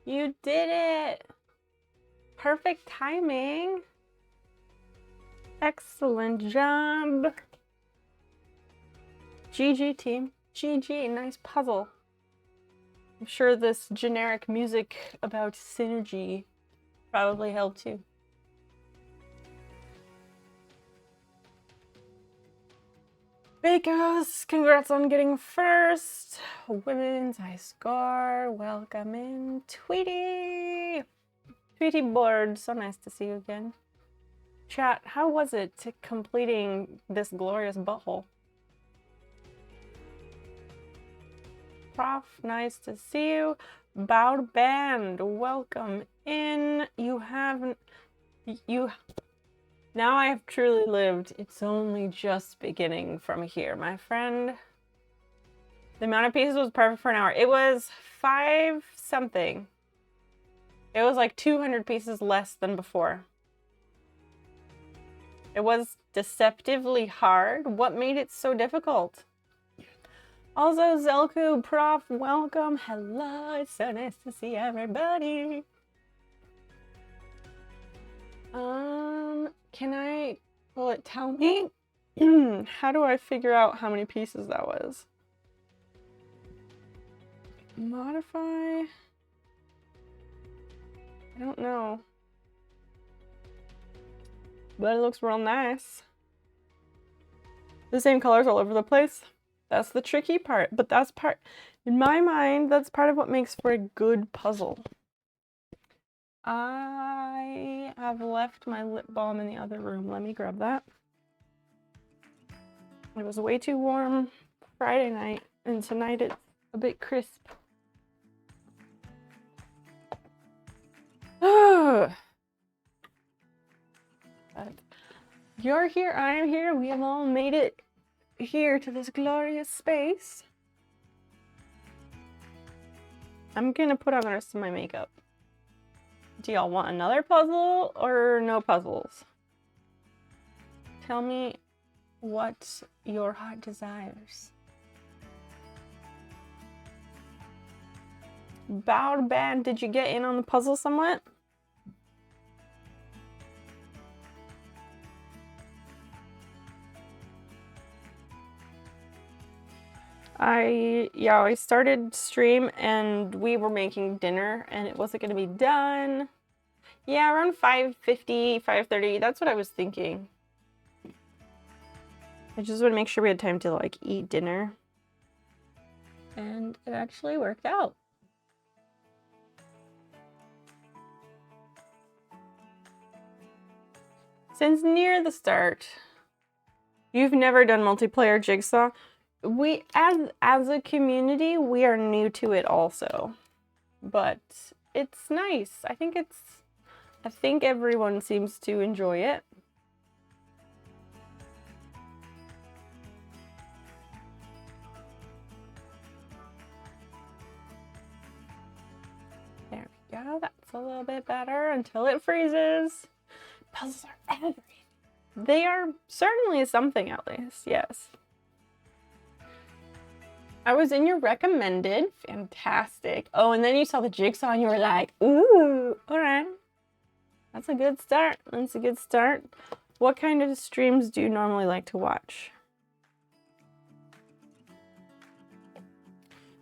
You did it! Perfect timing. Excellent job. GG team. GG, nice puzzle. I'm sure this generic music about synergy probably helped too. Bakos, congrats on getting first. Women's high score. Welcome in, Tweety. Tweety board, so nice to see you again. Chat, how was it completing this glorious butthole? Prof, nice to see you. Bowed Band, welcome in. Now I have truly lived. It's only just beginning from here, my friend. The amount of pieces was perfect for an hour. It was 5 something. It was like 200 pieces less than before. It was deceptively hard. What made it so difficult? Also, Zelku, Prof, welcome. Hello, it's so nice to see everybody. Will it tell me? How do I figure out how many pieces that was? Modify? I don't know. But it looks real nice. The same colors all over the place. That's the tricky part, but that's part, in my mind, that's part of what makes for a good puzzle. I have left my lip balm in the other room. Let me grab that. It was way too warm Friday night, and tonight it's a bit crisp. But you're here, I'm here, we have all made it here to this glorious space. I'm gonna put on the rest of my makeup. Do y'all want another puzzle or no puzzles? Tell me what your heart desires. Bowed Band, did you get in on the puzzle somewhat? I started stream and we were making dinner and it wasn't gonna be done. Yeah, around 5:50, 5:30, that's what I was thinking. I just want to make sure we had time to like eat dinner. And it actually worked out. Since near the start, you've never done multiplayer Jigsaw. We, as a community, we are new to it also, but it's nice. I think everyone seems to enjoy it. There we go. That's a little bit better until it freezes. Puzzles are everything. They are certainly something, at least. Yes. I was in your recommended. Fantastic. Oh, and then you saw the Jigsaw and you were like, ooh, all right. That's a good start. That's a good start. What kind of streams do you normally like to watch?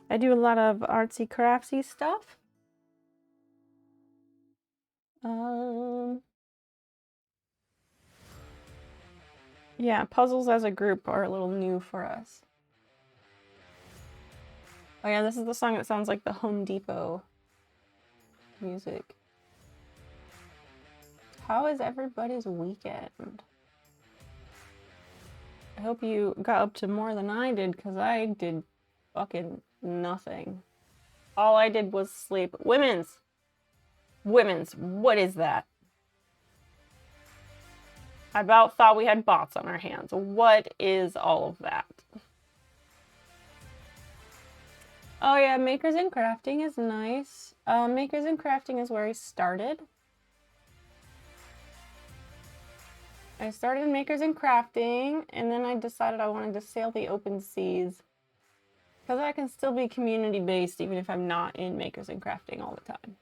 I do a lot of artsy craftsy stuff. Yeah, puzzles as a group are a little new for us. Oh yeah, this is the song that sounds like the Home Depot music. How is everybody's weekend? I hope you got up to more than I did, because I did fucking nothing. All I did was sleep. Women's, what is that? I about thought we had bots on our hands. What is all of that? Oh yeah, Makers and Crafting is nice. Makers and Crafting is where I started. I started Makers and Crafting, and then I decided I wanted to sail the open seas. Because I can still be community-based even if I'm not in Makers and Crafting all the time.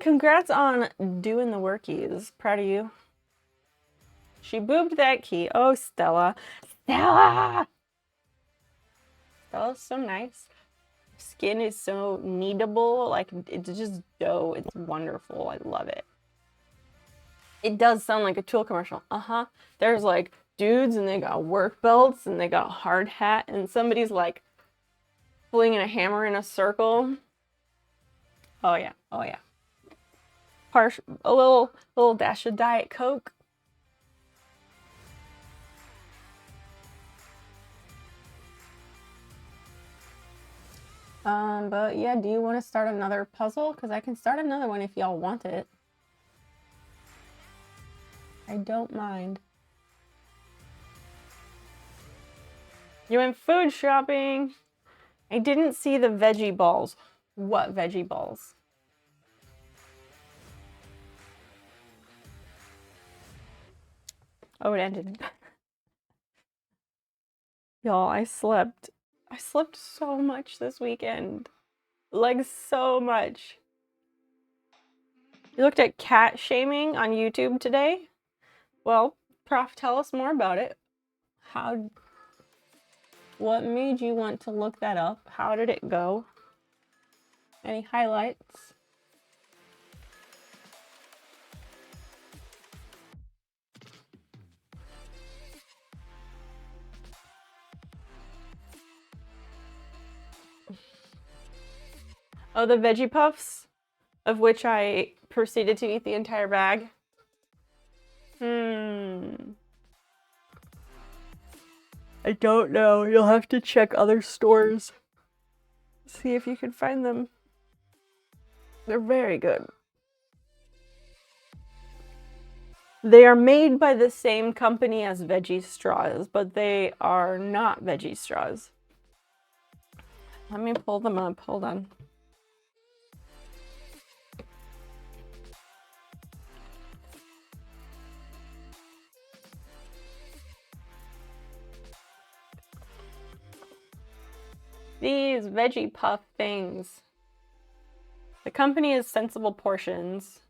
congrats on doing the workies. Proud of you. She boobed that key. Oh, Stella. Stella! Stella's so nice. Skin is so kneadable. Like, it's just dough. It's wonderful. I love it. It does sound like a tool commercial. Uh-huh. There's like dudes and they got work belts and they got a hard hat and somebody's like flinging a hammer in a circle. Oh yeah. Oh yeah. A little dash of Diet Coke. But yeah, do you want to start another puzzle? Because I can start another one if y'all want it. I don't mind. You went food shopping. I didn't see the veggie balls. What veggie balls? Oh, it ended. Y'all, I slept so much this weekend. Like, so much. You looked at cat shaming on YouTube today? Well, Prof, tell us more about it. What made you want to look that up? How did it go? Any highlights? Oh, the veggie puffs, of which I proceeded to eat the entire bag. I don't know. You'll have to check other stores. See if you can find them. They're very good. They are made by the same company as veggie straws, but they are not veggie straws. Let me pull them up. Hold on. These veggie puff things. The company is Sensible Portions.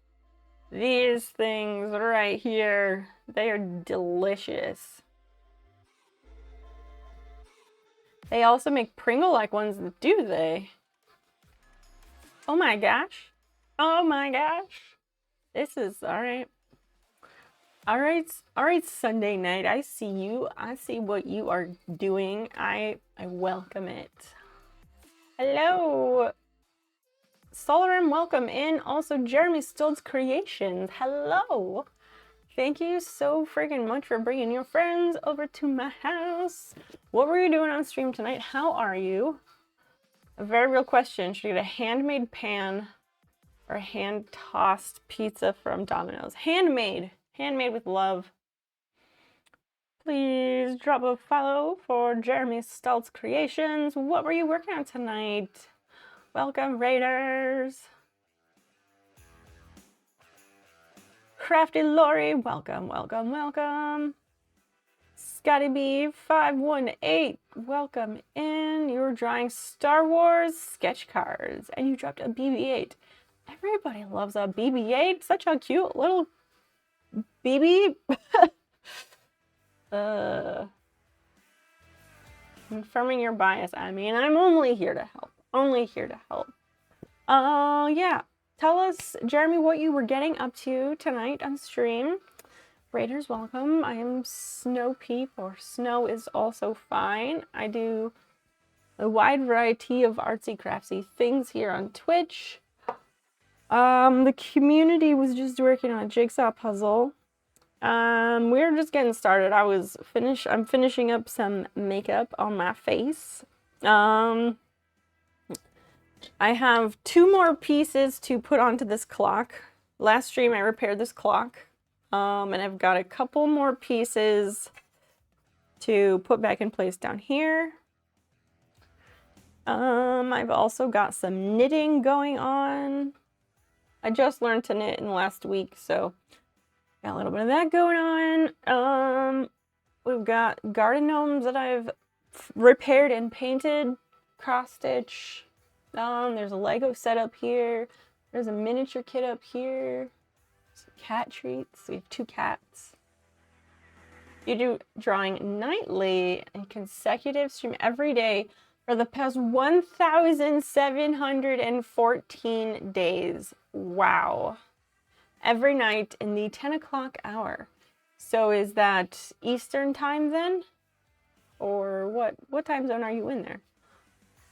These things right here, they are delicious. They also make Pringle-like ones, do they? Oh my gosh. Oh my gosh. This is alright. Alright, Sunday night. I see you. I see what you are doing. I welcome it. Hello. Solarim, welcome in. Also, Jeremy Stoltz Creations. Hello. Thank you so friggin' much for bringing your friends over to my house. What were you doing on stream tonight? How are you? A very real question. Should I get a handmade pan or a hand-tossed pizza from Domino's? Handmade. Handmade with love. Please drop a follow for Jeremy Stoltz Creations. What were you working on tonight? Welcome, Raiders. Crafty Lori, welcome, welcome, welcome. Scotty B518, welcome in. You were drawing Star Wars sketch cards and you dropped a BB-8. Everybody loves a BB-8. Such a cute little BB. Confirming your bias. I mean, I'm only here to help. Only here to help. Yeah. Tell us, Jeremy, what you were getting up to tonight on stream. Raiders, welcome. I am Snow Peep, or Snow is also fine. I do a wide variety of artsy craftsy things here on Twitch. The community was just working on a jigsaw puzzle. We're just getting started. I'm finishing up some makeup on my face. I have 2 more pieces to put onto this clock. Last stream I repaired this clock. And I've got a couple more pieces to put back in place down here. I've also got some knitting going on. I just learned to knit in the last week, so got a little bit of that going on. We've got garden gnomes that I've repaired and painted, cross stitch. There's a Lego setup here. There's a miniature kid up here. Some cat treats. We have 2 cats. You do drawing nightly and consecutive stream every day for the past 1,714 days. Wow. Every night in the 10 o'clock hour. So is that Eastern time then? Or what time zone are you in there?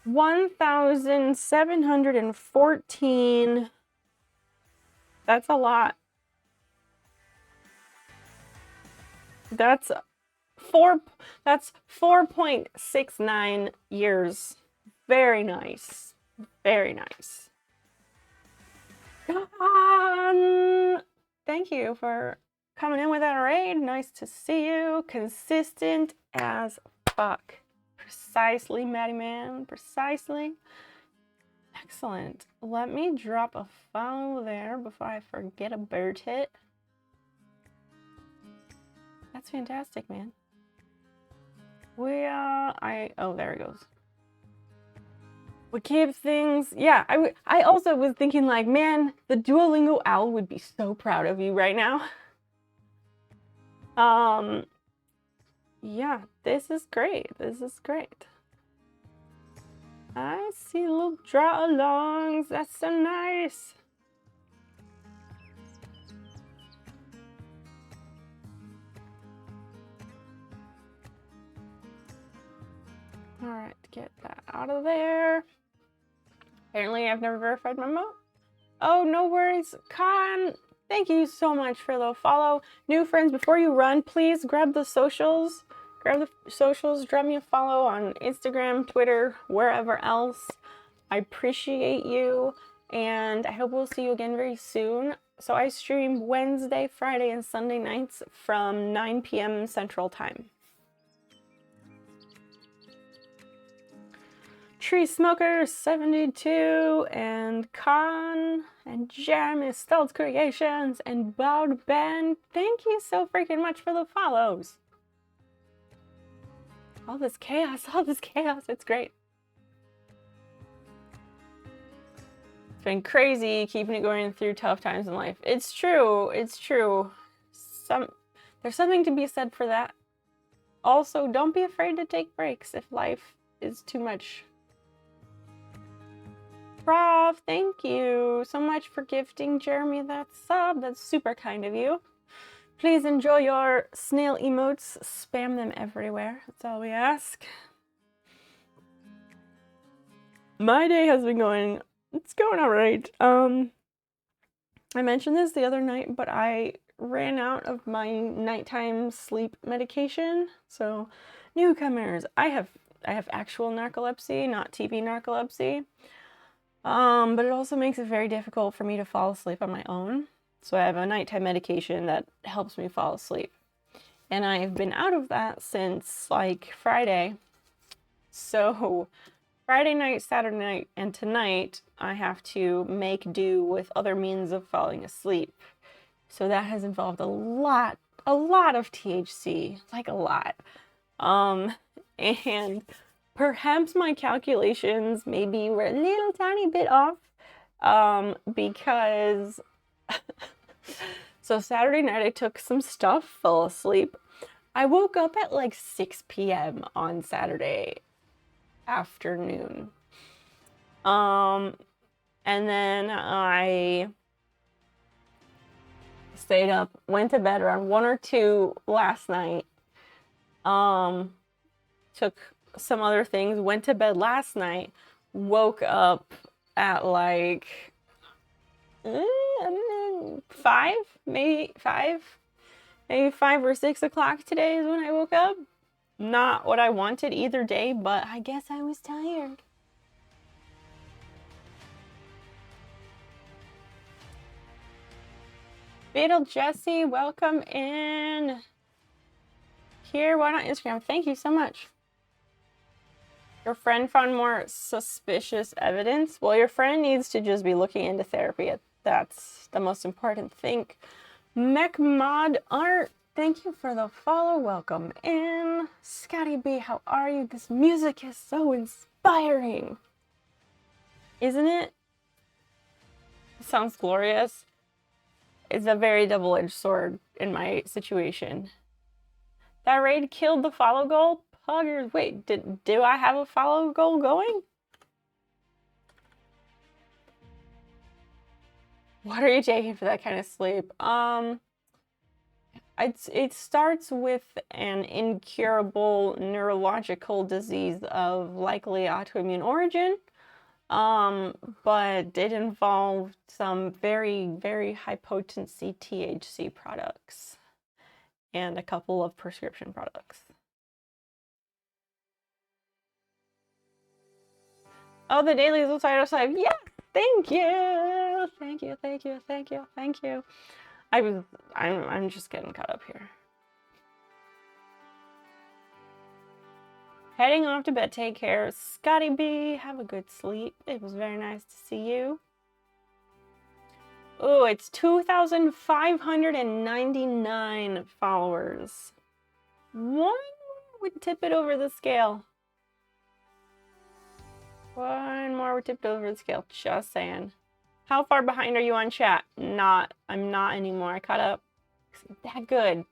1,714. That's a lot. That's 4.69 years. Very nice. Very nice. Thank you for coming in with that raid. Nice to see you. Consistent as fuck. Precisely, Maddie Man. Precisely. Excellent. Let me drop a follow there before I forget about it. That's fantastic, man. Oh, there it goes. We keep things, yeah, I also was thinking like, man, the Duolingo owl would be so proud of you right now. Yeah, this is great. This is great. I see little draw alongs. That's so nice. All right, get that out of there. Apparently, I've never verified my mode. Oh, no worries. Khan, thank you so much for the follow. New friends, before you run, please grab the socials. Grab the socials, drop me a follow on Instagram, Twitter, wherever else. I appreciate you, and I hope we'll see you again very soon. So I stream Wednesday, Friday, and Sunday nights from 9 p.m. Central Time. Tree Smoker 72 and Khan and Jeremy Stoltz Creations and Bowed Ben. Thank you so freaking much for the follows. All this chaos, it's great. It's been crazy keeping it going through tough times in life. It's true, it's true. There's something to be said for that. Also, don't be afraid to take breaks if life is too much. Prof, thank you so much for gifting Jeremy that sub. That's super kind of you. Please enjoy your snail emotes. Spam them everywhere. That's all we ask. My day has been going, it's going all right. I mentioned this the other night, but I ran out of my nighttime sleep medication. So, newcomers, I have actual narcolepsy, not TB narcolepsy. But it also makes it very difficult for me to fall asleep on my own. So I have a nighttime medication that helps me fall asleep. And I've been out of that since like Friday. So Friday night, Saturday night, and tonight I have to make do with other means of falling asleep. So that has involved a lot of THC, like a lot. And perhaps my calculations maybe were a little tiny bit off, because so Saturday night I took some stuff, fell asleep. I woke up at like 6 p.m. on Saturday afternoon. And then I stayed up, went to bed around 1 or 2 last night. Took some other things, went to bed last night, woke up at like 5, maybe 5 or 6 o'clock today is when I woke up. Not what I wanted either day, but I guess I was tired. Beetle Jesse, welcome in. Here, why not Instagram? Thank you so much. Your friend found more suspicious evidence? Well, your friend needs to just be looking into therapy. That's the most important thing. MechMod Art, thank you for the follow. Welcome in. Scotty B, how are you? This music is so inspiring. Isn't it? sounds glorious. It's a very double-edged sword in my situation. That raid killed the follow goal? Puggers, wait, do I have a follow goal going? What are you taking for that kind of sleep? It starts with an incurable neurological disease of likely autoimmune origin. But it involved some very, very high potency THC products and a couple of prescription products. Oh, the daily is outside outside. Yeah, thank you. Thank you, thank you, thank you, thank you. I'm just getting caught up here. Heading off to bed. Take care. Scotty B, have a good sleep. It was very nice to see you. Oh, it's 2,599 followers. One would tip it over the scale. One more would tip it over the scale. Just saying. How far behind are you on chat? I'm not anymore. I caught up. It's that good.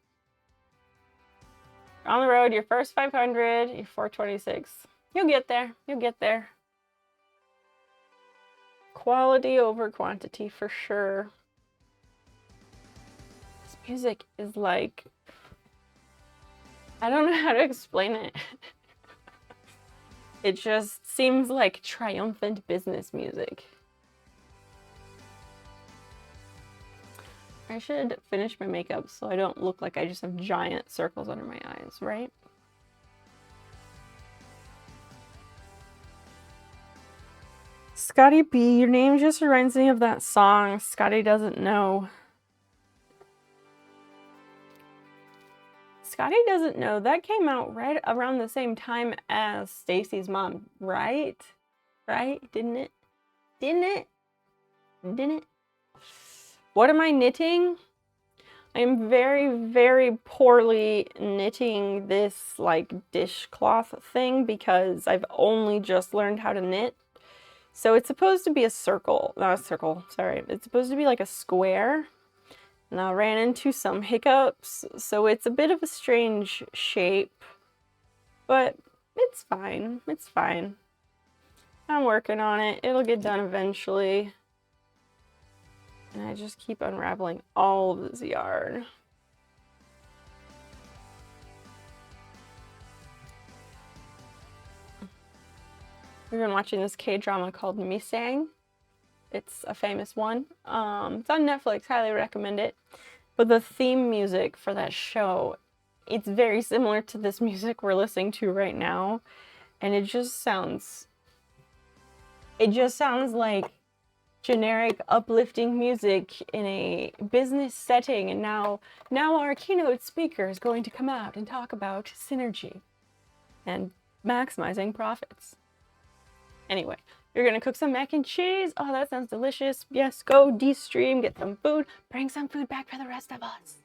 On the road, your first 500, your 426. You'll get there. You'll get there. Quality over quantity for sure. This music is like, I don't know how to explain it. It just seems like triumphant business music. I should finish my makeup so I don't look like I just have giant circles under my eyes, right? Scotty B, your name just reminds me of that song, Scotty Doesn't Know. Scotty Doesn't Know, that came out right around the same time as Stacy's mom, right? Right? Didn't it? Didn't it? Didn't it? What am I knitting? I'm very, very poorly knitting this like dishcloth thing because I've only just learned how to knit. So it's supposed to be a circle, not a circle, sorry. It's supposed to be like a square. And I ran into some hiccups, so it's a bit of a strange shape, but it's fine, it's fine. I'm working on it, it'll get done eventually. And I just keep unraveling all of this yarn. We've been watching this K-drama called Misang. It's a famous one. It's on Netflix, highly recommend it. But the theme music for that show, it's very similar to this music we're listening to right now. And it just sounds like generic uplifting music in a business setting. And now our keynote speaker is going to come out and talk about synergy and maximizing profits. Anyway, you're gonna cook some mac and cheese. Oh, that sounds delicious. Yes, go de-stream, get some food, bring some food back for the rest of us.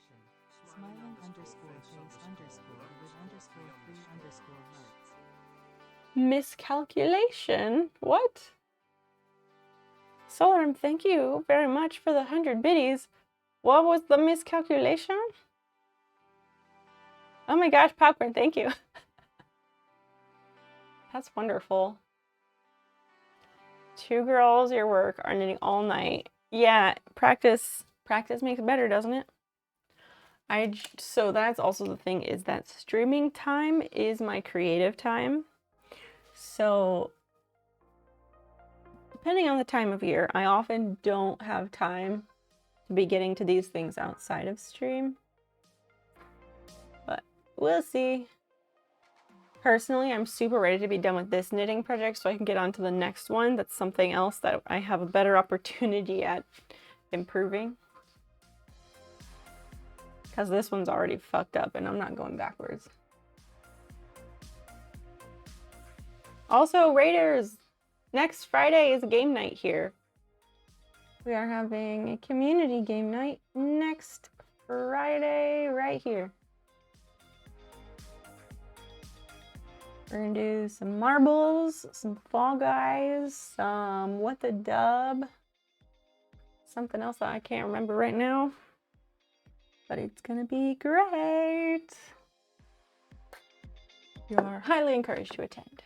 Miscalculation? What? Solarum, thank you very much for the 100 biddies. What was the miscalculation? Oh my gosh, Popcorn, thank you. That's wonderful. 2 girls, your work, are knitting all night. Yeah, practice makes better, doesn't it? So that's also the thing, is that streaming time is my creative time. So depending on the time of year, I often don't have time to be getting to these things outside of stream. But we'll see. Personally, I'm super ready to be done with this knitting project so I can get on to the next one. That's something else that I have a better opportunity at improving. Because this one's already fucked up and I'm not going backwards. Also, Raiders! Next Friday is a game night here. We are having a community game night next Friday right here. We're gonna do some marbles, some Fall Guys, some What the Dub, something else that I can't remember right now. But it's gonna be great. You are highly encouraged to attend.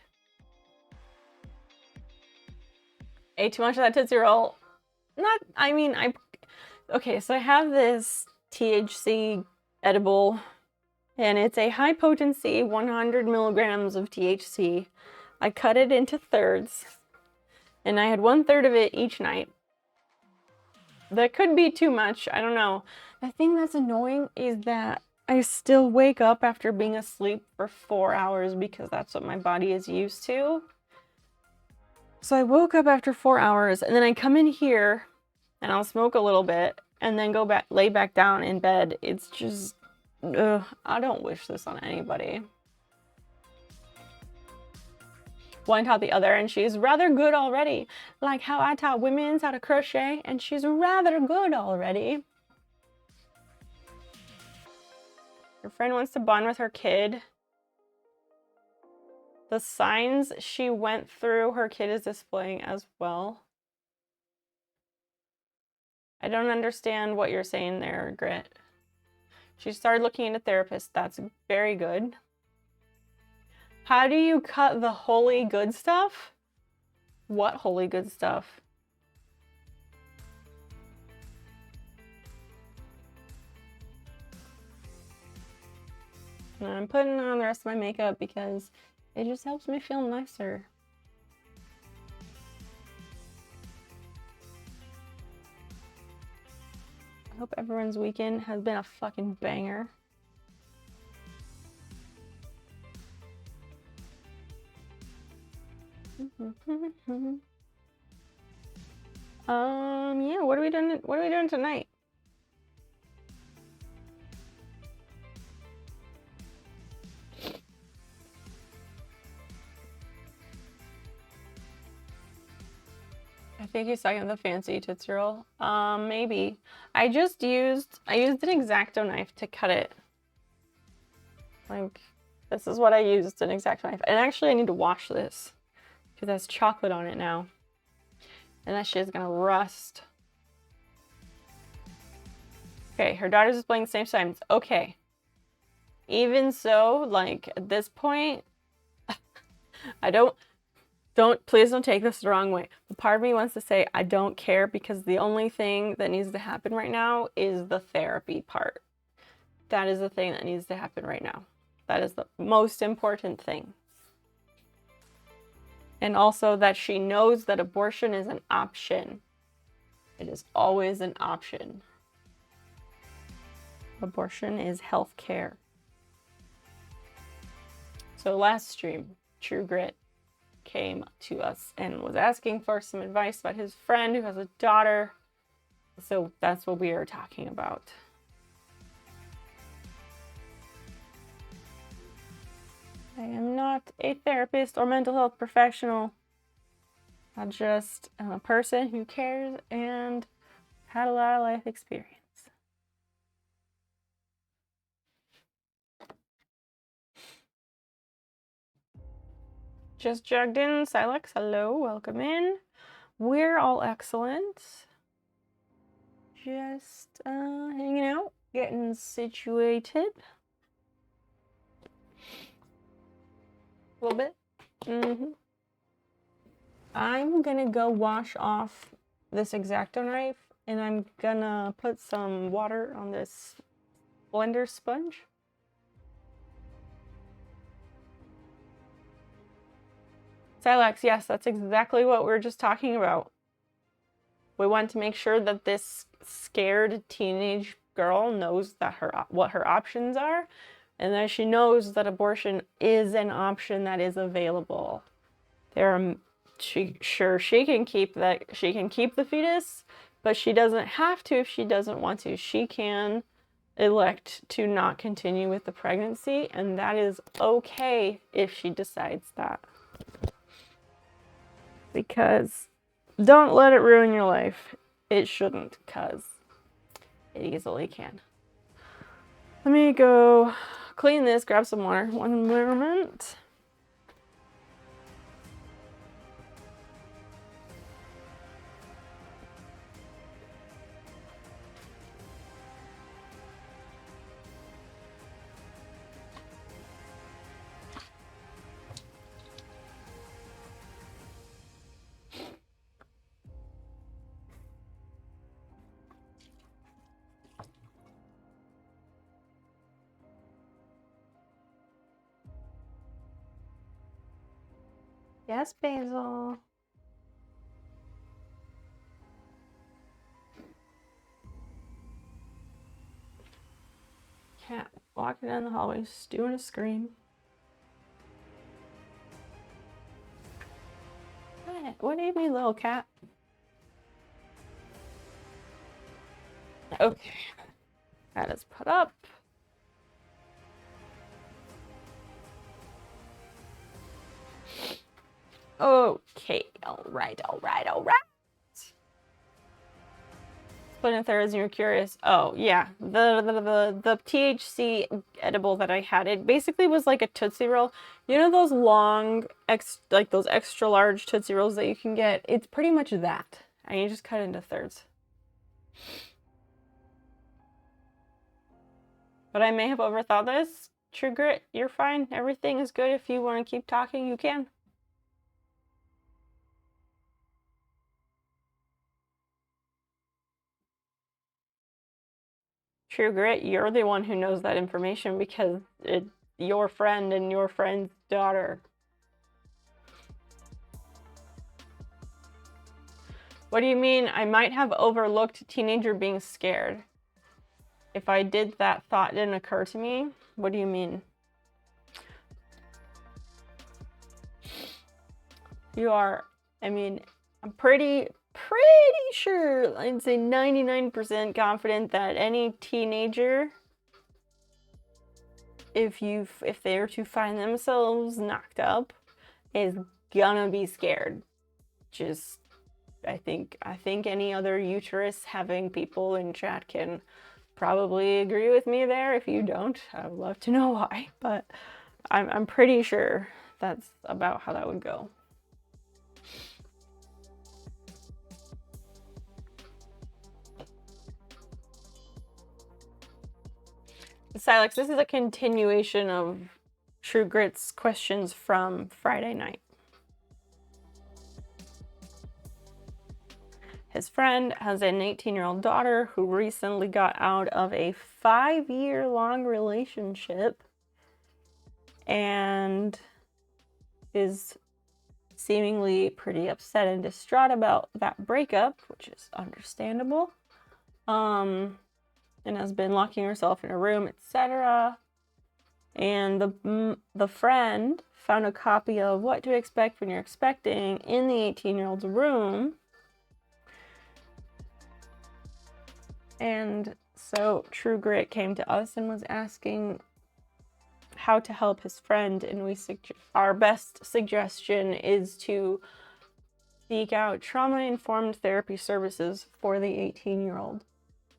Ate too much of that Tootsie Roll. Okay, so I have this THC edible, and it's a high potency 100 milligrams of THC. I cut it into thirds, and I had 1/3 of it each night. That could be too much, I don't know. The thing that's annoying is that I still wake up after being asleep for 4 hours because that's what my body is used to. So I woke up after 4 hours, and then I come in here and I'll smoke a little bit and then go back, lay back down in bed. It's just, I don't wish this on anybody. One taught the other, and she's rather good already. Like how I taught women's how to crochet, and she's rather good already. Your friend wants to bond with her kid. The signs she went through, her kid is displaying as well. I don't understand what you're saying there, Grit. She started looking into therapists. That's very good. How do you cut the holy good stuff? What holy good stuff? And I'm putting on the rest of my makeup because it just helps me feel nicer. I hope everyone's weekend has been a fucking banger. Yeah, what are we doing tonight? I think he's talking the fancy Tootsie Roll. Maybe. I used an X-Acto knife to cut it. Like, this is what I used, an X-Acto knife. And actually I need to wash this because it has chocolate on it now. And that shit is gonna rust. Okay, her daughter's displaying the same signs. Okay. Even so, like, at this point, please don't take this the wrong way. Part of me wants to say I don't care because the only thing that needs to happen right now is the therapy part. That is the thing that needs to happen right now. That is the most important thing. And also that she knows that abortion is an option. It is always an option. Abortion is health care. So last stream, True Grit came to us and was asking for some advice about his friend who has a daughter. So that's what we are talking about. I am not a therapist or mental health professional. I just am a person who cares and had a lot of life experience. Just jogged in. Silex, hello, welcome in. We're all excellent. Just hanging out, getting situated. A little bit. I'm gonna go wash off this X-Acto knife, and I'm gonna put some water on this blender sponge. Silex, yes, that's exactly what we were just talking about. We want to make sure that this scared teenage girl knows that what her options are, and that she knows that abortion is an option that is available. She can keep the fetus, but she doesn't have to if she doesn't want to. She can elect to not continue with the pregnancy, and that is okay if she decides that. Because don't let it ruin your life. It shouldn't, because it easily can. Let me go clean this, grab some water. One moment. Yes, Basil. Cat walking down the hallway, doing a scream. What do you mean, little cat? Okay. That is put up. Okay, all right. Split in thirds and you're curious. Oh, yeah. The THC edible that I had, it basically was like a Tootsie Roll. You know those long, like those extra large Tootsie Rolls that you can get? It's pretty much that. And you just cut it into thirds. But I may have overthought this. True Grit, you're fine. Everything is good. If you want to keep talking, you can. True Grit, you're the one who knows that information because it's your friend and your friend's daughter. What do you mean? I might have overlooked teenager being scared. If I did, that thought didn't occur to me. What do you mean? You are, I mean, I'm pretty sure, I'd say 99% confident that any teenager, if they are to find themselves knocked up, is gonna be scared. Just, I think any other uterus having people in chat can probably agree with me there. If you don't, I would love to know why, but I'm pretty sure that's about how that would go. Silex, this is a continuation of True Grit's questions from Friday night. His friend has an 18-year-old daughter who recently got out of a 5-year-long relationship and is seemingly pretty upset and distraught about that breakup, which is understandable. And has been locking herself in a room, etc. And the friend found a copy of What to Expect When You're Expecting in the 18-year-old's room. And so True Grit came to us and was asking how to help his friend, and our best suggestion is to seek out trauma-informed therapy services for the 18-year-old.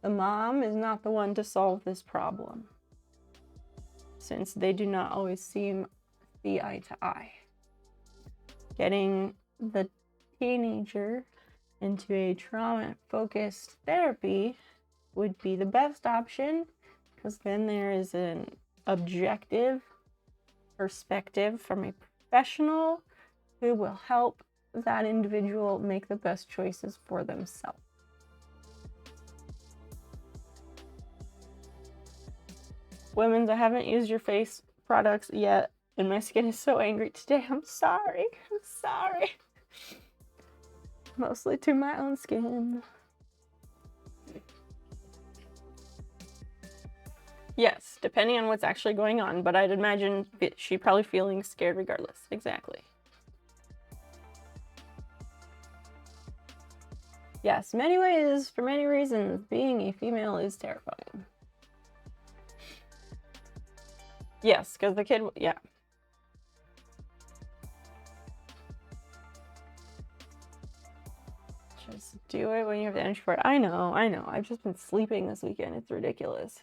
The mom is not the one to solve this problem, since they do not always see eye to eye. Getting the teenager into a trauma-focused therapy would be the best option, because then there is an objective perspective from a professional who will help that individual make the best choices for themselves. Women's, I haven't used your face products yet, and my skin is so angry today. I'm sorry. Mostly to my own skin. Yes, depending on what's actually going on, but I'd imagine she's probably feeling scared regardless. Exactly. Yes, many ways, for many reasons, being a female is terrifying. Yes, because the kid, yeah. Just do it when you have the energy for it. I know. I've just been sleeping this weekend. It's ridiculous.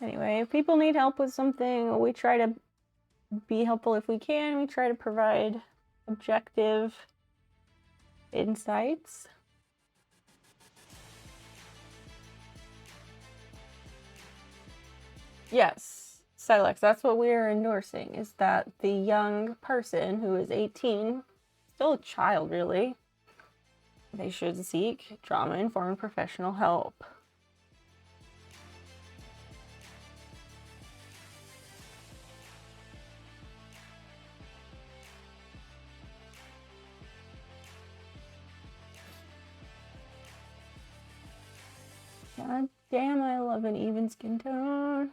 Anyway, if people need help with something, we try to be helpful if we can. We try to provide objective insights. Yes, Silex, that's what we are endorsing, is that the young person who is 18, still a child really, they should seek trauma-informed professional help. God damn, I love an even skin tone.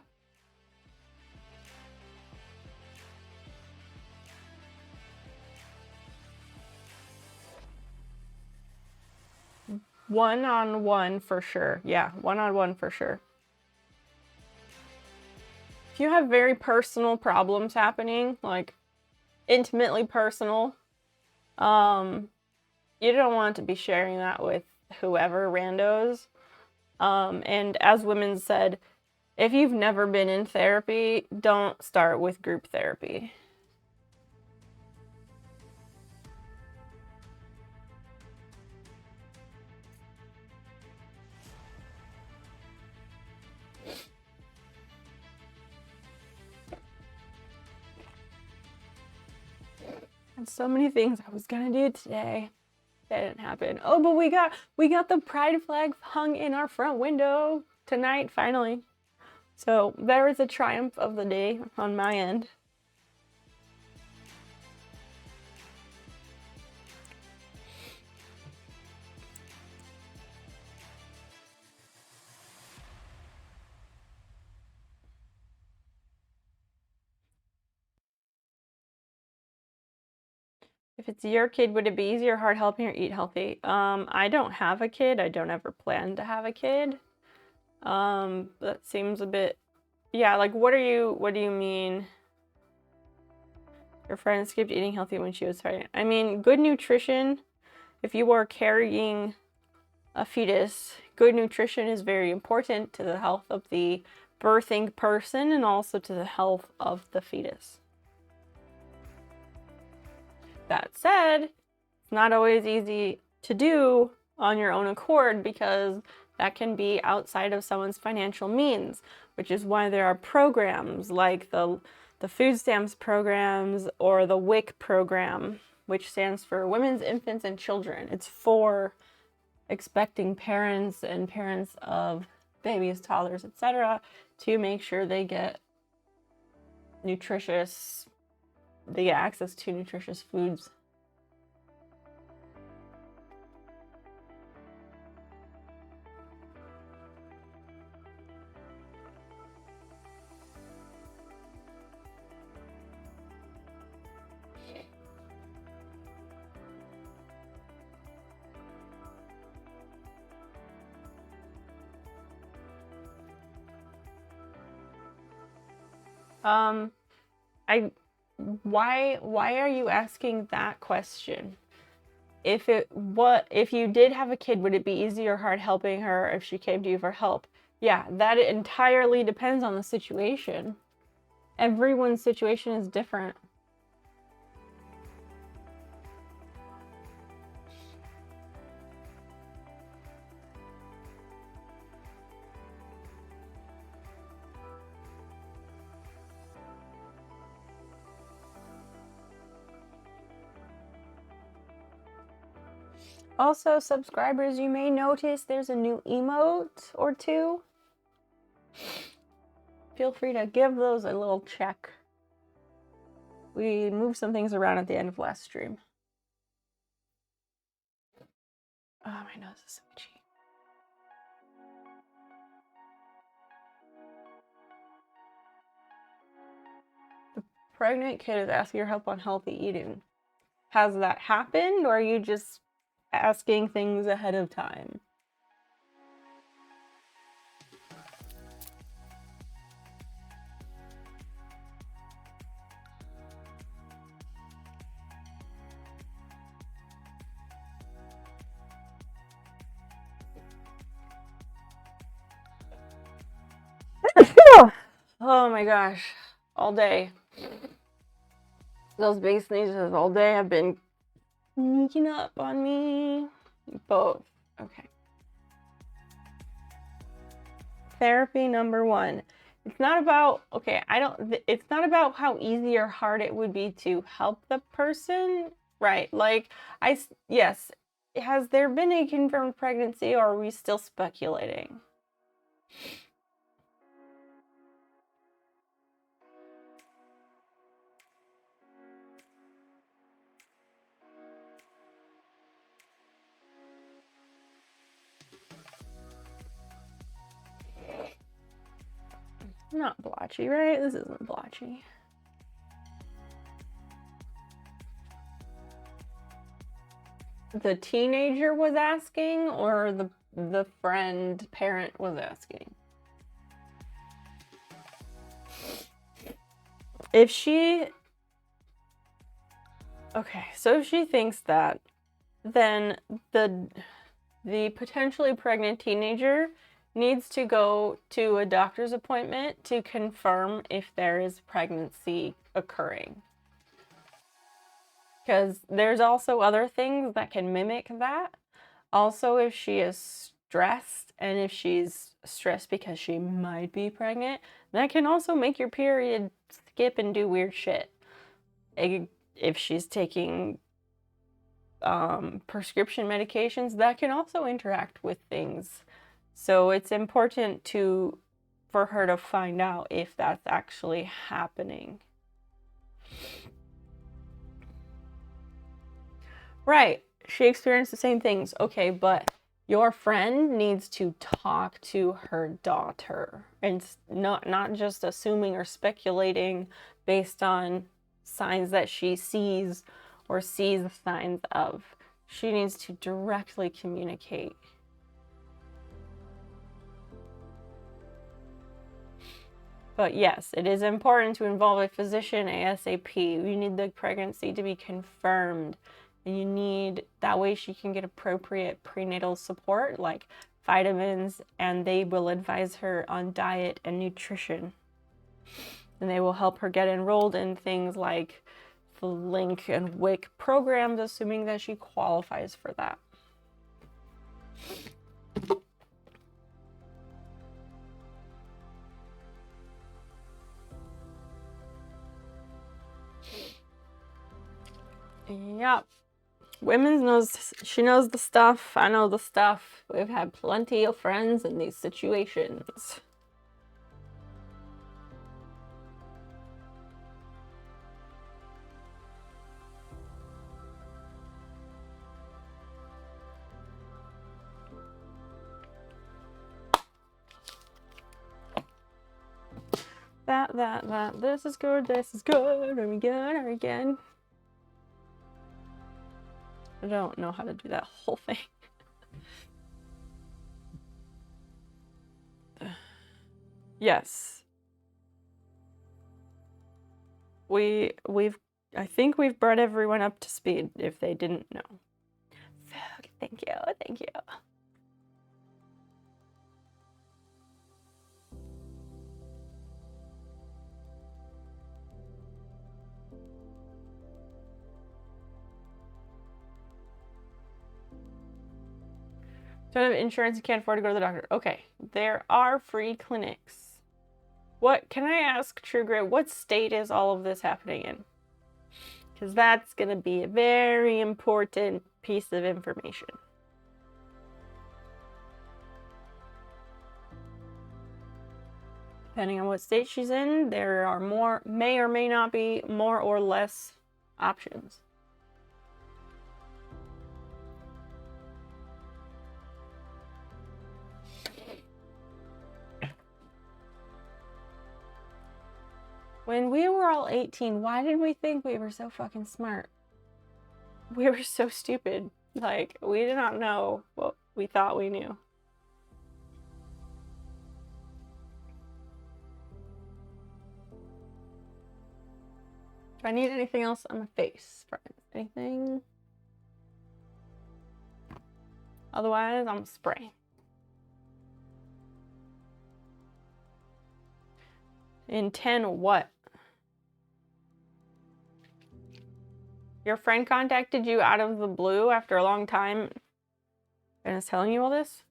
One-on-one for sure. Yeah, one-on-one for sure. If you have very personal problems happening, like intimately personal, you don't want to be sharing that with whoever, randos. And as women said, if you've never been in therapy, don't start with group therapy. And so many things I was gonna do today that didn't happen. Oh, but we got the pride flag hung in our front window tonight, finally. So there is a triumph of the day on my end. If it's your kid, would it be easier or hard helping her eat healthy? I don't have a kid. I don't ever plan to have a kid. That seems a bit, yeah, like what do you mean? Your friend skipped eating healthy when she was pregnant. I mean, good nutrition, if you are carrying a fetus, good nutrition is very important to the health of the birthing person and also to the health of the fetus. That said, it's not always easy to do on your own accord because that can be outside of someone's financial means, which is why there are programs like the food stamps programs or the WIC program, which stands for Women's, Infants, and Children. It's for expecting parents and parents of babies, toddlers, etc., to make sure they get access to nutritious foods. Why are you asking that question? If you did have a kid, would it be easy or hard helping her if she came to you for help? Yeah, that entirely depends on the situation. Everyone's situation is different. Also, subscribers, you may notice there's a new emote or two. Feel free to give those a little check. We moved some things around at the end of last stream. Oh, my nose is so itchy. The pregnant kid is asking your help on healthy eating. Has that happened, or are you just asking things ahead of time? Oh my gosh, all day. Those big sneezes all day have been sneaking up on me. Both. Okay. Therapy number 1. It's not about, it's not about how easy or hard it would be to help the person, right? Like, yes, has there been a confirmed pregnancy or are we still speculating? Not blotchy, right? This isn't blotchy. The teenager was asking, or the friend parent was asking? If she... Okay, so if she thinks that, then the potentially pregnant teenager needs to go to a doctor's appointment to confirm if there is pregnancy occurring. Because there's also other things that can mimic that. Also, if she is stressed, and if she's stressed because she might be pregnant, that can also make your period skip and do weird shit. If she's taking prescription medications, that can also interact with things. So it's important for her to find out if that's actually happening. Right, she experienced the same things. Okay, but your friend needs to talk to her daughter, and not just assuming or speculating based on signs that she sees or sees the signs of. She needs to directly communicate. But yes, it is important to involve a physician ASAP. You need the pregnancy to be confirmed. And you need, that way she can get appropriate prenatal support like vitamins, and they will advise her on diet and nutrition. And they will help her get enrolled in things like the LINC and WIC programs, assuming that she qualifies for that. Yep. She knows the stuff. I know the stuff. We've had plenty of friends in these situations. This is good, are we good? I don't know how to do that whole thing. Yes. I think we've brought everyone up to speed if they didn't know. Fuck, thank you. Don't have insurance and can't afford to go to the doctor. Okay, there are free clinics. What, can I ask, True Grit, what state is all of this happening in? Because that's going to be a very important piece of information. Depending on what state she's in, there are may or may not be more or less options. When we were all 18, why did we think we were so fucking smart? We were so stupid. Like, we did not know what we thought we knew. Do I need anything else on my face, friends? Anything? Otherwise, I'm spraying. In 10 what? Your friend contacted you out of the blue after a long time and is telling you all this?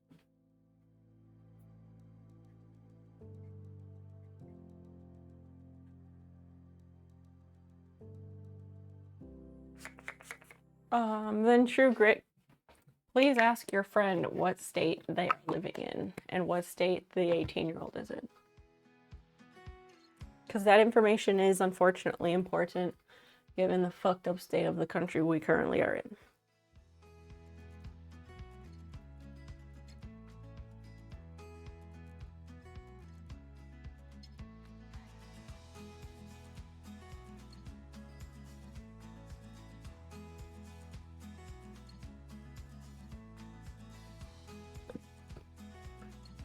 Then True Grit, please ask your friend what state they are living in and what state the 18-year-old is in. Because that information is unfortunately important given the fucked up state of the country we currently are in.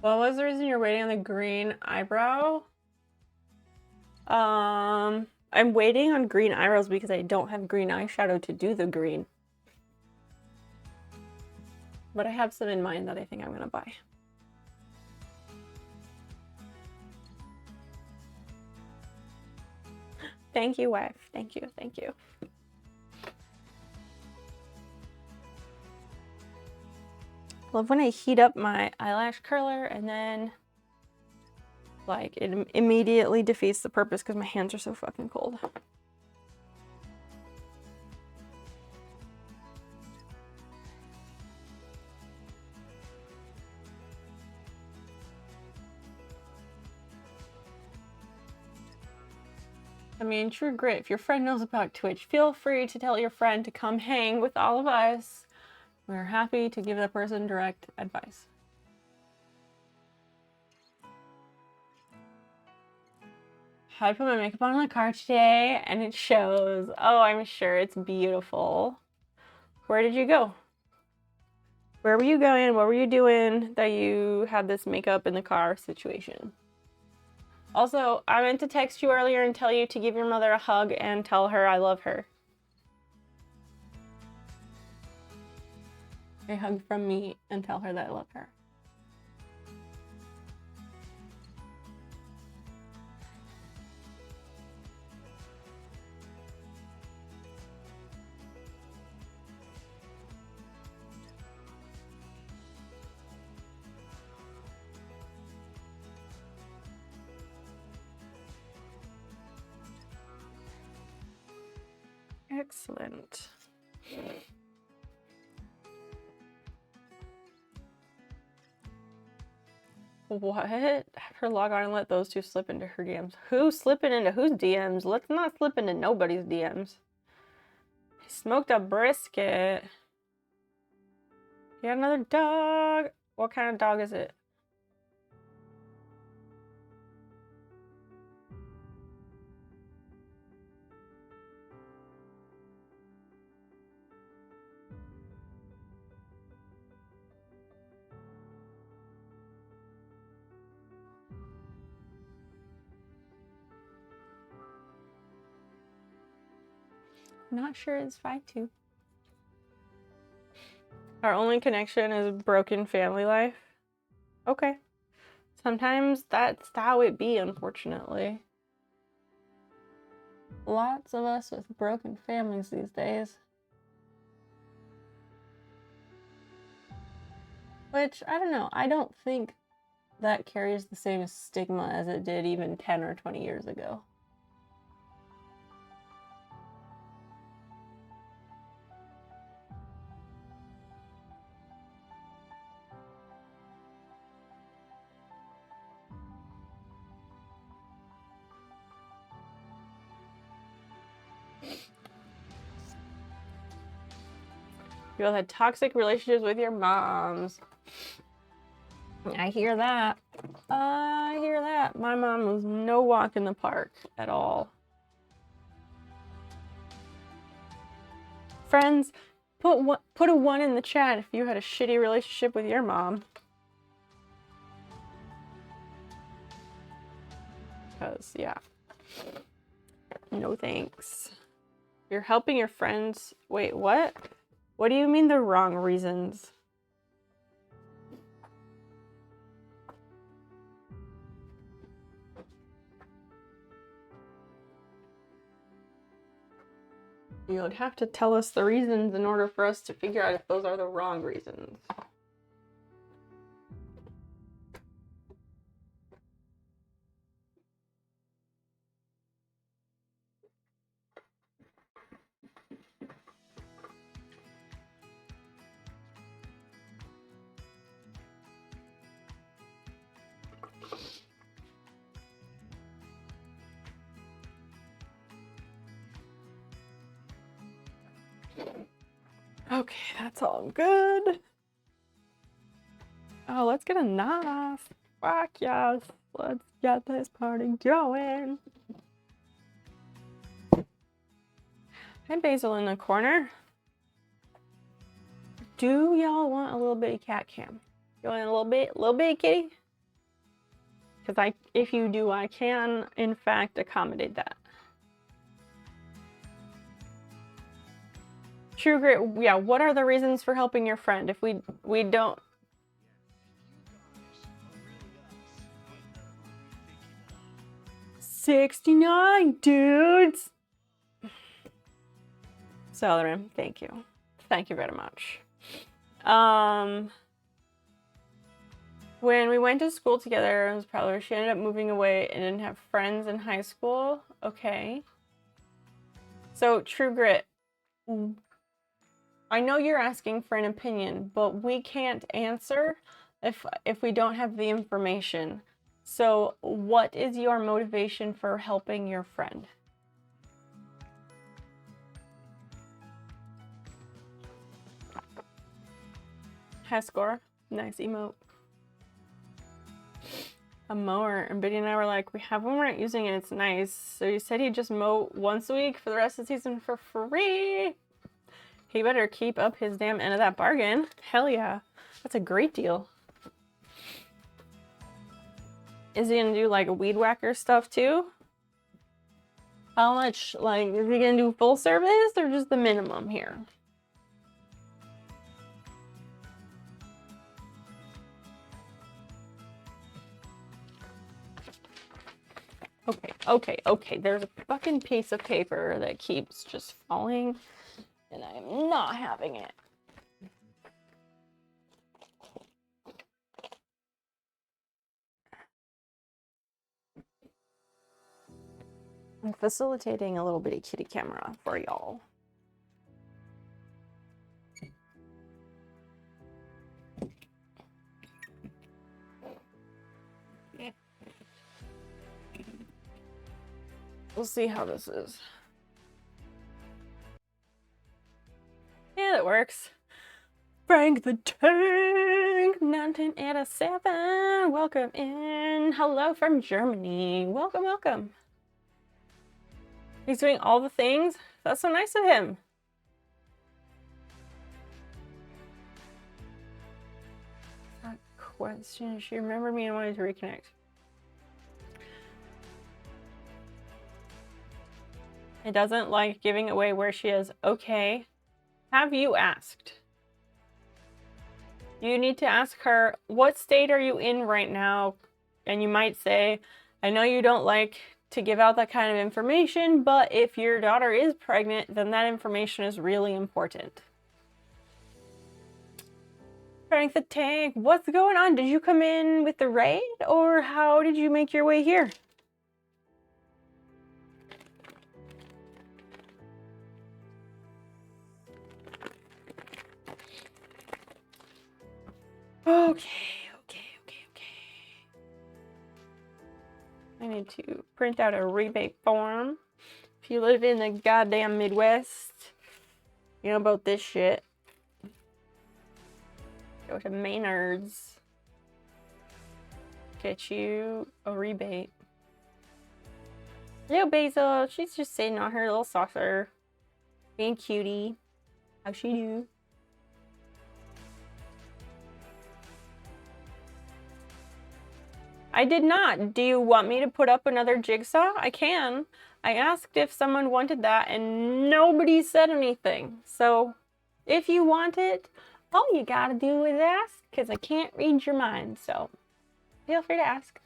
What was the reason you're waiting on the green eyebrow? I'm waiting on green eyebrows because I don't have green eyeshadow to do the green. But I have some in mind that I think I'm gonna buy. Thank you, wife. Thank you, thank you. Love when I heat up my eyelash curler and then like it immediately defeats the purpose because my hands are so fucking cold. I mean, true grit. If your friend knows about Twitch, feel free to tell your friend to come hang with all of us. We're happy to give that person direct advice. I put my makeup on in the car today and it shows. Oh, I'm sure it's beautiful. Where did you go? Where were you going? What were you doing that you had this makeup in the car situation? Also, I meant to text you earlier and tell you to give your mother a hug and tell her I love her. A hug from me and tell her that I love her. Excellent. What? Have her log on and let those two slip into her DMs. Who's slipping into whose DMs? Let's not slip into nobody's DMs. I smoked a brisket. You got another dog? What kind of dog is it? Not sure it's 5'2". Our only connection is broken family life. Okay. Sometimes that's how it be, unfortunately. Lots of us with broken families these days. Which, I don't know, I don't think that carries the same stigma as it did even 10 or 20 years ago. You both had toxic relationships with your moms. I hear that. I hear that. My mom was no walk in the park at all. Friends, put a 1 in the chat if you had a shitty relationship with your mom. Because, yeah. No thanks. You're helping your friends. Wait, what? What do you mean the wrong reasons? You would have to tell us the reasons in order for us to figure out if those are the wrong reasons. Okay, that's all good. Oh, let's get a NAF. Fuck yes. Let's get this party going. Hi, Basil in the corner. Do y'all want a little bitty cat cam? You want a little bit kitty? Because if you do, I can, in fact, accommodate that. True Grit, yeah, what are the reasons for helping your friend if we don't... $69, dudes! Celerin, thank you. Thank you very much. When we went to school together, it was probably she ended up moving away and didn't have friends in high school. Okay. So, True Grit, I know you're asking for an opinion, but we can't answer if we don't have the information. So, what is your motivation for helping your friend? High score. Nice emote. A mower. And Biddy and I were like, we have one, we're not using it, it's nice. So you said he'd just mow once a week for the rest of the season for free. He better keep up his damn end of that bargain. Hell yeah. That's a great deal. Is he gonna do like a weed whacker stuff too? How much, like, is he gonna do full service or just the minimum here? Okay. There's a fucking piece of paper that keeps just falling, and I am not having it. I'm facilitating a little bitty kitty camera for y'all. We'll see how this is. Yeah, that works. Frank the Tank 1987. Welcome in. Hello from Germany. Welcome, welcome. He's doing all the things. That's so nice of him. That question. She remembered me and wanted to reconnect. It doesn't like giving away where she is. Okay. Have you asked? You need to ask her, what state are you in right now? And you might say, I know you don't like to give out that kind of information, but if your daughter is pregnant, then that information is really important. Frank the Tank, what's going on? Did you come in with the raid, or how did you make your way here? Okay. I need to print out a rebate form. If you live in the goddamn Midwest, you know about this shit. Go to Maynard's. Get you a rebate. Yo, Basil. She's just sitting on her little saucer. Being cutie. How she do? I did not. Do you want me to put up another jigsaw? I can. I asked if someone wanted that and nobody said anything. So if you want it, all you gotta do is ask, because I can't read your mind. So feel free to ask.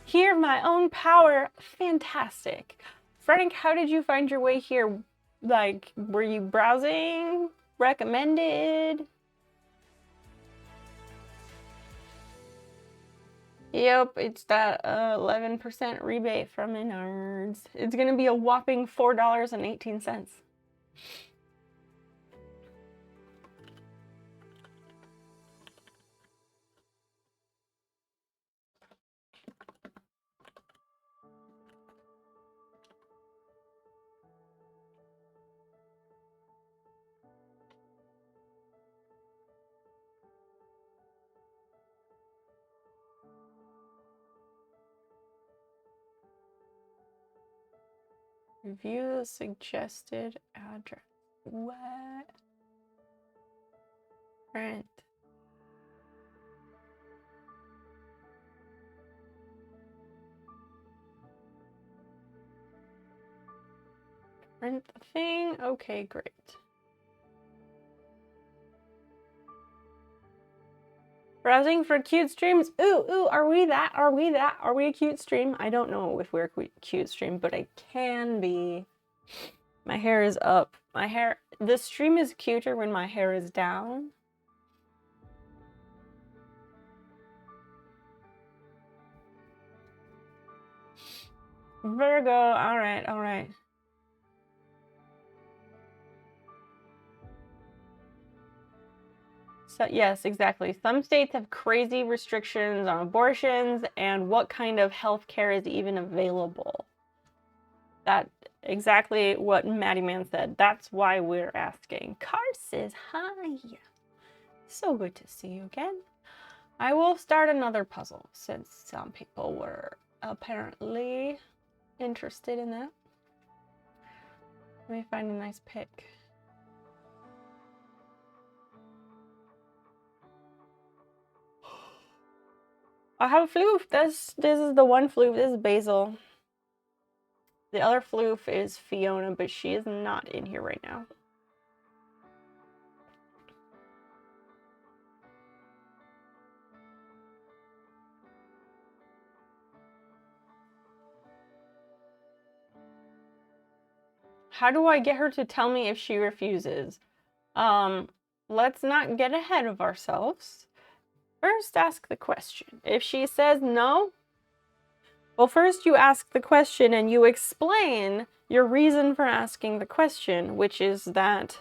Hear my own power. Fantastic. Frank, how did you find your way here? Like, were you browsing? Recommended? Yep, it's that 11% rebate from Menards. It's gonna be a whopping $4.18. Review the suggested address. What? Rent. Rent the thing? Okay, great. Browsing for cute streams? Ooh, are we that? Are we that? Are we a cute stream? I don't know if we're a cute stream, but I can be. My hair is up. The stream is cuter when my hair is down. Virgo, alright, alright. So, yes, exactly. Some states have crazy restrictions on abortions and what kind of health care is even available. That's exactly what Maddie Man said. That's why we're asking. Cars says hi. So good to see you again. I will start another puzzle since some people were apparently interested in that. Let me find a nice pick. I have a floof. This is the one floof. This is Basil. The other floof is Fiona, but she is not in here right now. How do I get her to tell me if she refuses? Let's not get ahead of ourselves. First, ask the question. If she says no, well, first you ask the question and you explain your reason for asking the question, which is that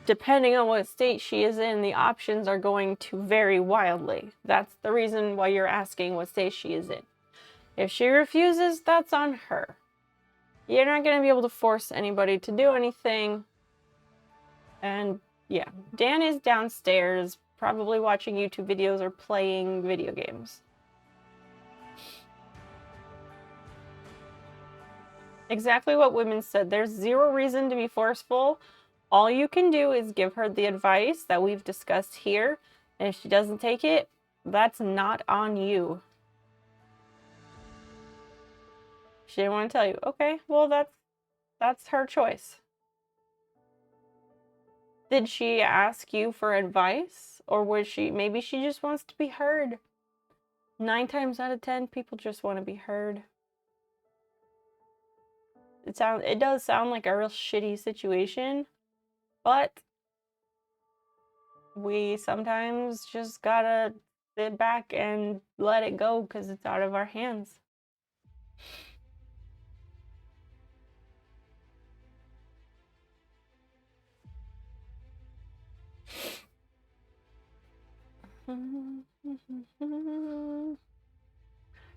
depending on what state she is in, the options are going to vary wildly. That's the reason why you're asking what state she is in. If she refuses, that's on her. You're not going to be able to force anybody to do anything. And yeah, Dan is downstairs, probably watching YouTube videos or playing video games. Exactly what women said. There's zero reason to be forceful. All you can do is give her the advice that we've discussed here. And if she doesn't take it, that's not on you. She didn't want to tell you. Okay, well, that's her choice. Did she ask you for advice? Or was maybe she just wants to be heard. 9 times out of 10, people just want to be heard. It does sound like a real shitty situation, but we sometimes just gotta sit back and let it go because it's out of our hands.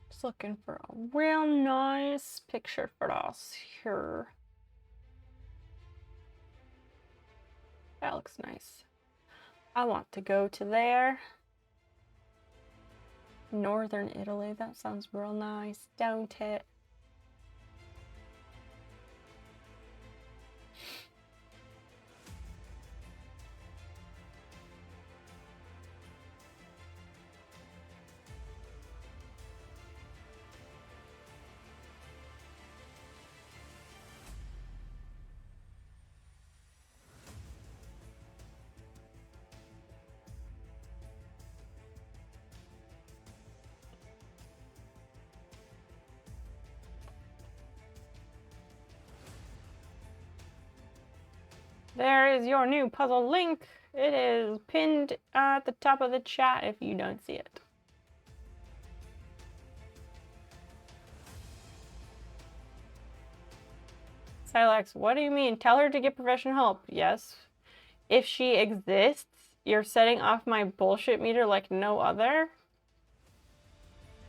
Just looking for a real nice picture for us here. That looks nice. I want to go to there. Northern Italy, that sounds real nice, don't it? There is your new puzzle link. It is pinned at the top of the chat if you don't see it. Silex, what do you mean? Tell her to get professional help. Yes. If she exists, you're setting off my bullshit meter like no other?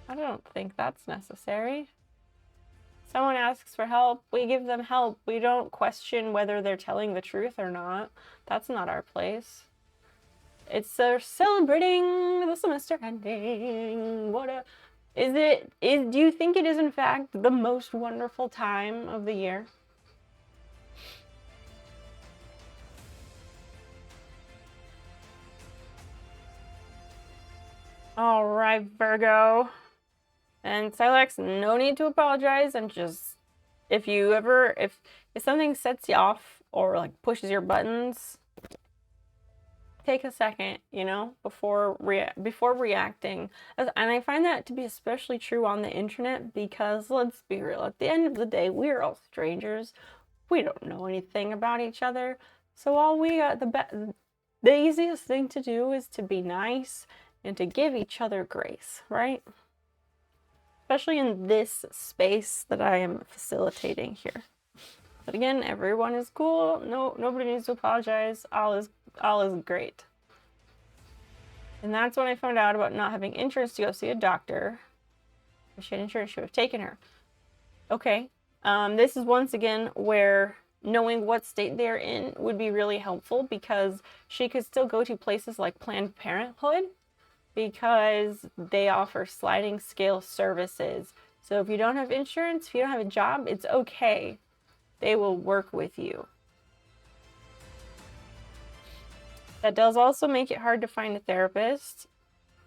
I don't think that's necessary. Someone asks for help, we give them help. We don't question whether they're telling the truth or not. That's not our place. It's celebrating the semester ending. Do you think it is in fact the most wonderful time of the year? All right, Virgo. And Silex, no need to apologize. I'm just if you ever, if something sets you off or like pushes your buttons, take a second, you know, before reacting. And I find that to be especially true on the internet because let's be real, at the end of the day, we're all strangers. We don't know anything about each other. So all we got, the easiest thing to do is to be nice and to give each other grace, right? Especially in this space that I am facilitating here. But again, everyone is cool. No, nobody needs to apologize. All is great. And that's when I found out about not having insurance to go see a doctor. If she had insurance, she would have taken her. Okay. This is once again where knowing what state they're in would be really helpful because she could still go to places like Planned Parenthood because they offer sliding scale services. So if you don't have insurance, if you don't have a job, it's okay. They will work with you. That does also make it hard to find a therapist.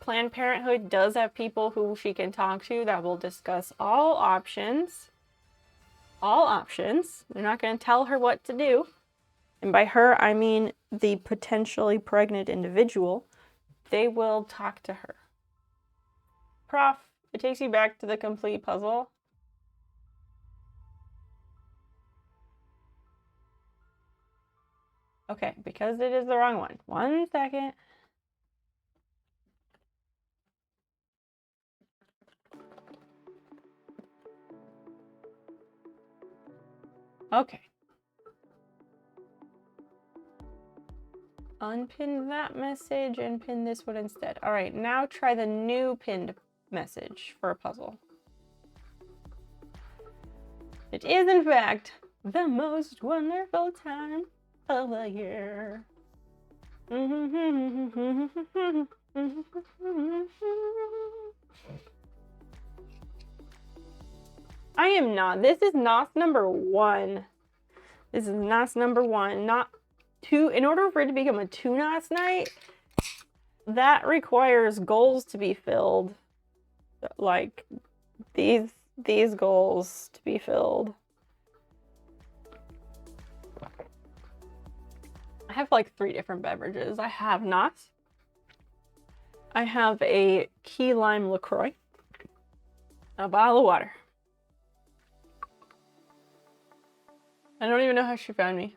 Planned Parenthood does have people who she can talk to that will discuss all options. All options. They're not going to tell her what to do. And by her, I mean the potentially pregnant individual. They will talk to her. Prof, it takes you back to the complete puzzle. Okay, because it is the wrong one. 1 second. Okay. Unpin that message and pin this one instead. All right, now try the new pinned message for a puzzle. It is, in fact, the most wonderful time of the year. I am not. This is NOS number 1. This is NOS number 1, not 2. In order for it to become a 2 NOS night, that requires goals to be filled. Like these goals to be filled. I have like 3 different beverages. I have NOS. I have a key lime LaCroix. A bottle of water. I don't even know how she found me.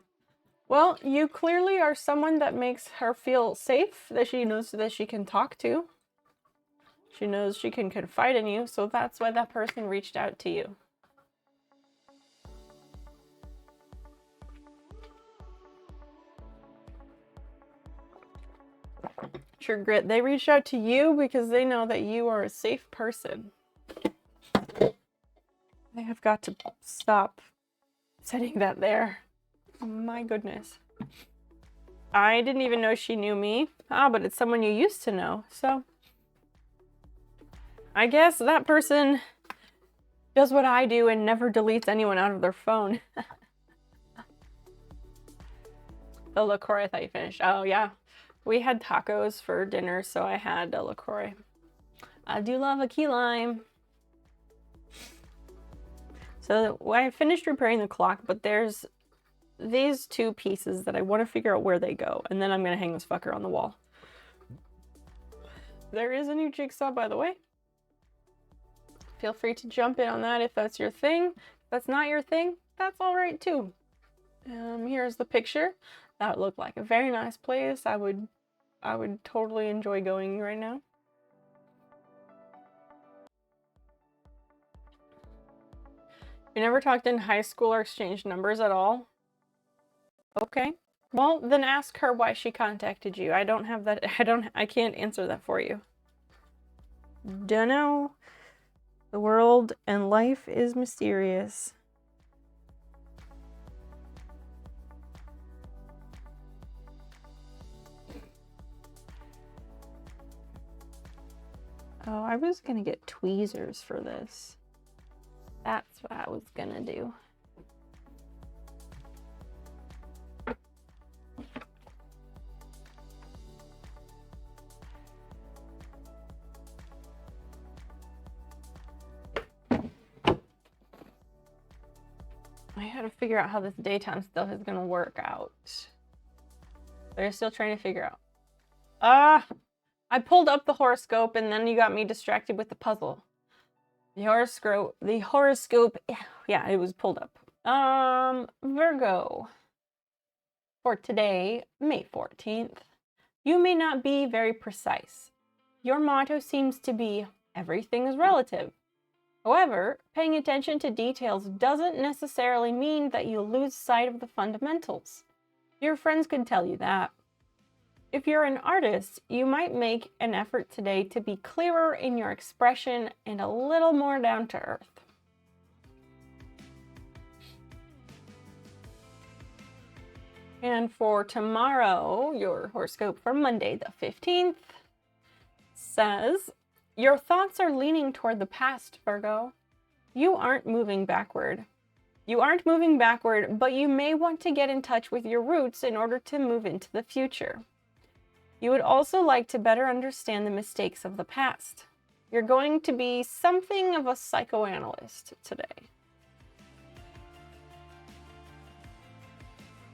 Well, you clearly are someone that makes her feel safe, that she knows that she can talk to. She knows she can confide in you, so that's why that person reached out to you. True Grit, they reached out to you because they know that you are a safe person. I have got to stop setting that there. My goodness. I didn't even know she knew me. Ah, but it's someone you used to know, so I guess that person does what I do and never deletes anyone out of their phone. The LaCroix, I thought you finished. Oh, yeah. We had tacos for dinner, so I had a LaCroix. I do love a key lime. So I finished repairing the clock, but there's these 2 pieces that I want to figure out where they go, and then I'm going to hang this fucker on the wall. There is a new jigsaw, by the way. Feel free to jump in on that if that's your thing. If that's not your thing, that's all right too. Here's the picture. That looked like a very nice place. I would totally enjoy going right now. You never talked in high school or exchanged numbers at all? Okay. Well, then ask her why she contacted you. I don't have that. I can't answer that for you. Dunno. The world and life is mysterious. Oh, I was gonna get tweezers for this. That's what I was gonna do. gotta figure out how this daytime stuff is gonna work out. They're still trying to figure out. I pulled up the horoscope and then you got me distracted with the puzzle. The horoscope, yeah, it was pulled up. Virgo. For today, May 14th, you may not be very precise. Your motto seems to be, everything is relative. However, paying attention to details doesn't necessarily mean that you lose sight of the fundamentals. Your friends could tell you that. If you're an artist, you might make an effort today to be clearer in your expression and a little more down to earth. And for tomorrow, your horoscope for Monday the 15th says, your thoughts are leaning toward the past, Virgo. You aren't moving backward. But you may want to get in touch with your roots in order to move into the future. You would also like to better understand the mistakes of the past. You're going to be something of a psychoanalyst today.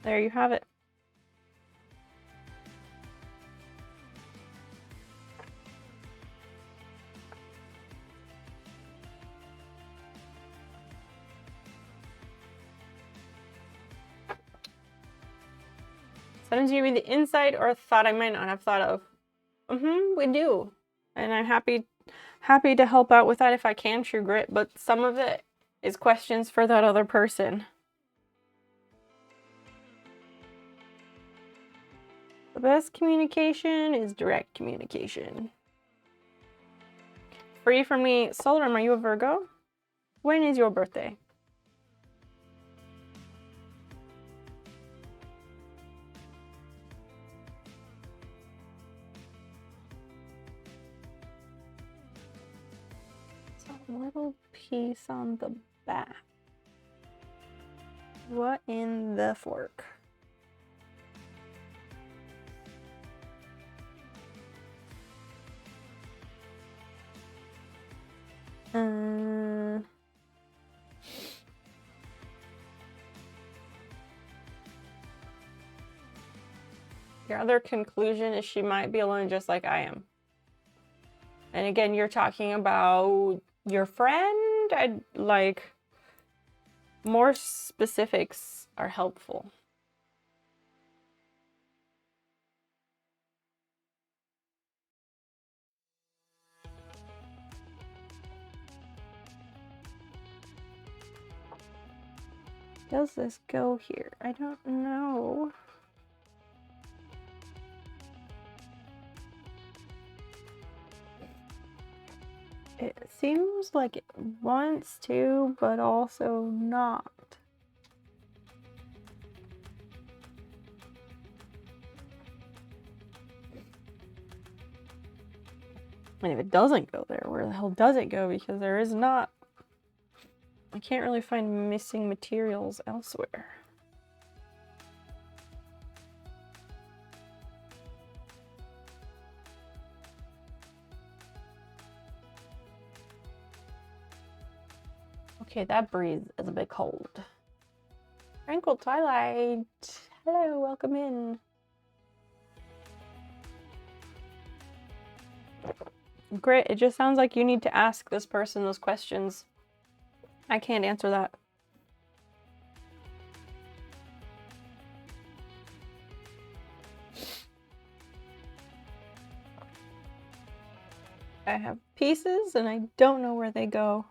There you have it. Sometimes you give me the insight or a thought I might not have thought of. We do. And I'm happy to help out with that if I can, True Grit, but some of it is questions for that other person. The best communication is direct communication. Free from me, Solrum, are you a Virgo? When is your birthday? Little piece on the back. What in the fork? Your other conclusion is she might be alone just like I am. And again, you're talking about your friend? I'd like more specifics are helpful. Does this go here? I don't know. It seems like it wants to, but also not. And if it doesn't go there, where the hell does it go? Because there is not... I can't really find missing materials elsewhere. Okay, that breeze is a bit cold. Tranquil Twilight. Hello, welcome in. Grit, it just sounds like you need to ask this person those questions. I can't answer that. I have pieces and I don't know where they go.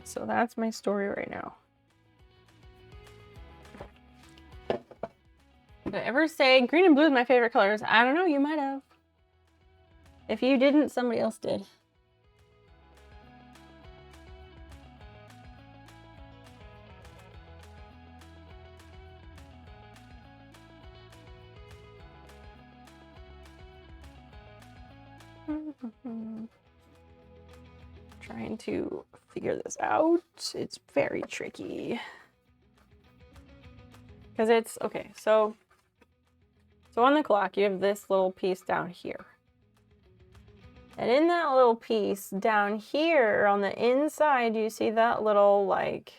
So that's my story right now. Did I ever say green and blue is my favorite colors? I don't know, you might have. If you didn't, somebody else did. Trying to figure this out. It's very tricky. Because it's, okay, so on the clock, you have this little piece down here. And in that little piece down here on the inside, you see that little like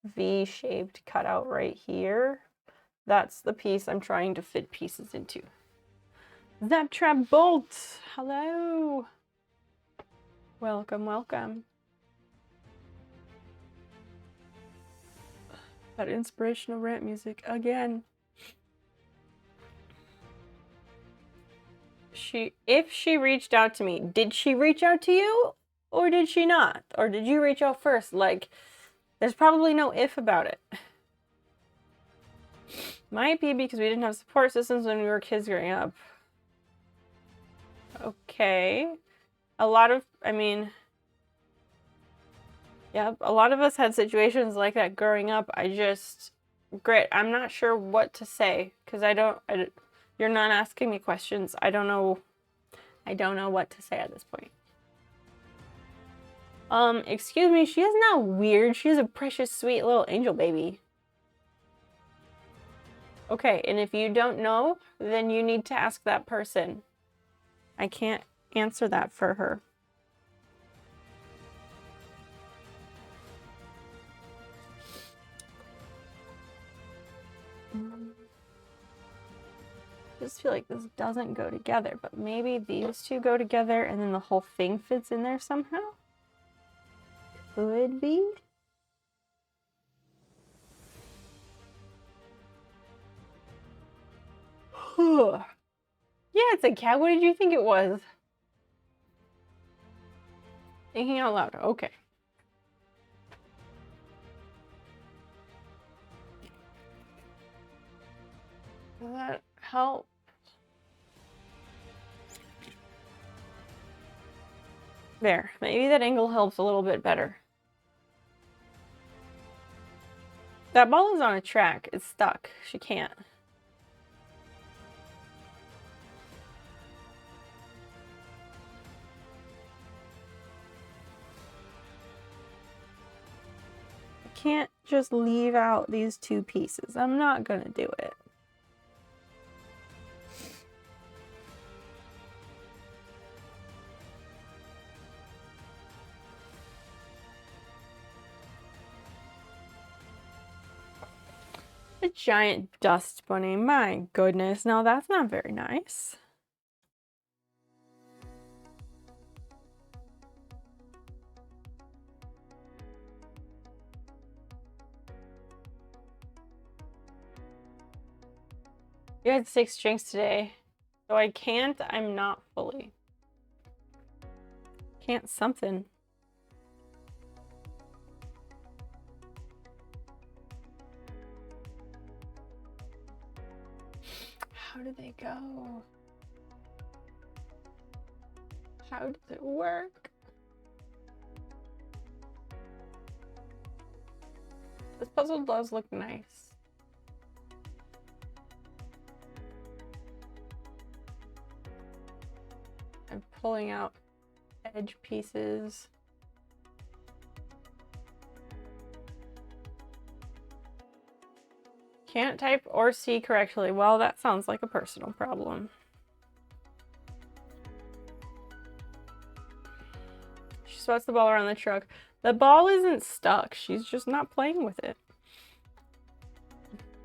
V-shaped cutout right here? That's the piece I'm trying to fit pieces into. Zaptrap Bolt, hello. Welcome, welcome. That inspirational rant music again. If she reached out to me, did she reach out to you? Or did she not? Or did you reach out first? Like, there's probably no if about it. Might be because we didn't have support systems when we were kids growing up. Okay. A lot of us had situations like that growing up. Grit, I'm not sure what to say because you're not asking me questions. I don't know what to say at this point. Excuse me, she is not weird. She's a precious, sweet little angel baby. Okay, and if you don't know, then you need to ask that person. I can't answer that for her. I just feel like this doesn't go together, but maybe these two go together and then the whole thing fits in there somehow? Could be. Yeah, it's a cat. What did you think it was? Thinking out loud. Okay. Does that help? There. Maybe that angle helps a little bit better. That ball is on a track. It's stuck. She can't. I can't just leave out these two pieces. I'm not gonna do it. A giant dust bunny. My goodness. No, that's not very nice. You had 6 drinks today. So I can't. I'm not fully. Can't something. How do they go? How does it work? This puzzle does look nice. I'm pulling out edge pieces. Can't type or see correctly. Well, that sounds like a personal problem. She swats the ball around the truck. The ball isn't stuck. She's just not playing with it.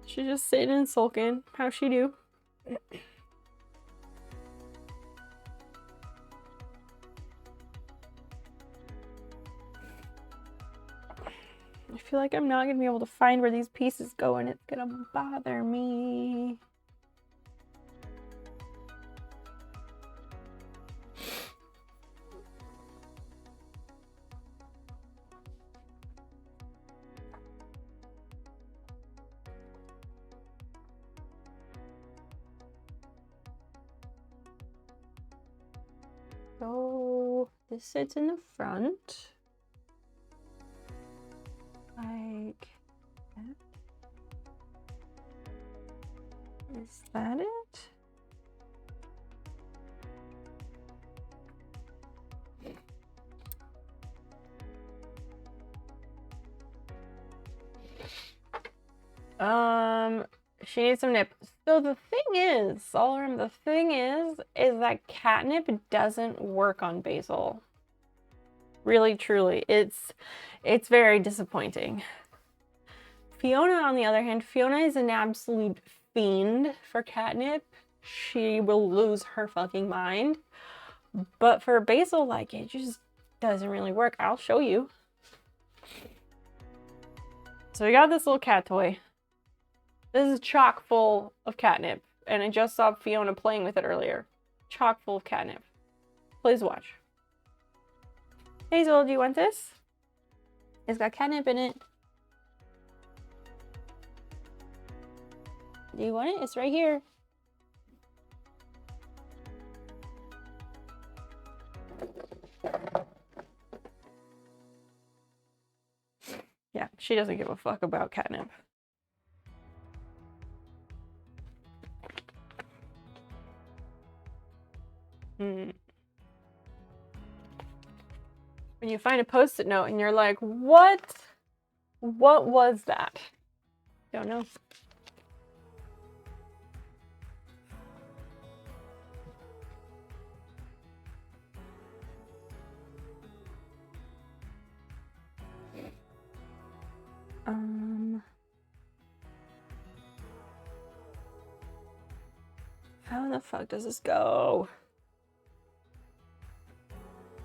She's just sitting and sulking. How's she do? I feel like I'm not gonna be able to find where these pieces go and it's gonna bother me. So this sits in the front. Like that. Is that it? She needs some nip. So the thing is, Solrum, the thing is that catnip doesn't work on Basil. Really, truly. It's very disappointing. Fiona, on the other hand, Fiona is an absolute fiend for catnip. She will lose her fucking mind. But for Basil, like, it just doesn't really work. I'll show you. So we got this little cat toy. This is chock full of catnip. And I just saw Fiona playing with it earlier. Chock full of catnip. Please watch. Hazel, do you want this? It's got catnip in it. Do you want it? It's right here. Yeah, she doesn't give a fuck about catnip. When you find a post-it note and you're like, what was that? Don't know. How the fuck does this go?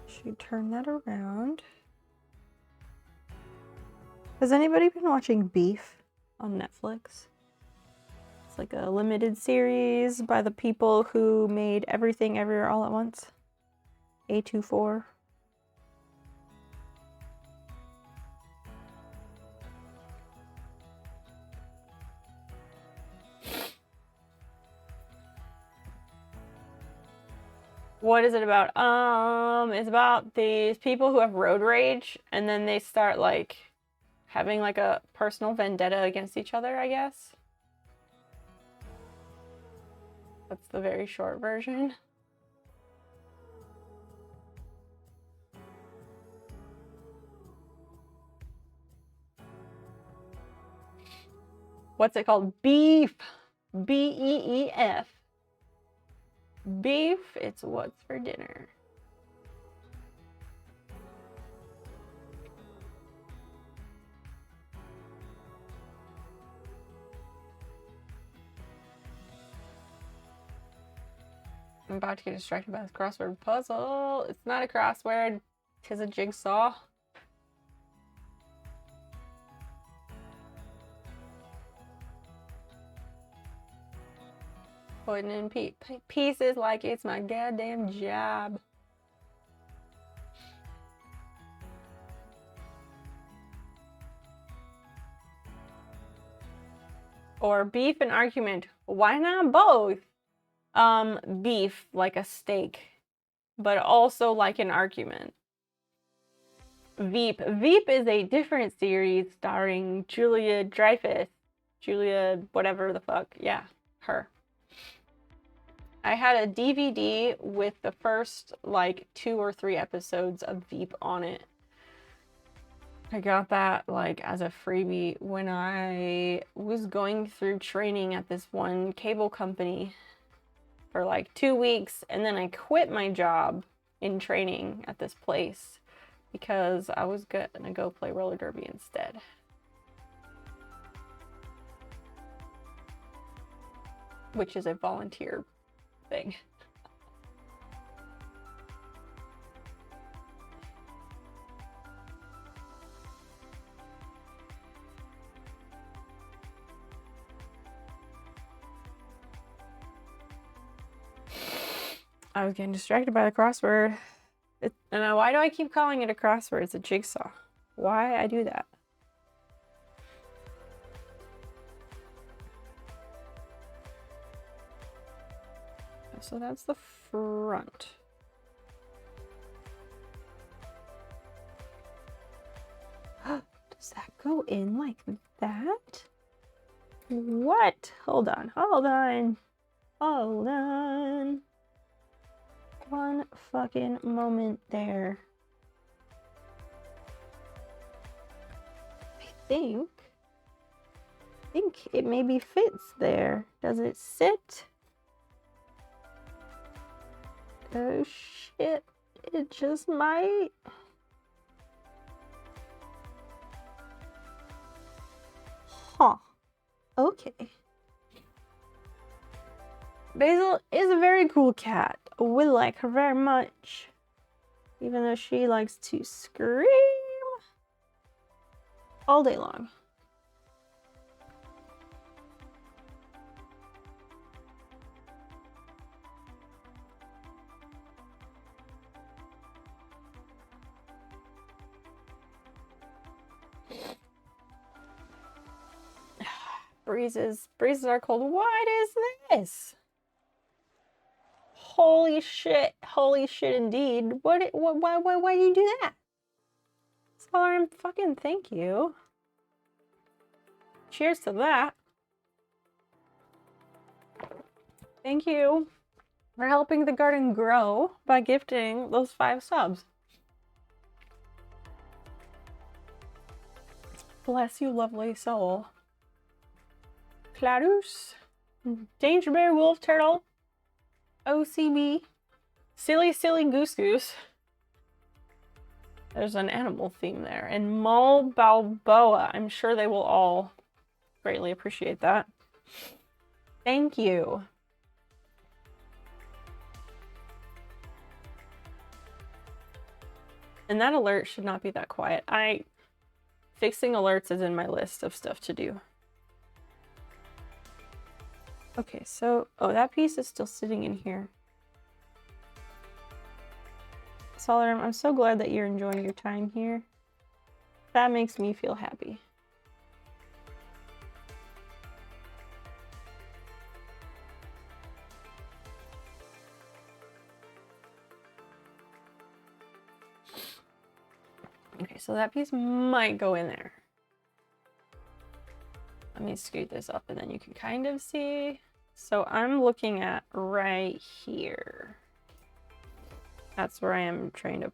Should turn that around. Has anybody been watching Beef on Netflix? It's like a limited series by the people who made Everything Everywhere All at Once. A24. What is it about? It's about these people who have road rage, and then they start like having like a personal vendetta against each other, I guess. That's the very short version. What's it called? Beef. B-E-E-F. Beef, it's what's for dinner. I'm about to get distracted by this crossword puzzle. It's not a crossword, 'tis a jigsaw. Putting in pieces like it's my goddamn job. Or beef and argument. Why not both? Beef like a steak, but also like an argument. Veep. Veep is a different series starring Julia Dreyfus. Julia whatever the fuck. Yeah, her. I had a DVD with the first like 2 or 3 episodes of Veep on it. I got that like as a freebie when I was going through training at this one cable company for like 2 weeks, and then I quit my job in training at this place because I was gonna go play roller derby instead. Which is a volunteer thing. I was getting distracted by the crossword. And why do I keep calling it a crossword? It's a jigsaw. Why I do that? So that's the front. Does that go in like that? What? Hold on, hold on. Hold on. One fucking moment there. I think it maybe fits there. Does it sit? Oh shit, it just might. Huh. Okay. Basil is a very cool cat. We like her very much. Even though she likes to scream all day long. Breezes are cold. What is this? Holy shit indeed. Why do you do that? Salarim, fucking thank you. Cheers to that. Thank you for helping the garden grow by gifting those 5 subs. Bless you, lovely soul. Clarus, Danger Bear Wolf Turtle, OCB, Silly Goose Goose. There's an animal theme there. And Mol Balboa. I'm sure they will all greatly appreciate that. Thank you. And that alert should not be that quiet. Fixing alerts is in my list of stuff to do. Okay, so, oh, that piece is still sitting in here. Solarum, I'm so glad that you're enjoying your time here. That makes me feel happy. Okay, so that piece might go in there. Let me scoot this up and then you can kind of see. So I'm looking at right here. That's where I am trying to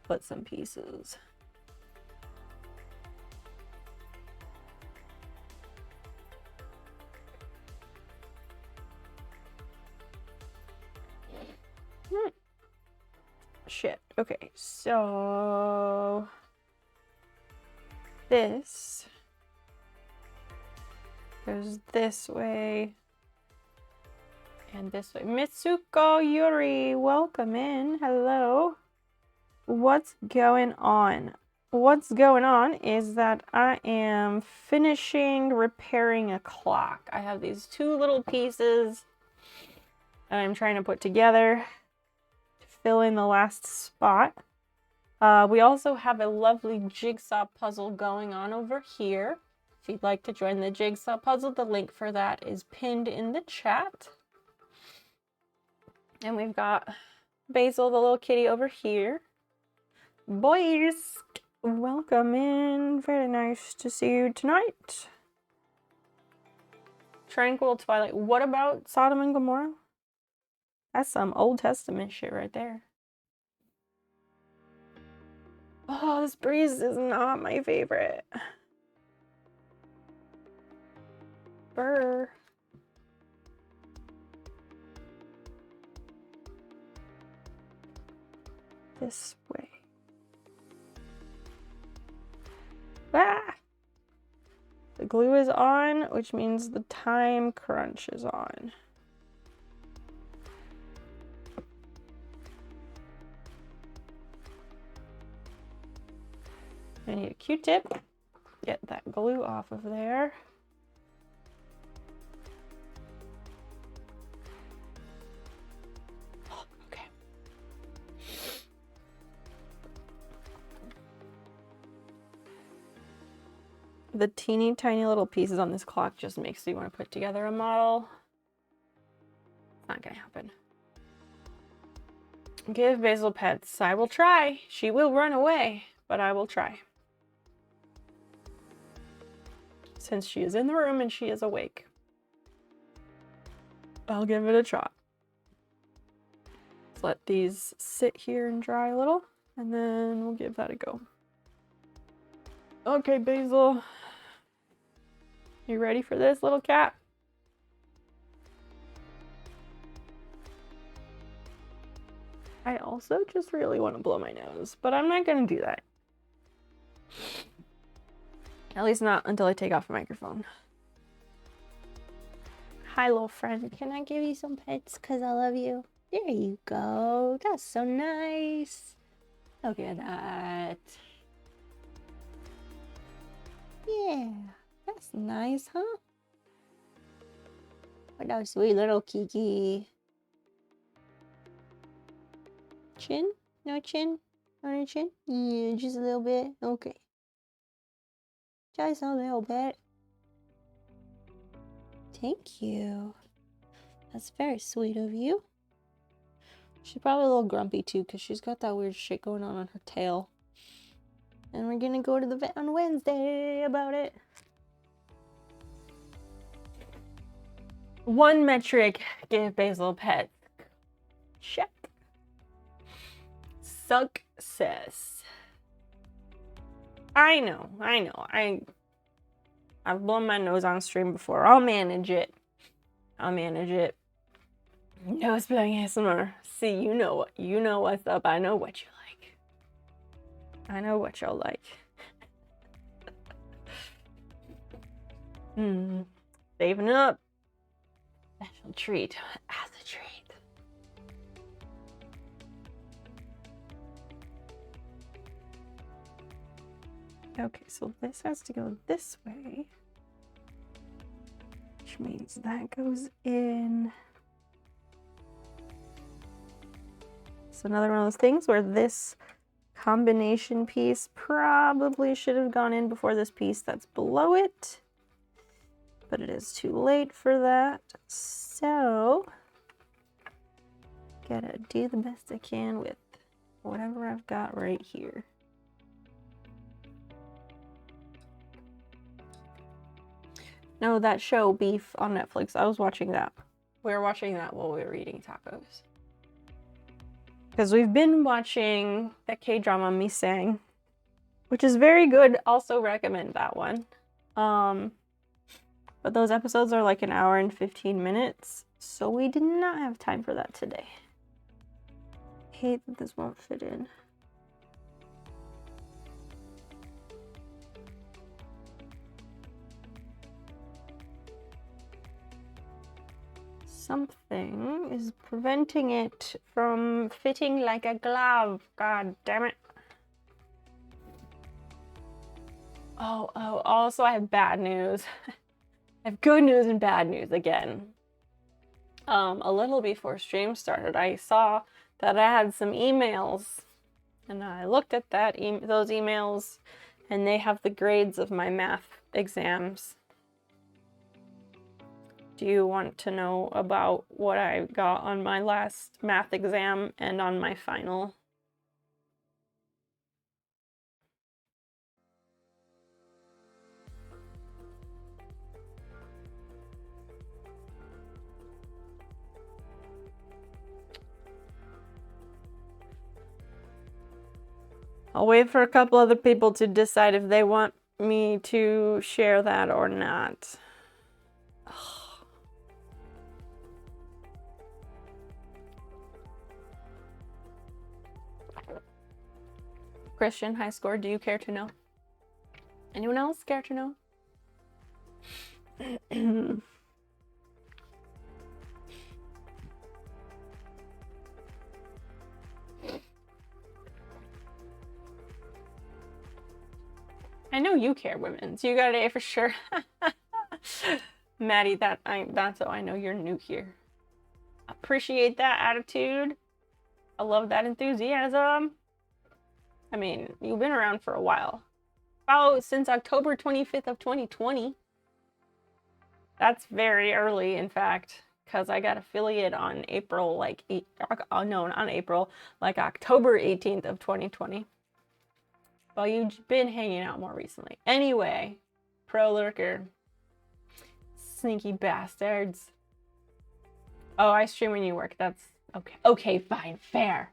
put some pieces. Shit. Okay, so this goes this way and this way. Mitsuko Yuri, welcome in. Hello. What's going on? What's going on is that I am finishing repairing a clock. I have these 2 little pieces that I'm trying to put together to fill in the last spot. We also have a lovely jigsaw puzzle going on over here. If you'd like to join the jigsaw puzzle, the link for that is pinned in the chat. And we've got Basil, the little kitty, over here. Boys, welcome in. Very nice to see you tonight. Tranquil Twilight. What about Sodom and Gomorrah? That's some Old Testament shit right there. Oh, this breeze is not my favorite. Brr. This way. Ah! The glue is on, which means the time crunch is on. I need a Q-tip. Get that glue off of there. Okay. The teeny tiny little pieces on this clock just makes me want to put together a model. Not gonna happen. Give Basil pets. I will try. She will run away, but I will try. Since she is in the room and she is awake, I'll give it a shot. Let's let these sit here and dry a little, and then we'll give that a go. Okay, Basil. You ready for this, little cat? I also just really want to blow my nose, but I'm not going to do that. At least not until I take off the microphone. Hi, little friend. Can I give you some pets because I love you? There you go. That's so nice. Look at that. Yeah, that's nice, huh? What a sweet little Kiki. Chin? No chin? On your chin? Yeah, just a little bit. Okay. Just a little bit. Thank you. That's very sweet of you. She's probably a little grumpy too because she's got that weird shit going on her tail. And we're gonna go to the vet on Wednesday about it. One metric, give Basil pets. Check. Success. I know. I've blown my nose on stream before. I'll manage it. Nose blowing ASMR. See, you know what's up. I know what you like. I know what you'll like. Saving up. Special treat as a treat. Okay, so this has to go this way, which means that goes in. It's another one of those things where this combination piece probably should have gone in before this piece that's below it, but it is too late for that. So, gotta do the best I can with whatever I've got right here. No, that show, Beef, on Netflix, I was watching that. We were watching that while we were eating tacos. Because we've been watching that K-drama, Misang, which is very good. Also recommend that one. But those episodes are like an hour and 15 minutes, so we did not have time for that today. I hate that this won't fit in. Something is preventing it from fitting like a glove. God damn it. Oh, also I have bad news. I have good news and bad news again. A little before stream started, I saw that I had some emails, and I looked at those emails, and they have the grades of my math exams. Do you want to know about what I got on my last math exam and on my final? I'll wait for a couple other people to decide if they want me to share that or not. Christian, high score, do you care to know? Anyone else care to know? I know you care, women. So you got an A for sure. Maddie, that's how I know you're new here. Appreciate that attitude. I love that enthusiasm. I mean, you've been around for a while. About since October 25th of 2020. That's very early, in fact, because I got affiliate on April, like, not April, like October 18th of 2020. Well, you've been hanging out more recently. Anyway, pro lurker. Sneaky bastards. Oh, I stream when you work. That's okay. Okay, fine, fair.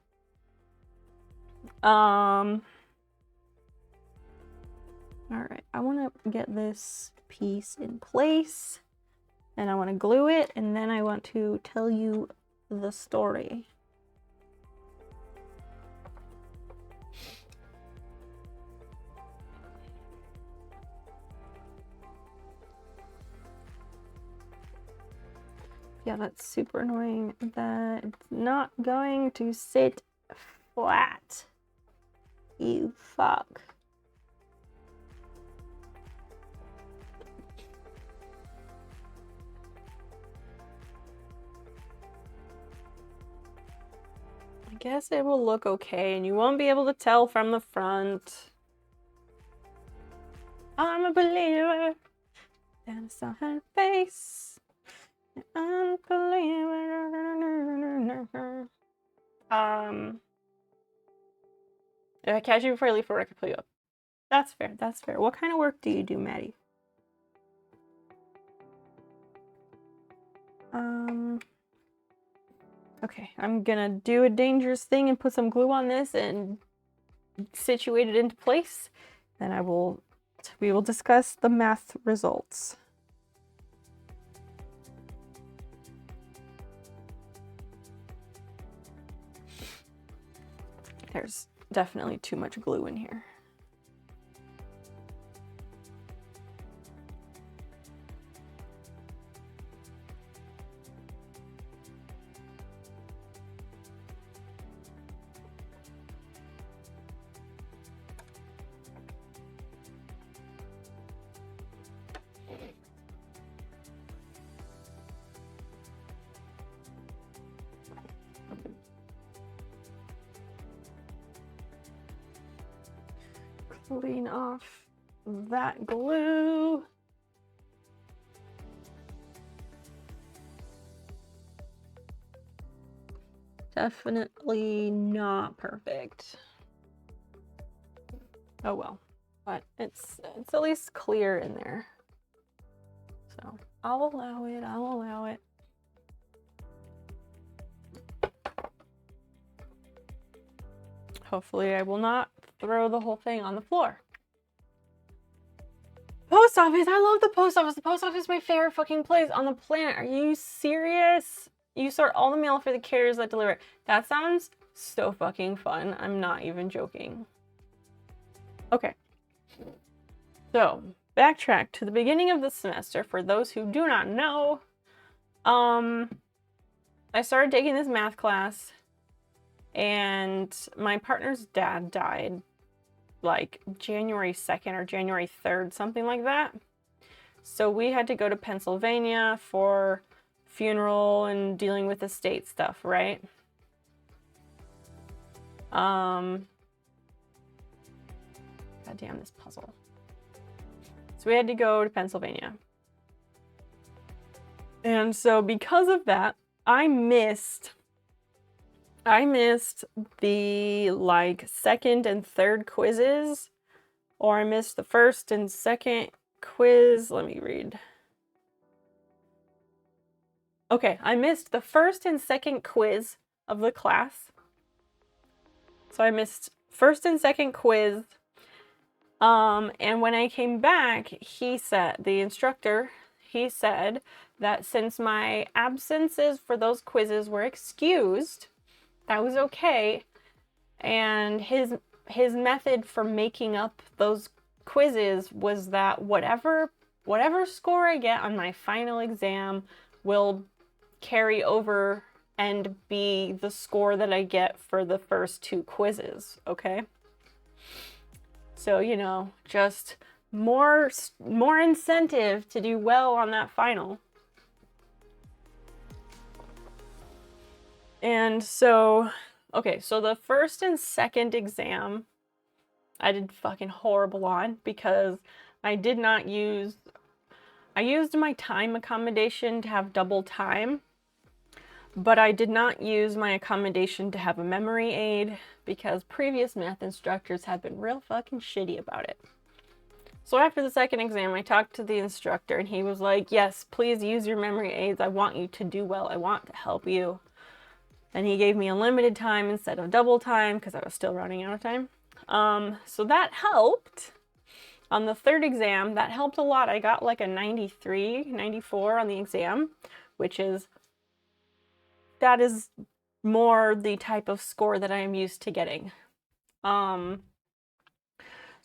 All right, I want to get this piece in place and I want to glue it, and then I want to tell you the story. Yeah, that's super annoying that it's not going to sit flat. You fuck. I guess it will look okay, and you won't be able to tell from the front. I'm a believer. Then I saw her face. Unbeliever. If I catch you before I leave for work, I pull you up. That's fair. That's fair. What kind of work do you do, Maddie? Okay, I'm gonna do a dangerous thing and put some glue on this and situate it into place. Then we will discuss the math results. There's definitely too much glue in here. Clean off that glue. Definitely not perfect. Oh well, but it's at least clear in there. So I'll allow it, I'll allow it. Hopefully I will not throw the whole thing on the floor. Post office, I love the post office. The post office is my favorite fucking place on the planet. Are you serious? You sort all the mail for the carriers that deliver it. That sounds so fucking fun. I'm not even joking. Okay. So, backtrack to the beginning of the semester. For those who do not know, I started taking this math class and my partner's dad died like January 2nd or January 3rd, something like that. So we had to go to Pennsylvania for funeral and dealing with estate stuff, right? God damn this puzzle. So we had to go to Pennsylvania. And so because of that, I missed the like second and third quizzes, or I missed the first and second quiz. Let me read. Okay, I missed the first and second quiz of the class. So I missed first and second quiz. And when I came back, the instructor said that since my absences for those quizzes were excused, that was okay. And his method for making up those quizzes was that whatever score I get on my final exam will carry over and be the score that I get for the first two quizzes, okay? So, you know, just more incentive to do well on that final. And so, okay, so the first and second exam I did fucking horrible on because I used my time accommodation to have double time, but I did not use my accommodation to have a memory aid because previous math instructors have been real fucking shitty about it. So after the second exam, I talked to the instructor and he was like, yes, please use your memory aids. I want you to do well. I want to help you. And he gave me unlimited time instead of double time because I was still running out of time. So that helped. On the third exam, that helped a lot. I got like a 93, 94 on the exam, that is more the type of score that I am used to getting. So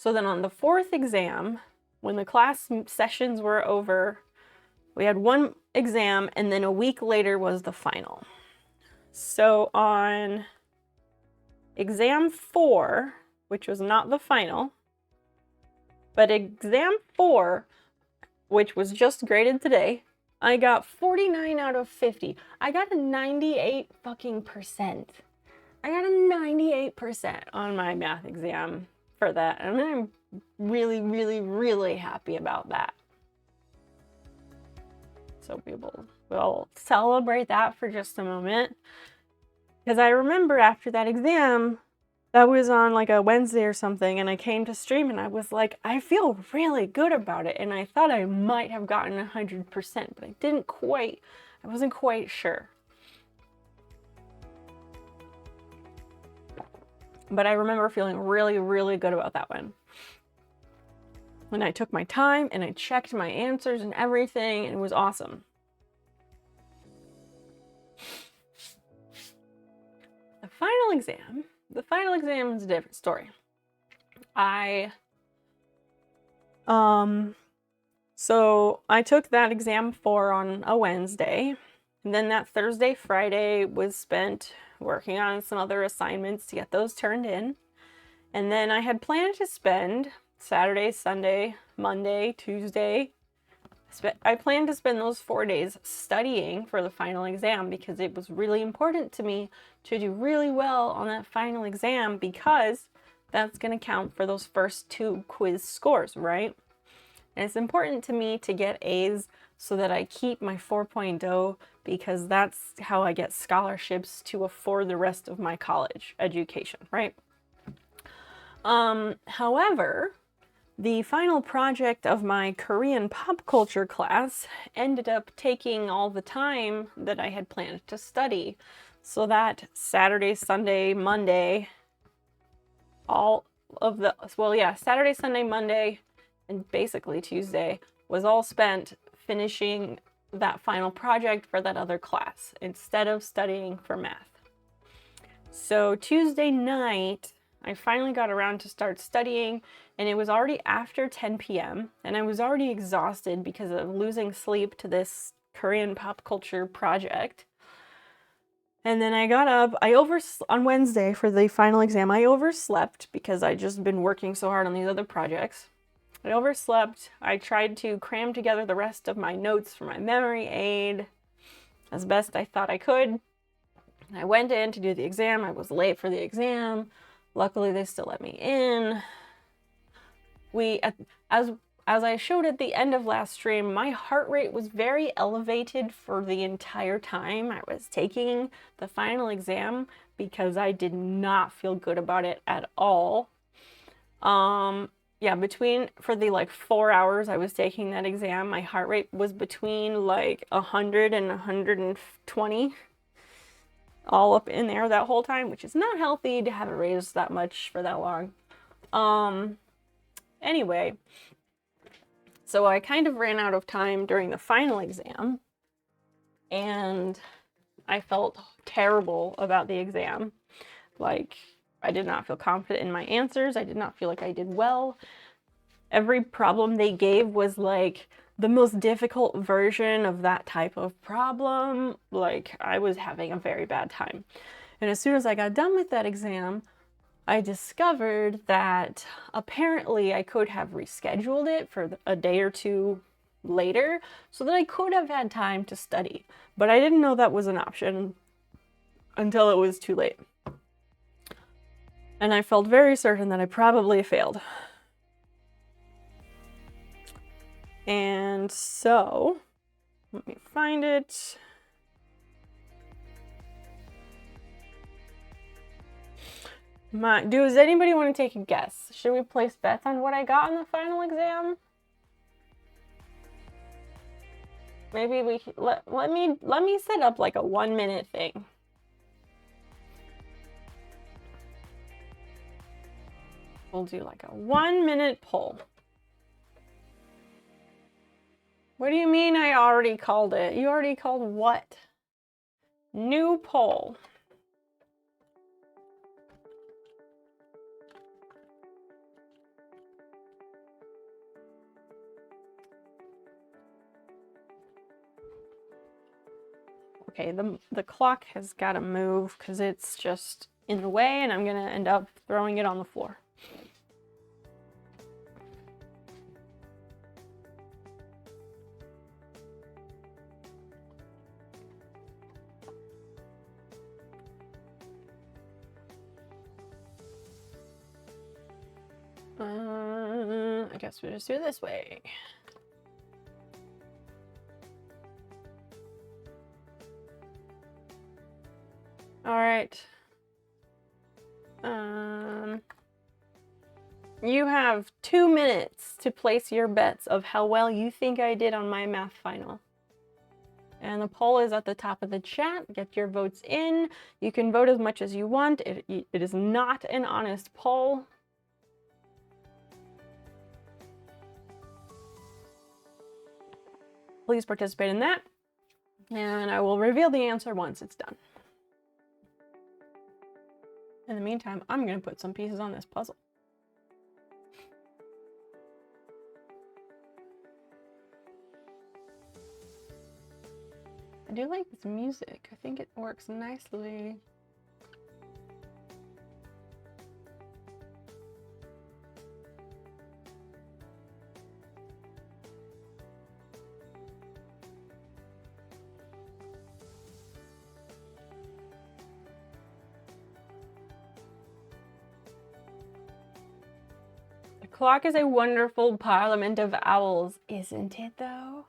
then on the fourth exam, when the class sessions were over, we had one exam and then a week later was the final. So on exam 4, which was not the final, but exam 4, which was just graded today, I got 49 out of 50. I got a 98 fucking percent. I got a 98% on my math exam for that. And I'm really, really, really happy about that. So we'll celebrate that for just a moment. Because I remember after that exam, that was on like a Wednesday or something, and I came to stream and I was like, I feel really good about it. And I thought I might have gotten 100%, but I wasn't quite sure. But I remember feeling really, really good about that one. When I took my time and I checked my answers and everything, and it was awesome. The final exam is a different story. So I took that exam 4 on a Wednesday, and then that Thursday, Friday was spent working on some other assignments to get those turned in. And then I had planned to spend Saturday, Sunday, Monday, Tuesday. I planned to spend those 4 days studying for the final exam because it was really important to me to do really well on that final exam because that's going to count for those first 2 quiz scores, right? And it's important to me to get A's so that I keep my 4.0 because that's how I get scholarships to afford the rest of my college education, right? However, the final project of my Korean pop culture class ended up taking all the time that I had planned to study. So that Saturday, Sunday, Monday, Saturday, Sunday, Monday, and basically Tuesday was all spent finishing that final project for that other class instead of studying for math. So Tuesday night, I finally got around to start studying, and it was already after 10 p.m. and I was already exhausted because of losing sleep to this Korean pop culture project. And then I got up, on Wednesday for the final exam, I overslept because I'd just been working so hard on these other projects. I overslept. I tried to cram together the rest of my notes for my memory aid as best I thought I could. I went in to do the exam. I was late for the exam. Luckily, they still let me in. As I showed at the end of last stream, my heart rate was very elevated for the entire time I was taking the final exam because I did not feel good about it at all. For the 4 hours I was taking that exam, my heart rate was between 100 and 120. All up in there that whole time, which is not healthy to have it raised that much for that long. Anyway, so I kind of ran out of time during the final exam, and I felt terrible about the exam. I did not feel confident in my answers. I did not feel like I did well. Every problem they gave was the most difficult version of that type of problem. I was having a very bad time. And as soon as I got done with that exam, I discovered that apparently I could have rescheduled it for a day or 2 later so that I could have had time to study. But I didn't know that was an option until it was too late. And I felt very certain that I probably failed. And so, let me find it. Does anybody want to take a guess? Should we place bets on what I got on the final exam? Maybe let me set up a 1-minute thing. We'll do a 1-minute poll. What do you mean I already called it? You already called what? New poll. Okay, the clock has got to move because it's just in the way and I'm going to end up throwing it on the floor. I guess we'll just do it this way. All right. You have 2 minutes to place your bets of how well you think I did on my math final. And the poll is at the top of the chat. Get your votes in. You can vote as much as you want. It is not an honest poll. Please participate in that. And I will reveal the answer once it's done. In the meantime, I'm going to put some pieces on this puzzle. I do like this music. I think it works nicely. The clock is a wonderful parliament of owls, isn't it though?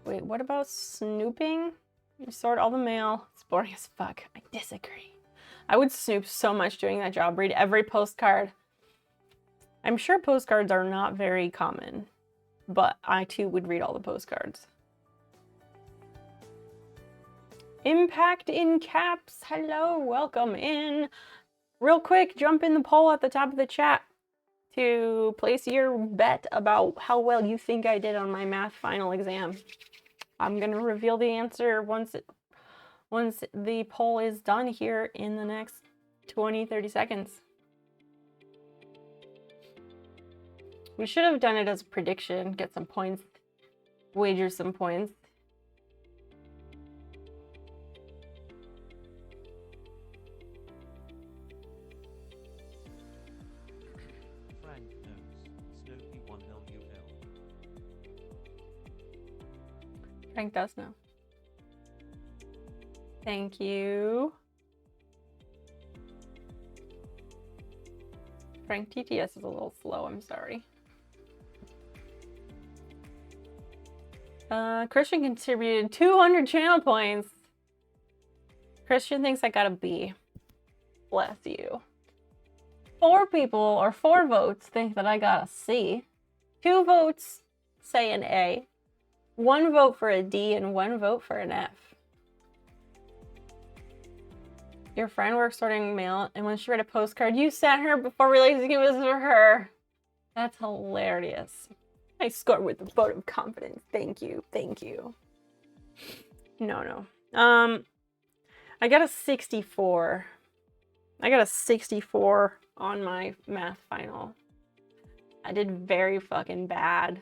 Wait, what about snooping? You sort all the mail. It's boring as fuck. I disagree. I would snoop so much doing that job. Read every postcard. I'm sure postcards are not very common, but I too would read all the postcards. Impact in caps. Hello, welcome in. Real quick, jump in the poll at the top of the chat to place your bet about how well you think I did on my math final exam. I'm gonna reveal the answer once the poll is done here in the next 20-30 seconds. We should have done it as a prediction, get some points, wager some points. Frank knows. Snoopy 1LUL. Frank does know. Thank you. Frank, TTS is a little slow, I'm sorry. Christian contributed 200 channel points. Christian thinks I got a B. Bless you. 4 people, or 4 votes, think that I got a C. 2 votes say an A. 1 vote for a D and 1 vote for an F. Your friend works sorting mail, and when she read a postcard, you sent her before realizing it was for her. That's hilarious. I scored with a vote of confidence. Thank you. Thank you. No. I got a 64. I got a 64 on my math final. I did very fucking bad.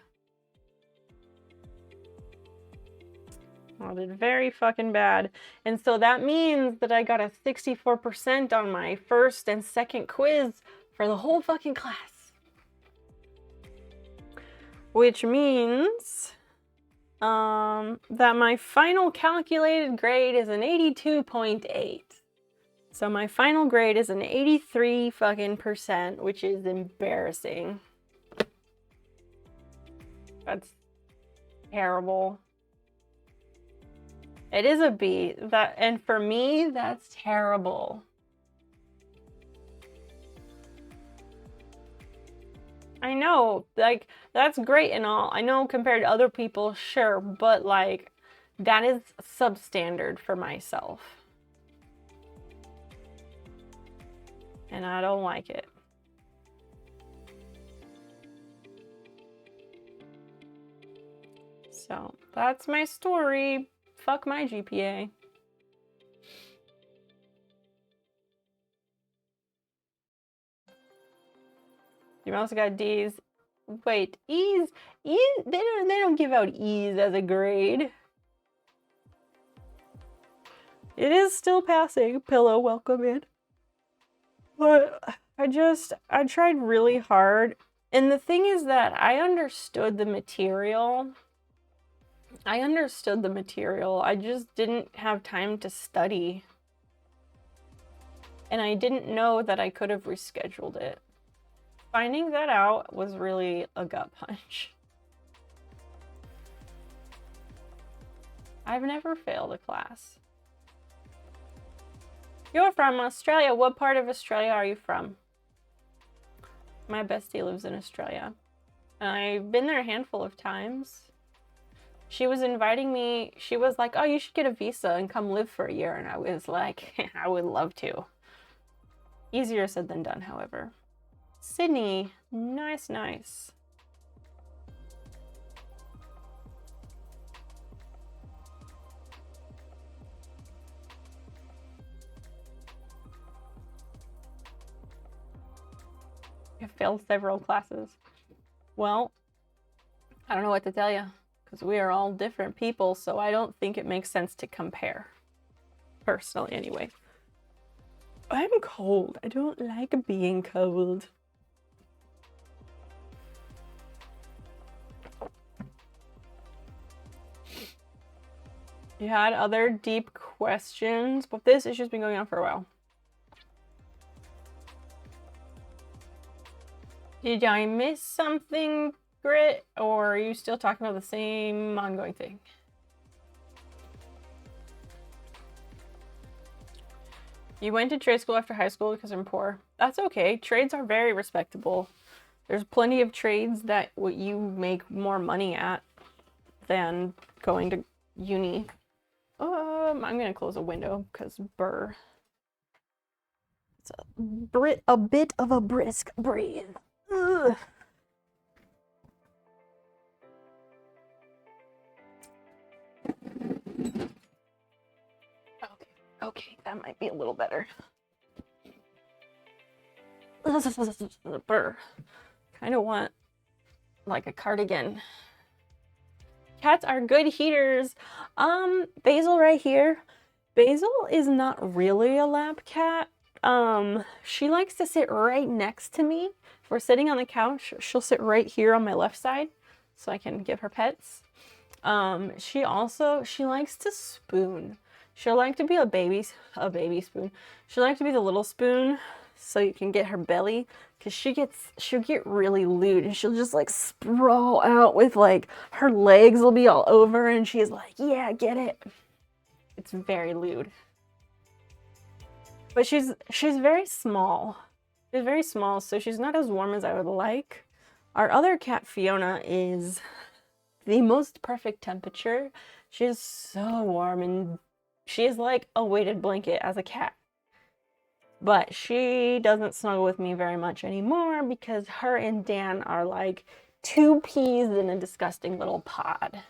I did very fucking bad. And so that means that I got a 64% on my first and second quiz for the whole fucking class. Which means that my final calculated grade is an 82.8. So my final grade is an 83 fucking %, which is embarrassing. That's terrible. It is a B. And for me, that's terrible. I know, like, that's great and all. I know compared to other people, sure, but like, that is substandard for myself. And I don't like it. So that's my story. Fuck my GPA. You also got D's. Wait, E's? E's? They don't give out E's as a grade. It is still passing. Pillow, welcome in. But I tried really hard. And the thing is that I understood the material. I just didn't have time to study. And I didn't know that I could have rescheduled it. Finding that out was really a gut punch. I've never failed a class. You're from Australia. What part of Australia are you from? My bestie lives in Australia. And I've been there a handful of times. She was inviting me. She was like, oh, you should get a visa and come live for a year. And I was like, I would love to. Easier said than done, however. Sydney. Nice, nice. I failed several classes. Well, I don't know what to tell you, because we are all different people, so I don't think it makes sense to compare. Personally, anyway. I'm cold. I don't like being cold. You had other deep questions, but this issue's been going on for a while. Did I miss something, Grit, or are you still talking about the same ongoing thing? You went to trade school after high school because I'm poor. That's okay. Trades are very respectable. There's plenty of trades that you make more money at than going to uni. I'm gonna close a window because burr. It's a bit of a brisk breeze. Ugh. Okay, that might be a little better. Burr. Kind of want like a cardigan. Cats are good heaters. Basil right here. Basil is not really a lap cat. She likes to sit right next to me. If we're sitting on the couch, she'll sit right here on my left side so I can give her pets. She likes to spoon. She'll like to be a baby spoon. She'll like to be the little spoon so you can get her belly, because she'll get really lewd and she'll just like sprawl out with like her legs will be all over and she's like, yeah, get it. It's very lewd. But she's very small. She's very small, so she's not as warm as I would like. Our other cat, Fiona, is the most perfect temperature. She's so warm and she is like a weighted blanket as a cat. But she doesn't snuggle with me very much anymore because her and Dan are like two peas in a disgusting little pod.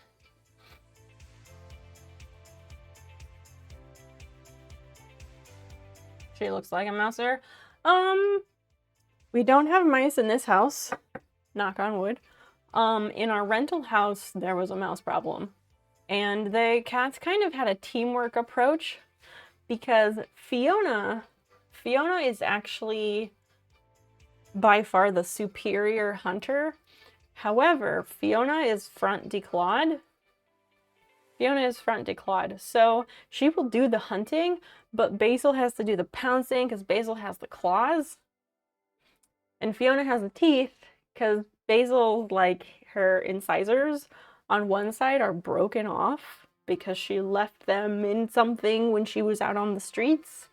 She looks like a mouser. We don't have mice in this house. Knock on wood. In our rental house, there was a mouse problem. And the cats kind of had a teamwork approach because Fiona is actually by far the superior hunter. However, Fiona is front declawed. So she will do the hunting, but Basil has to do the pouncing because Basil has the claws. And Fiona has the teeth because Basil, like her incisors on one side are broken off because she left them in something when she was out on the streets.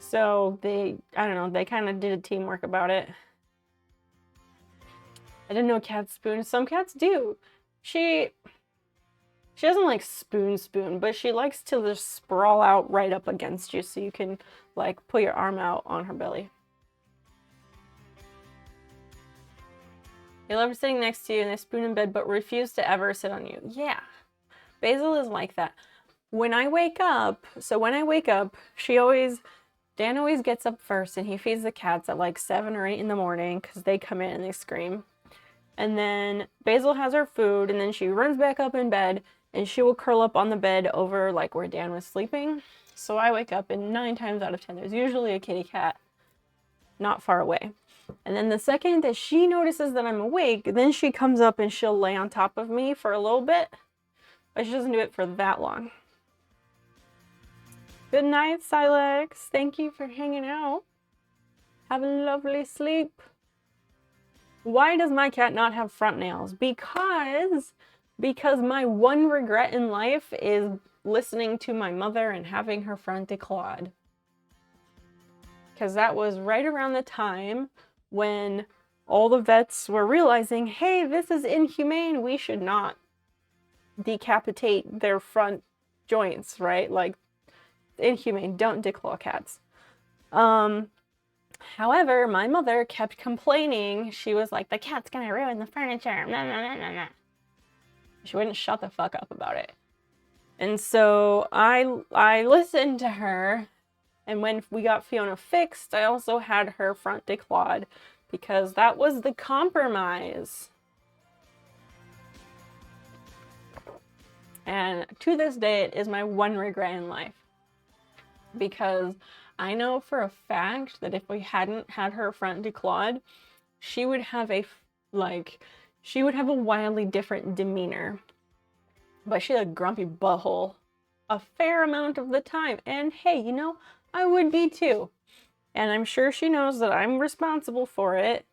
So I don't know, they kind of did a teamwork about it. I didn't know cats spoon. Some cats do. She doesn't like spoon, but she likes to just sprawl out right up against you so you can like put your arm out on her belly. They love sitting next to you and they spoon in bed but refuse to ever sit on you. Yeah. Basil is like that. When I wake up, Dan always gets up first and he feeds the cats at like 7 or 8 in the morning because they come in and they scream. And then Basil has her food and then she runs back up in bed and she will curl up on the bed over like where Dan was sleeping. So I wake up and 9 times out of 10 there's usually a kitty cat not far away. And then the second that she notices that I'm awake, then she comes up and she'll lay on top of me for a little bit. But she doesn't do it for that long. Good night, Silex. Thank you for hanging out. Have a lovely sleep. Why does my cat not have front nails? Because my one regret in life is listening to my mother and having her front declawed. Because that was right around the time when all the vets were realizing, hey, this is inhumane. We should not decapitate their front joints, right? Like, inhumane. Don't declaw cats. However, my mother kept complaining. She was like, the cat's gonna ruin the furniture. Nah, nah, nah, nah, nah. She wouldn't shut the fuck up about it. And so I listened to her. And when we got Fiona fixed, I also had her front declawed because that was the compromise. And to this day, it is my one regret in life. Because I know for a fact that if we hadn't had her front declawed, she would have a wildly different demeanor. But she's a grumpy butthole a fair amount of the time. And hey, you know, I would be too. And I'm sure she knows that I'm responsible for it.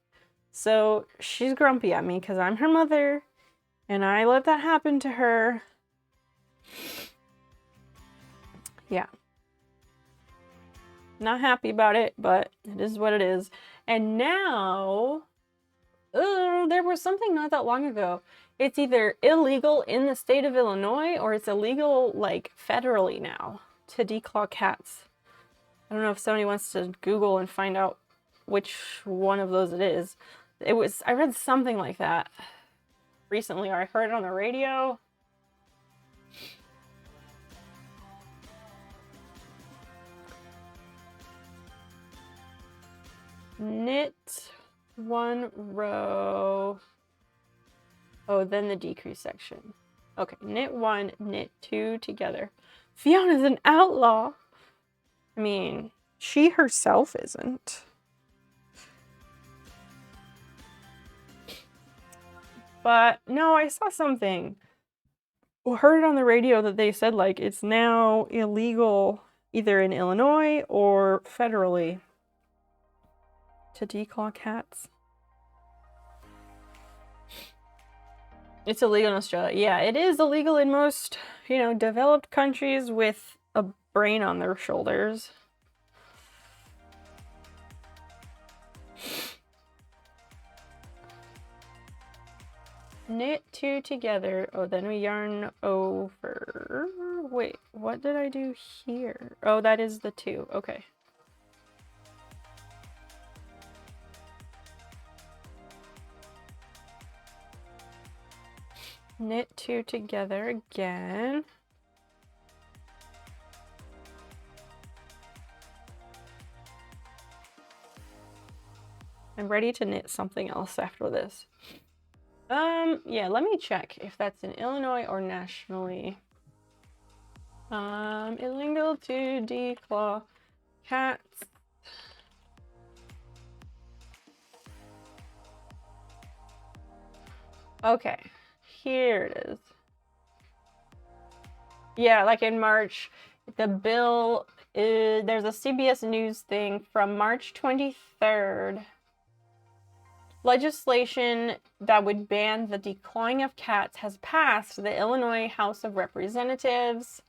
So she's grumpy at me because I'm her mother. And I let that happen to her. Yeah. Not happy about it, but it is what it is. And now, there was something not that long ago. It's either illegal in the state of Illinois or it's illegal, like, federally now to declaw cats. I don't know if somebody wants to Google and find out which one of those it is. I read something like that recently, or I heard it on the radio. Knit 1 row. Oh, then the decrease section. Okay, knit 1, knit 2 together. Fiona's an outlaw. I mean, she herself isn't. But no, I saw something. I heard it on the radio that they said, like, it's now illegal either in Illinois or federally to declaw cats. It's illegal in Australia. Yeah, it is illegal in most, developed countries with a brain on their shoulders. Knit 2 together. Oh, then we yarn over. Wait, what did I do here? Oh, that is the 2. Okay. Knit 2 together again. I'm ready to knit something else after this. Yeah, let me check if that's in Illinois or nationally. Illegal to declaw cats. Okay, here it is. Yeah, like in March, the bill is, there's a CBS News thing from March 23rd. Legislation that would ban the declawing of cats has passed the Illinois House of Representatives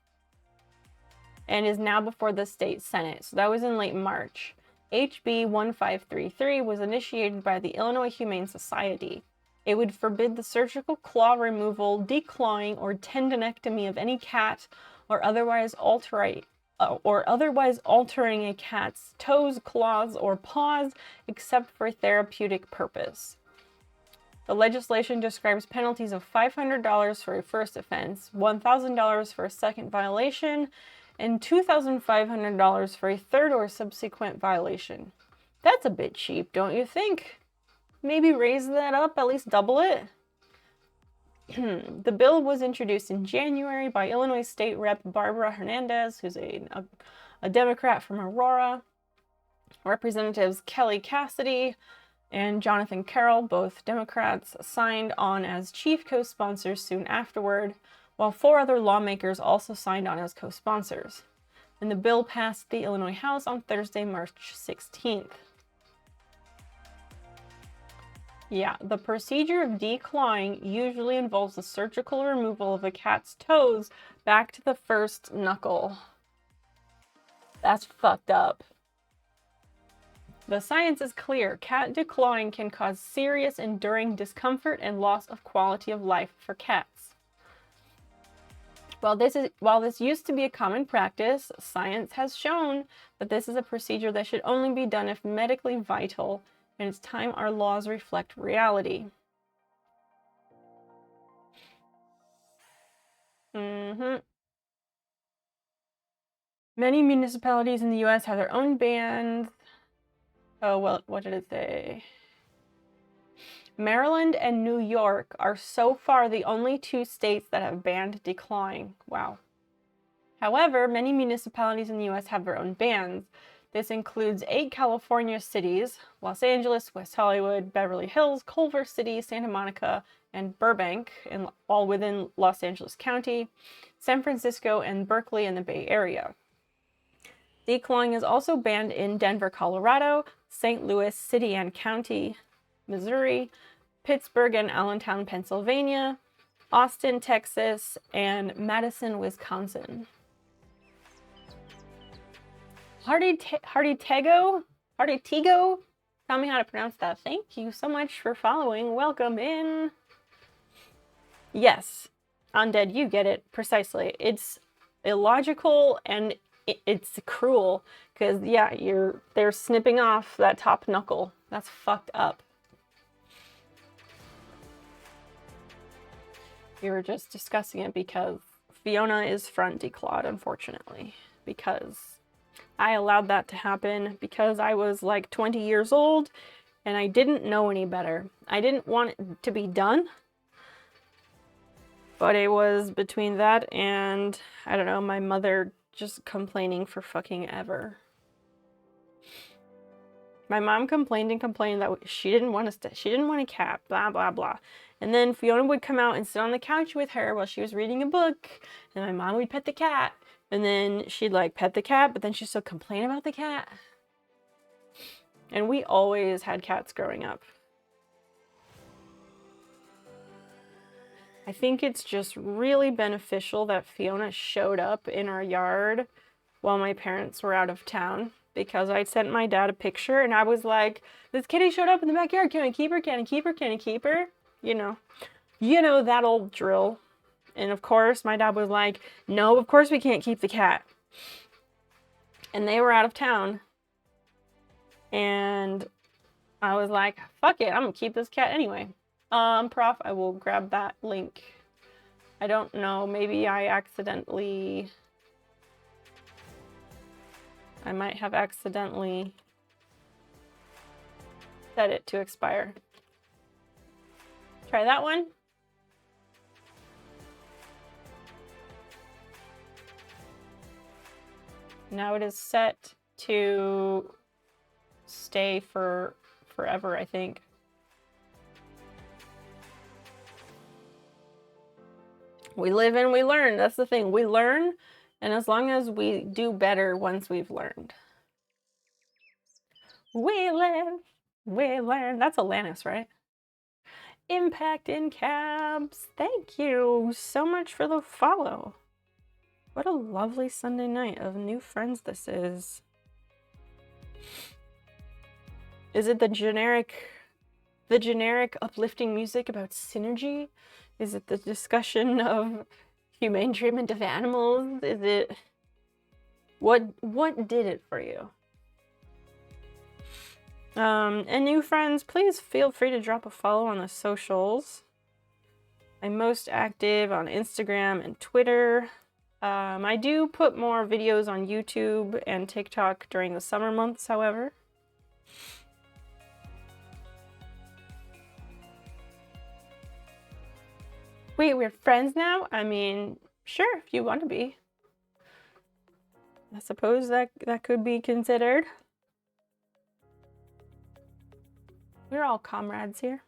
and is now before the state Senate. So that was in late March. HB 1533 was initiated by the Illinois Humane Society. It would forbid the surgical claw removal, declawing, or tendinectomy of any cat or otherwise altering a cat's toes, claws, or paws, except for therapeutic purpose. The legislation describes penalties of $500 for a first offense, $1,000 for a second violation, and $2,500 for a third or subsequent violation. That's a bit cheap, don't you think? Maybe raise that up, at least double it? The bill was introduced in January by Illinois State Rep. Barbara Hernandez, who's a Democrat from Aurora. Representatives Kelly Cassidy and Jonathan Carroll, both Democrats, signed on as chief co-sponsors soon afterward, while 4 other lawmakers also signed on as co-sponsors. And the bill passed the Illinois House on Thursday, March 16th. Yeah, the procedure of declawing usually involves the surgical removal of a cat's toes back to the first knuckle. That's fucked up. The science is clear. Cat declawing can cause serious enduring discomfort and loss of quality of life for cats. While this used to be a common practice, science has shown that this is a procedure that should only be done if medically vital, and it's time our laws reflect reality. Many municipalities in the U.S. have their own bans. Oh, well, what did it say? Maryland and New York are so far the only 2 states that have banned declawing. Wow. However, many municipalities in the U.S. have their own bans. This includes 8 California cities: Los Angeles, West Hollywood, Beverly Hills, Culver City, Santa Monica, and Burbank, all within Los Angeles County, San Francisco, and Berkeley in the Bay Area. Declawing is also banned in Denver, Colorado, St. Louis City and County, Missouri, Pittsburgh and Allentown, Pennsylvania, Austin, Texas, and Madison, Wisconsin. Hardy Tego? Tell me how to pronounce that. Thank you so much for following. Welcome in. Yes, Undead, you get it precisely. It's illogical and it's cruel because, yeah, they're snipping off that top knuckle. That's fucked up. We were just discussing it because Fiona is front declawed, unfortunately, because I allowed that to happen because I was like 20 years old and I didn't know any better. I didn't want it to be done, but it was between that and, I don't know, my mother just complaining for fucking ever. My mom complained that she didn't want a cat, blah, blah, blah. And then Fiona would come out and sit on the couch with her while she was reading a book, and my mom would pet the cat. And then she'd like pet the cat, but then she'd still complain about the cat. And we always had cats growing up. I think it's just really beneficial that Fiona showed up in our yard while my parents were out of town, because I sent my dad a picture and I was like, this kitty showed up in the backyard. Can I keep her? Can I keep her? Can I keep her? You know, that old drill. And of course, my dad was like, no, of course we can't keep the cat. And they were out of town. And I was like, fuck it, I'm gonna keep this cat anyway. Prof, I will grab that link. I don't know, maybe I might have accidentally set it to expire. Try that one. Now it is set to stay for forever, I think. We live and we learn. That's the thing. We learn, and as long as we do better once we've learned. We live, we learn. That's Alanis, right? Impact in cabs. Thank you so much for the follow. What a lovely Sunday night of new friends this is. Is it the generic uplifting music about synergy? Is it the discussion of humane treatment of animals? Is it... What did it for you? And new friends, please feel free to drop a follow on the socials. I'm most active on Instagram and Twitter. I do put more videos on YouTube and TikTok during the summer months, however. Wait, we're friends now? I mean, sure, if you want to be. I suppose that could be considered. We're all comrades here.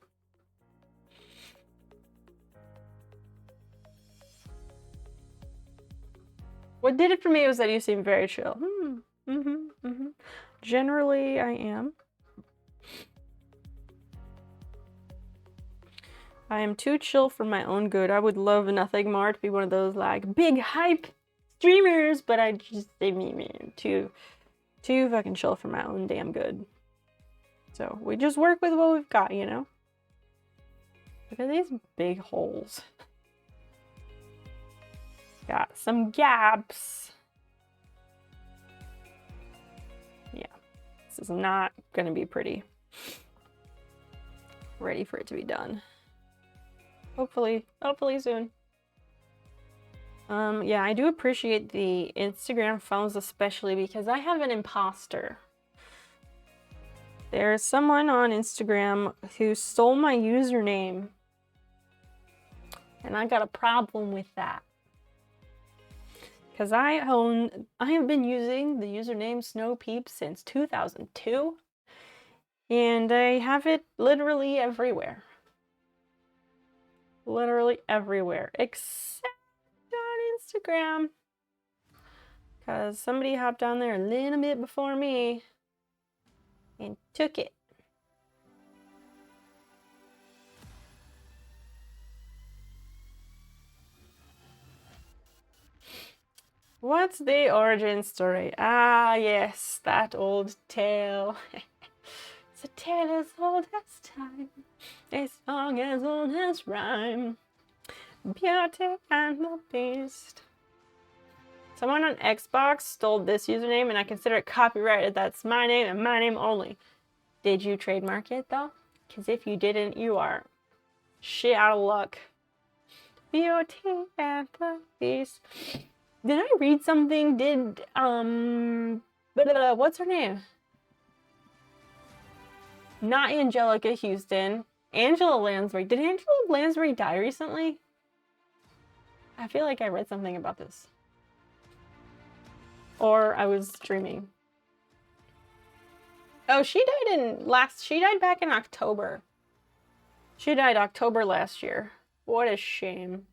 What did it for me was that you seem very chill. Generally, I am. I am too chill for my own good. I would love nothing more to be one of those like big hype streamers, but I just too fucking chill for my own damn good. So we just work with what we've got, you know? Look at these big holes. Got some gaps. Yeah, this is not gonna be pretty. Ready for it to be done. Hopefully soon. Yeah, I do appreciate the Instagram phones, especially because I have an imposter. There's someone on Instagram who stole my username, and I got a problem with that. Because I have been using the username SnowPeep since 2002, and I have it literally everywhere. Literally everywhere, except on Instagram. Because somebody hopped on there a little bit before me and took it. What's the origin story? Ah, yes, that old tale. It's a tale as old as time, a song as old as rhyme. Beauty and the Beast. Someone on Xbox stole this username and I consider it copyrighted. That's my name and my name only. Did you trademark it though? Because if you didn't, you are shit out of luck. Beauty and the Beast. Did I read something? What's her name? Not Angelica Houston. Angela Lansbury. Did Angela Lansbury die recently? I feel like I read something about this. Or I was dreaming. Oh, she died back in October. She died October last year. What a shame.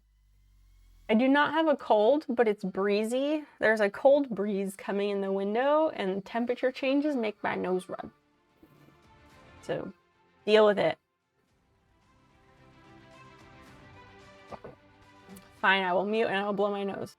I do not have a cold, but it's breezy. There's a cold breeze coming in the window, and temperature changes make my nose run. So, deal with it. Fine, I will mute and I'll blow my nose.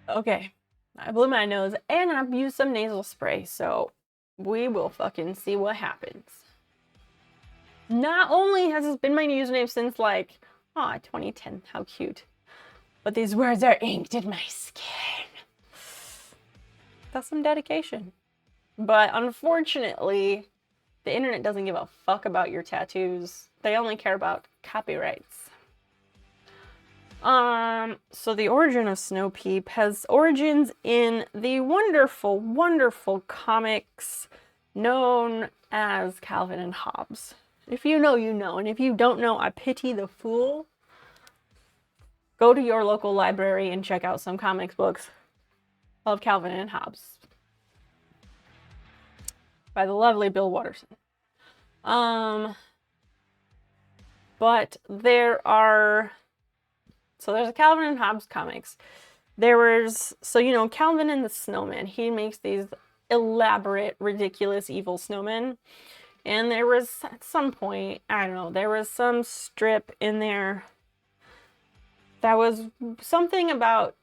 Okay, I blew my nose and I've used some nasal spray, so we will fucking see what happens. Not only has this been my username since like, 2010, how cute. But these words are inked in my skin. That's some dedication. But unfortunately, the internet doesn't give a fuck about your tattoos. They only care about copyrights. So the origin of SnowPeep has origins in the wonderful, wonderful comics known as Calvin and Hobbes. If you know, you know. And if you don't know, I pity the fool. Go to your local library and check out some comics books of Calvin and Hobbes by the lovely Bill Watterson. But there's a Calvin and Hobbes comics. Calvin and the Snowman, he makes these elaborate, ridiculous, evil snowmen. And there was, at some point, I don't know, there was some strip in there that was something about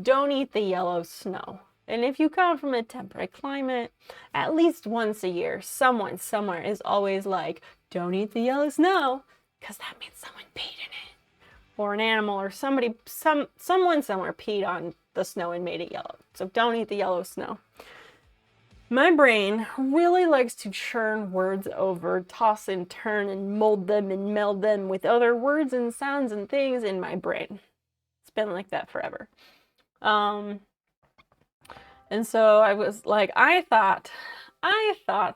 don't eat the yellow snow. And if you come from a temperate climate, at least once a year, someone somewhere is always like, don't eat the yellow snow, because that means someone peed in it. Or an animal, or someone somewhere peed on the snow and made it yellow. So don't eat the yellow snow. My brain really likes to churn words over, toss and turn and mold them and meld them with other words and sounds and things in my brain. It's been like that forever. And so I was like, I thought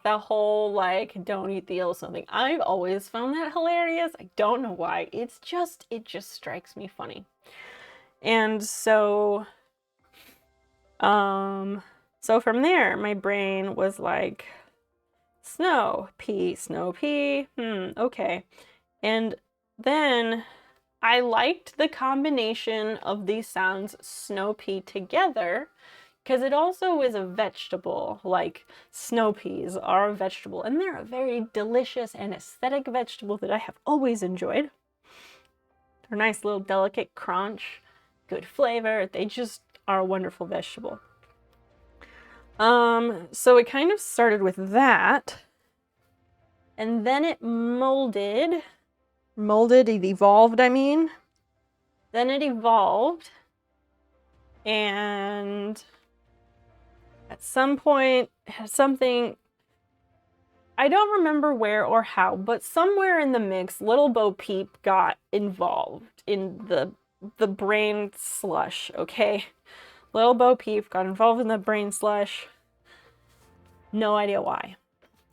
the whole like don't eat the yellow something. I've always found that hilarious. I don't know why. It just strikes me funny. And so from there, my brain was like, snow pea, okay. And then I liked the combination of these sounds, snow pea, together, because it also is a vegetable. Like, snow peas are a vegetable, and they're a very delicious and aesthetic vegetable that I have always enjoyed. They're nice little delicate crunch, good flavor. They just are a wonderful vegetable. So it kind of started with that, and then it molded, it evolved, then it evolved, and at some point, something, I don't remember where or how, but somewhere in the mix, Little Bo Peep got involved in the brain slush, okay? Little Bo Peep got involved in the brain slush. No idea why.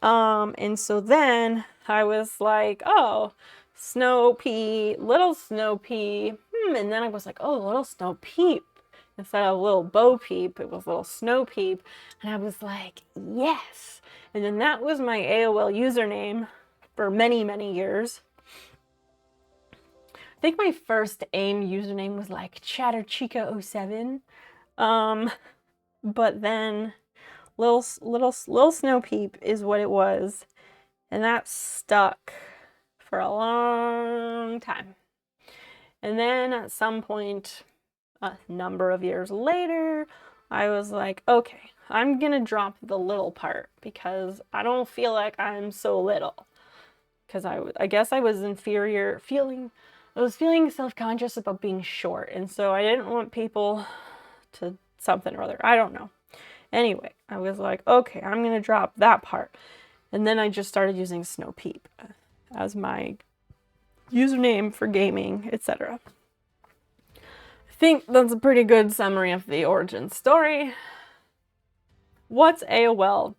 And so then I was like, oh, Snow Pea, Little Snow Pea. And then I was like, oh, Little Snow Peep. Instead of Little Bo Peep, it was Little Snow Peep. And I was like, yes. And then that was my AOL username for many, many years. I think my first AIM username was like ChatterChica07. But then Little Snow Peep is what it was, and that stuck for a long time. And then at some point, a number of years later, I was like, okay, I'm gonna drop the little part because I don't feel like I'm so little. Because I guess I was inferior, I was feeling self-conscious about being short, and so I didn't want people to something or other. I don't know. Anyway, I was like, okay, I'm gonna drop that part. And then I just started using Snow Peep as my username for gaming, etc. I think that's a pretty good summary of the origin story. What's AOL?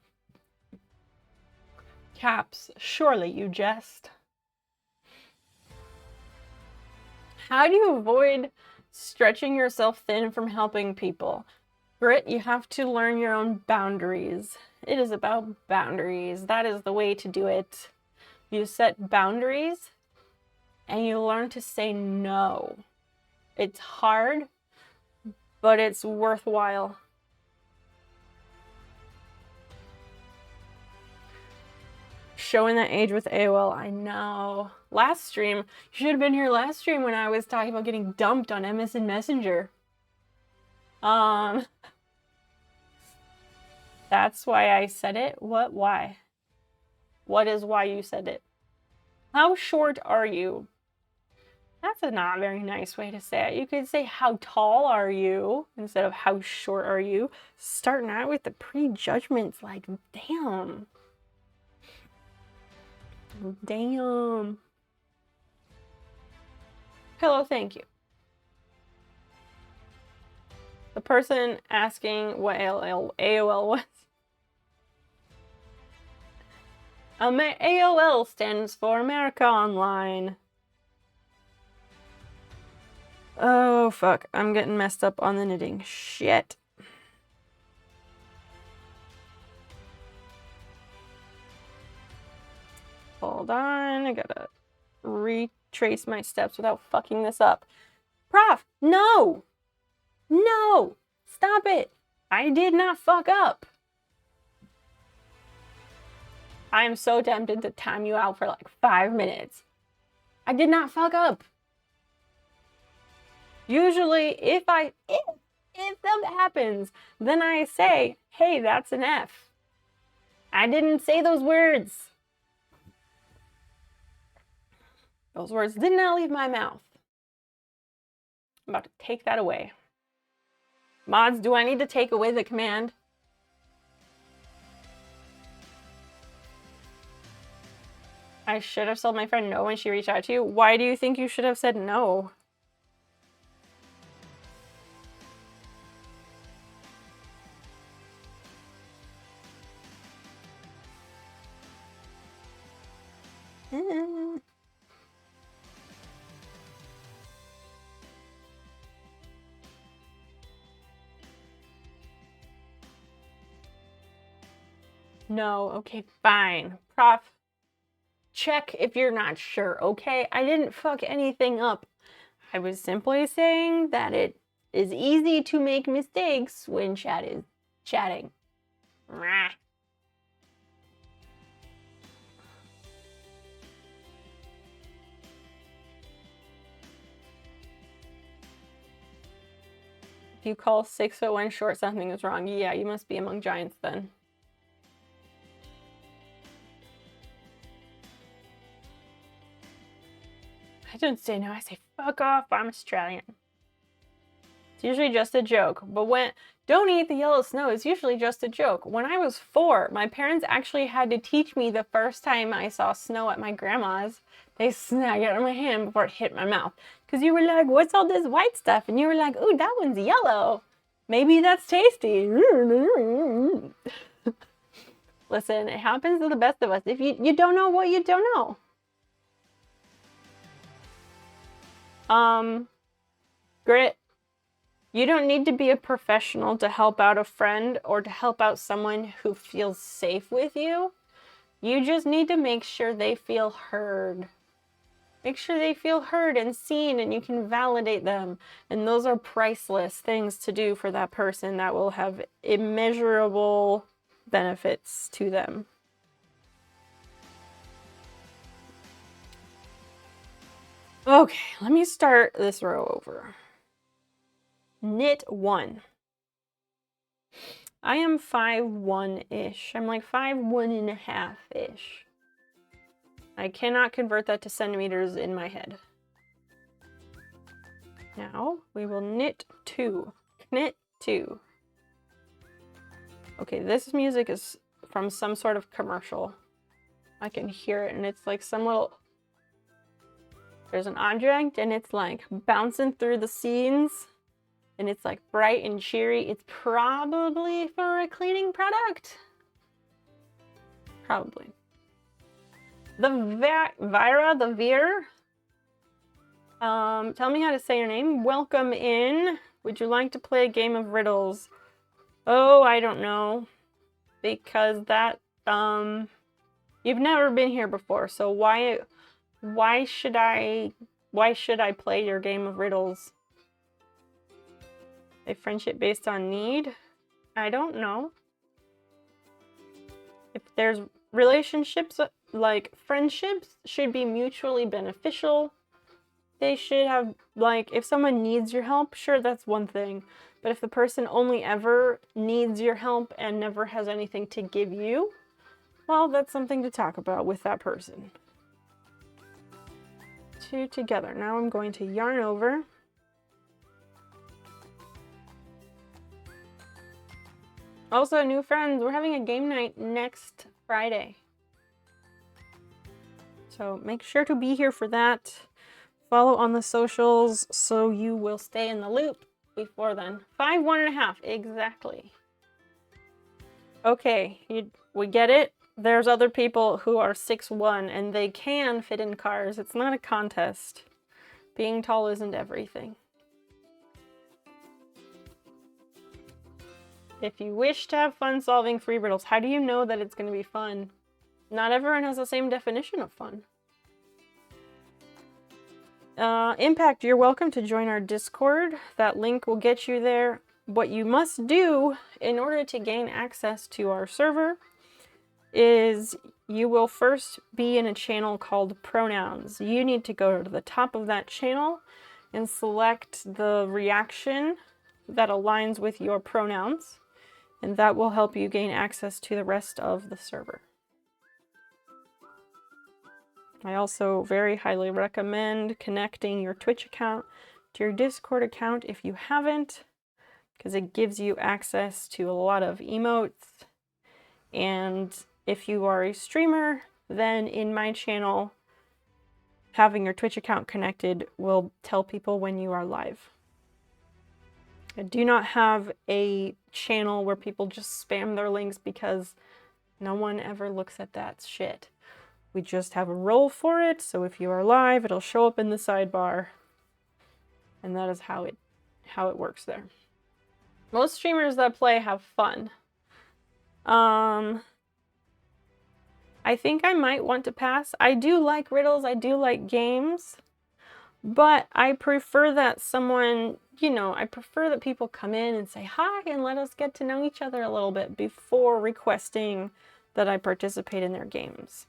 Caps, surely you jest. How do you avoid stretching yourself thin from helping people? Grit, you have to learn your own boundaries. It is about boundaries. That is the way to do it. You set boundaries and you learn to say no. It's hard, but it's worthwhile. Showing that age with AOL, I know. Last stream, you should have been here last stream when I was talking about getting dumped on MSN Messenger. That's why I said it. What? Why? What is why you said it? How short are you? That's a not very nice way to say it. You could say, how tall are you? Instead of how short are you? Starting out with the prejudgments, like, damn. Damn. Hello, thank you. The person asking what AOL was. AOL stands for America Online. Oh, fuck. I'm getting messed up on the knitting. Shit. Hold on. I gotta retrace my steps without fucking this up. Prof, no! No! Stop it! I did not fuck up. I am so tempted to time you out for like 5 minutes. I did not fuck up. Usually, if that happens, then I say, hey, that's an F. I didn't say those words. Those words did not leave my mouth. I'm about to take that away. Mods, do I need to take away the command? I should have told my friend no when she reached out to you. Why do you think you should have said no? No, okay, fine. Prof, check if you're not sure, okay? I didn't fuck anything up. I was simply saying that it is easy to make mistakes when chatting. Rah. If you call 6'1" short, something is wrong. Yeah, you must be among giants then. I don't say no, I say fuck off, I'm Australian. It's usually just a joke, but don't eat the yellow snow is usually just a joke. When I was 4, my parents actually had to teach me the first time I saw snow at my grandma's. They snagged it out of my hand before it hit my mouth. Because you were like, what's all this white stuff? And you were like, ooh, that one's yellow. Maybe that's tasty. Listen, it happens to the best of us. If you don't know what you don't know. Grit, you don't need to be a professional to help out a friend or to help out someone who feels safe with you. You just need to make sure they feel heard. Make sure they feel heard and seen and you can validate them. And those are priceless things to do for that person that will have immeasurable benefits to them. Okay, let me start this row over. Knit 1. I am 5'1"-ish. I'm like 5'1½"-ish. I cannot convert that to centimeters in my head. Now we will knit 2. Knit 2. Okay, this music is from some sort of commercial. I can hear it and it's like some little... There's an object and it's like bouncing through the scenes and it's like bright and cheery. It's probably for a cleaning product. Probably. The Vira, the Veer. Tell me how to say your name. Welcome in. Would you like to play a game of riddles? Oh, I don't know. Because that, you've never been here before, so why should I play your game of riddles? A friendship based on need? I don't know. If there's relationships, like friendships should be mutually beneficial. They should have, like, if someone needs your help, sure, that's one thing. But if the person only ever needs your help and never has anything to give you, well, that's something to talk about with that person. 2 together. Now I'm going to yarn over. Also, new friends, we're having a game night next Friday. So make sure to be here for that. Follow on the socials so you will stay in the loop before then. 5'1½", exactly. Okay, we get it. There's other people who are 6'1" and they can fit in cars. It's not a contest. Being tall isn't everything. If you wish to have fun solving free riddles, how do you know that it's going to be fun? Not everyone has the same definition of fun. Impact, you're welcome to join our Discord. That link will get you there. What you must do in order to gain access to our server is you will first be in a channel called Pronouns. You need to go to the top of that channel and select the reaction that aligns with your pronouns, and that will help you gain access to the rest of the server. I also very highly recommend connecting your Twitch account to your Discord account if you haven't, because it gives you access to a lot of emotes. And if you are a streamer, then in my channel, having your Twitch account connected will tell people when you are live. I do not have a channel where people just spam their links because no one ever looks at that shit. We just have a role for it, so if you are live, it'll show up in the sidebar. And that is how it works there. Most streamers that play have fun. I think I might want to pass. I do like riddles, I do like games, but I prefer that someone, I prefer that people come in and say hi and let us get to know each other a little bit before requesting that I participate in their games.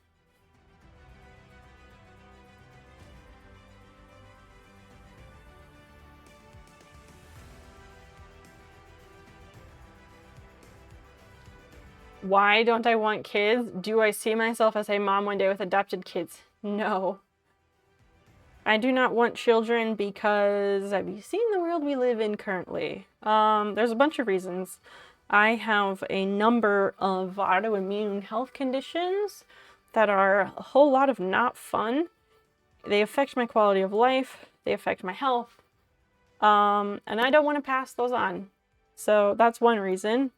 Why don't I want kids? Do I see myself as a mom one day with adopted kids? No. I do not want children because have you seen the world we live in currently? There's a bunch of reasons. I have a number of autoimmune health conditions that are a whole lot of not fun. They affect my quality of life. They affect my health. And I don't want to pass those on. So that's one reason.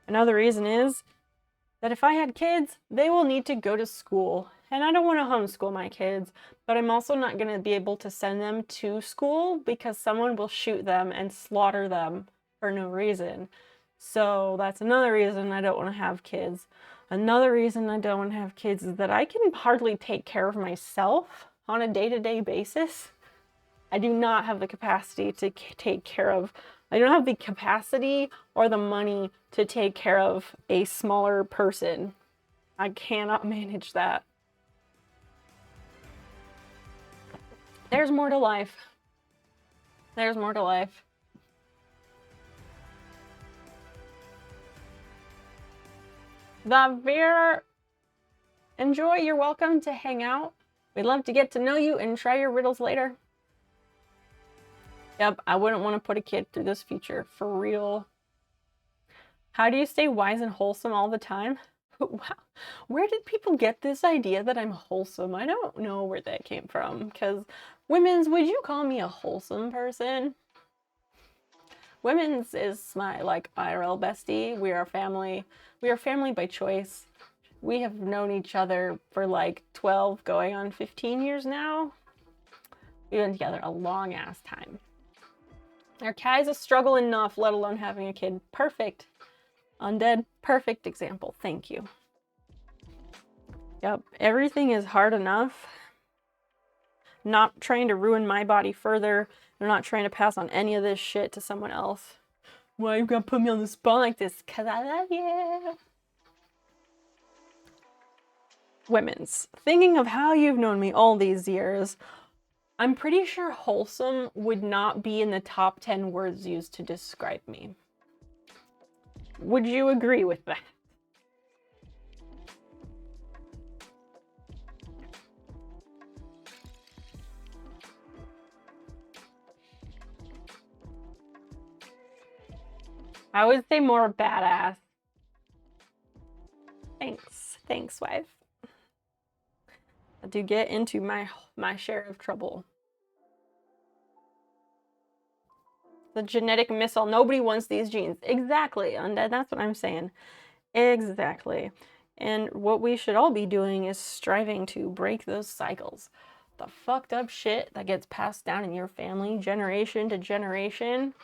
Another reason is that if I had kids, they will need to go to school. And I don't want to homeschool my kids, but I'm also not going to be able to send them to school because someone will shoot them and slaughter them for no reason. So that's another reason I don't want to have kids. Another reason I don't want to have kids is that I can hardly take care of myself on a day-to-day basis. I do not have the capacity to take care of I don't have the capacity or the money to take care of a smaller person. I cannot manage that. There's more to life. There's more to life. Veer, enjoy. You're welcome to hang out. We'd love to get to know you and try your riddles later. Yep, I wouldn't want to put a kid through this future, for real. How do you stay wise and wholesome all the time? Wow, where did people get this idea that I'm wholesome? I don't know where that came from, because would you call me a wholesome person? Women's is my, IRL bestie. We are family. We are family by choice. We have known each other for 12, going on 15 years now. We've been together a long ass time. Our cat is a struggle enough, let alone having a kid. Perfect. Undead, perfect example. Thank you. Yep, everything is hard enough. Not trying to ruin my body further. I'm not trying to pass on any of this shit to someone else. Why you gonna put me on the spot like this? 'Cause I love you. Women's. Thinking of how you've known me all these years, I'm pretty sure wholesome would not be in the top 10 words used to describe me. Would you agree with that? I would say more badass. Thanks, wife. To get into my share of trouble. The genetic missile. Nobody wants these genes. Exactly, Undead. That's what I'm saying. Exactly. And what we should all be doing is striving to break those cycles. The fucked up shit that gets passed down in your family, generation to generation,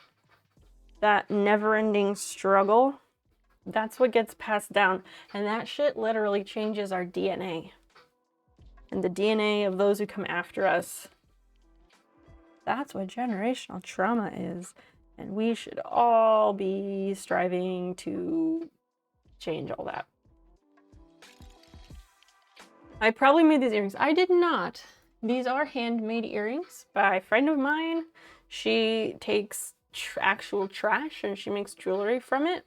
that never-ending struggle, that's what gets passed down. And that shit literally changes our DNA. And the DNA of those who come after us. That's what generational trauma is. And we should all be striving to change all that. I probably made these earrings. I did not. These are handmade earrings by a friend of mine. She takes actual trash and she makes jewelry from it.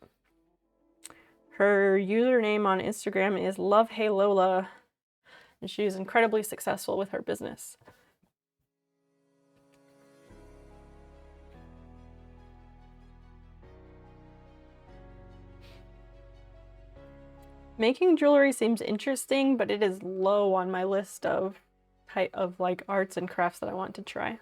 Her username on Instagram is loveheylola, and she is incredibly successful with her business. Making jewelry seems interesting, but it is low on my list of like arts and crafts that I want to try.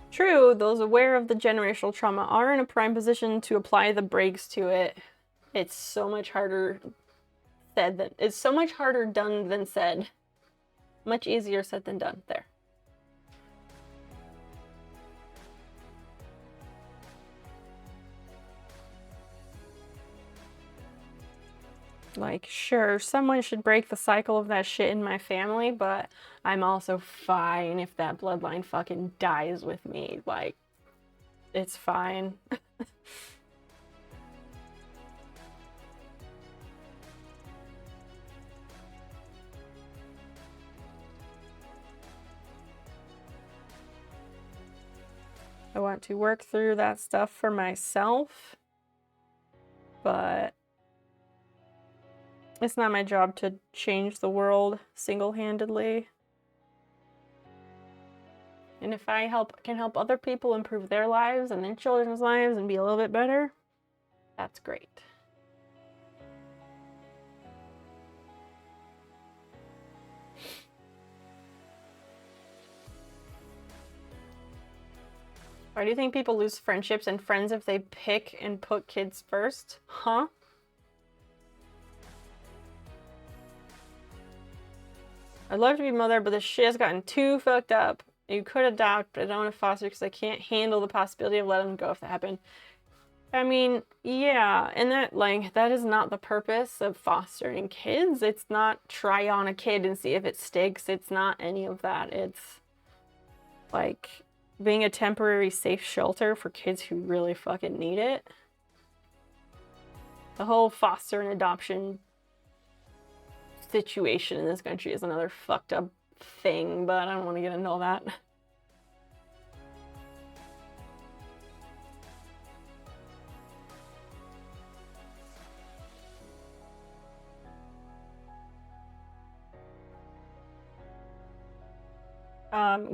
True, those aware of the generational trauma are in a prime position to apply the brakes to it. It's so much harder said than it's so much harder done than said. Much easier said than done. There. Like, sure, someone should break the cycle of that shit in my family, but I'm also fine if that bloodline fucking dies with me. Like, it's fine. I want to work through that stuff for myself, but it's not my job to change the world single-handedly. And if I can help other people improve their lives and their children's lives and be a little bit better, that's great. Why do you think people lose friendships and friends if they pick and put kids first? Huh? I'd love to be a mother, but this shit has gotten too fucked up. You could adopt, but I don't want to foster because I can't handle the possibility of letting them go if that happened. I mean, yeah, and that is not the purpose of fostering kids. It's not try on a kid and see if it sticks. It's not any of that. It's like being a temporary safe shelter for kids who really fucking need it. The whole foster and adoption situation in this country is another fucked up thing, but I don't want to get into all that.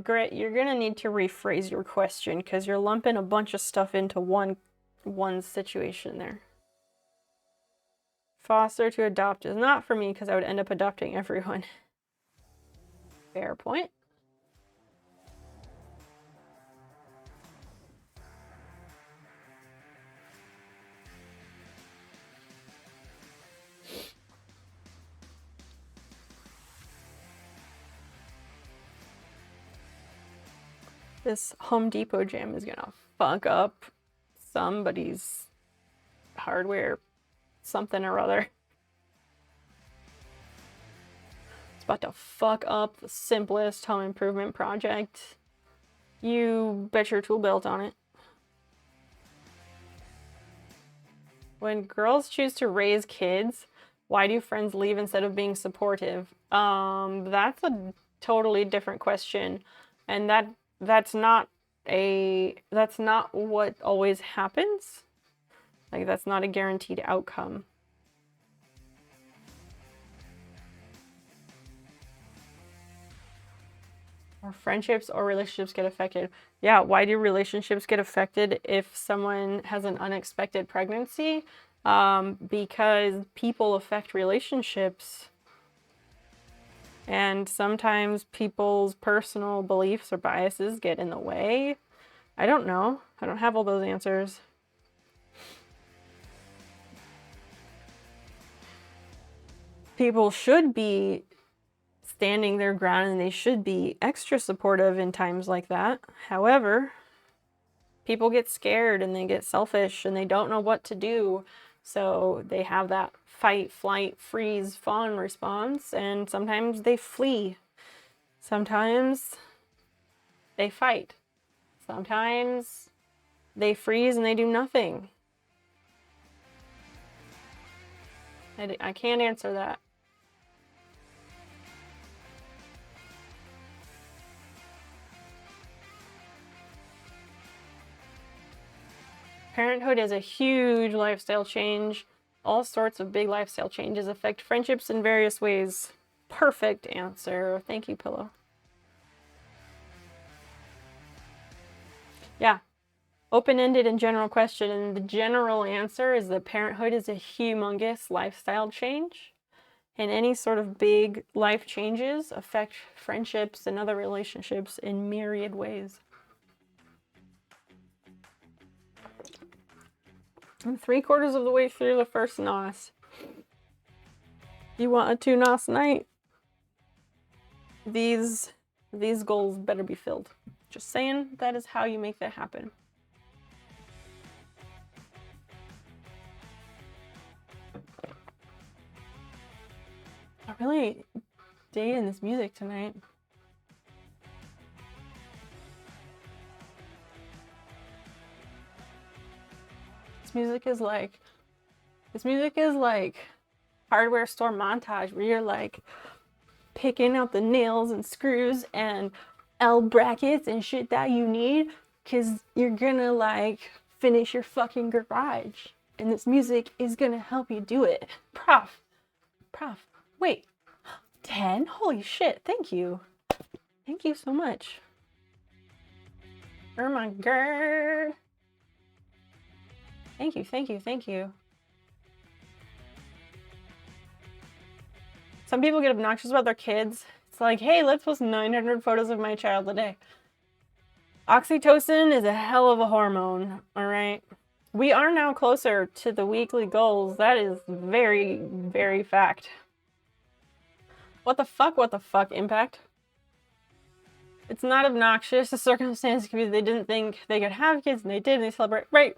Grit, you're gonna need to rephrase your question because you're lumping a bunch of stuff into one situation there. Foster to adopt is not for me because I would end up adopting everyone. Fair point. This Home Depot jam is gonna fuck up somebody's hardware something or other. It's about to fuck up the simplest home improvement project. You bet your tool belt on it. When girls choose to raise kids, why do friends leave instead of being supportive? That's a totally different question. And that's not what always happens. Like, that's not a guaranteed outcome. Or friendships or relationships get affected. Yeah, why do relationships get affected if someone has an unexpected pregnancy? Because people affect relationships. And sometimes people's personal beliefs or biases get in the way. I don't know. I don't have all those answers. people should be standing their ground and they should be extra supportive in times like that. However, people get scared and they get selfish and they don't know what to do. So they have that fight, flight, freeze, fawn response, and sometimes they flee. Sometimes they fight. Sometimes they freeze and they do nothing. I can't answer that. Parenthood is a huge lifestyle change. All sorts of big lifestyle changes affect friendships in various ways. Perfect answer. Thank you, Pillow. Yeah. Open-ended and general question. And the general answer is that parenthood is a humongous lifestyle change. And any sort of big life changes affect friendships and other relationships in myriad ways. I'm 3/4 of the way through the first NOS. You want a 2 NOS night? These goals better be filled. Just saying, that is how you make that happen. I'm really digging this music tonight. This music is like hardware store montage where you're like picking out the nails and screws and L brackets and shit that you need because you're gonna like finish your fucking garage. And this music is gonna help you do it. Prof, wait, 10? Holy shit, thank you. Thank you so much. Oh my god. Thank you. Some people get obnoxious about their kids. It's like, hey, let's post 900 photos of my child a day. Oxytocin is a hell of a hormone, all right? We are now closer to the weekly goals. That is very, very fact. What the fuck, Impact? It's not obnoxious. The circumstance could be they didn't think they could have kids and they did and they celebrate. Right.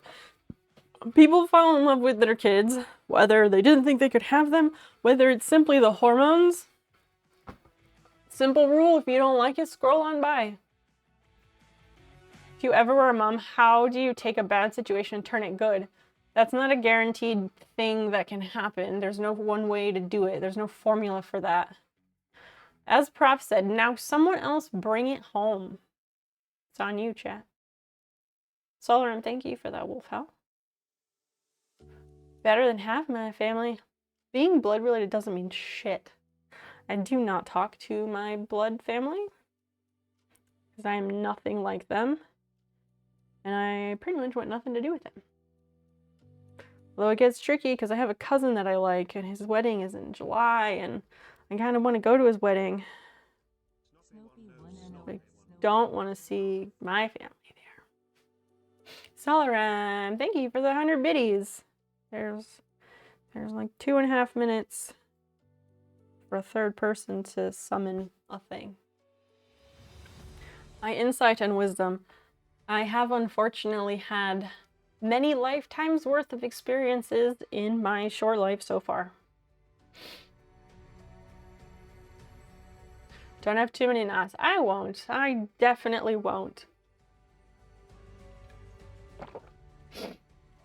People fall in love with their kids, whether they didn't think they could have them, whether it's simply the hormones. Simple rule, if you don't like it, scroll on by. If you ever were a mom, how do you take a bad situation and turn it good? That's not a guaranteed thing that can happen. There's no one way to do it. There's no formula for that. As Prof said, now someone else bring it home. It's on you, chat. Solarum, thank you for that, Wolf Howl. Better than half my family. Being blood related doesn't mean shit. I do not talk to my blood family because I am nothing like them and I pretty much want nothing to do with them. Although it gets tricky because I have a cousin that I like and his wedding is in July and I kind of want to go to his wedding. I don't want to see my family there. Solaram, thank you for the 100 biddies. There's like 2.5 minutes for a third person to summon a thing. My insight and wisdom. I have unfortunately had many lifetimes worth of experiences in my short life so far. Don't have too many knots. I won't. I definitely won't.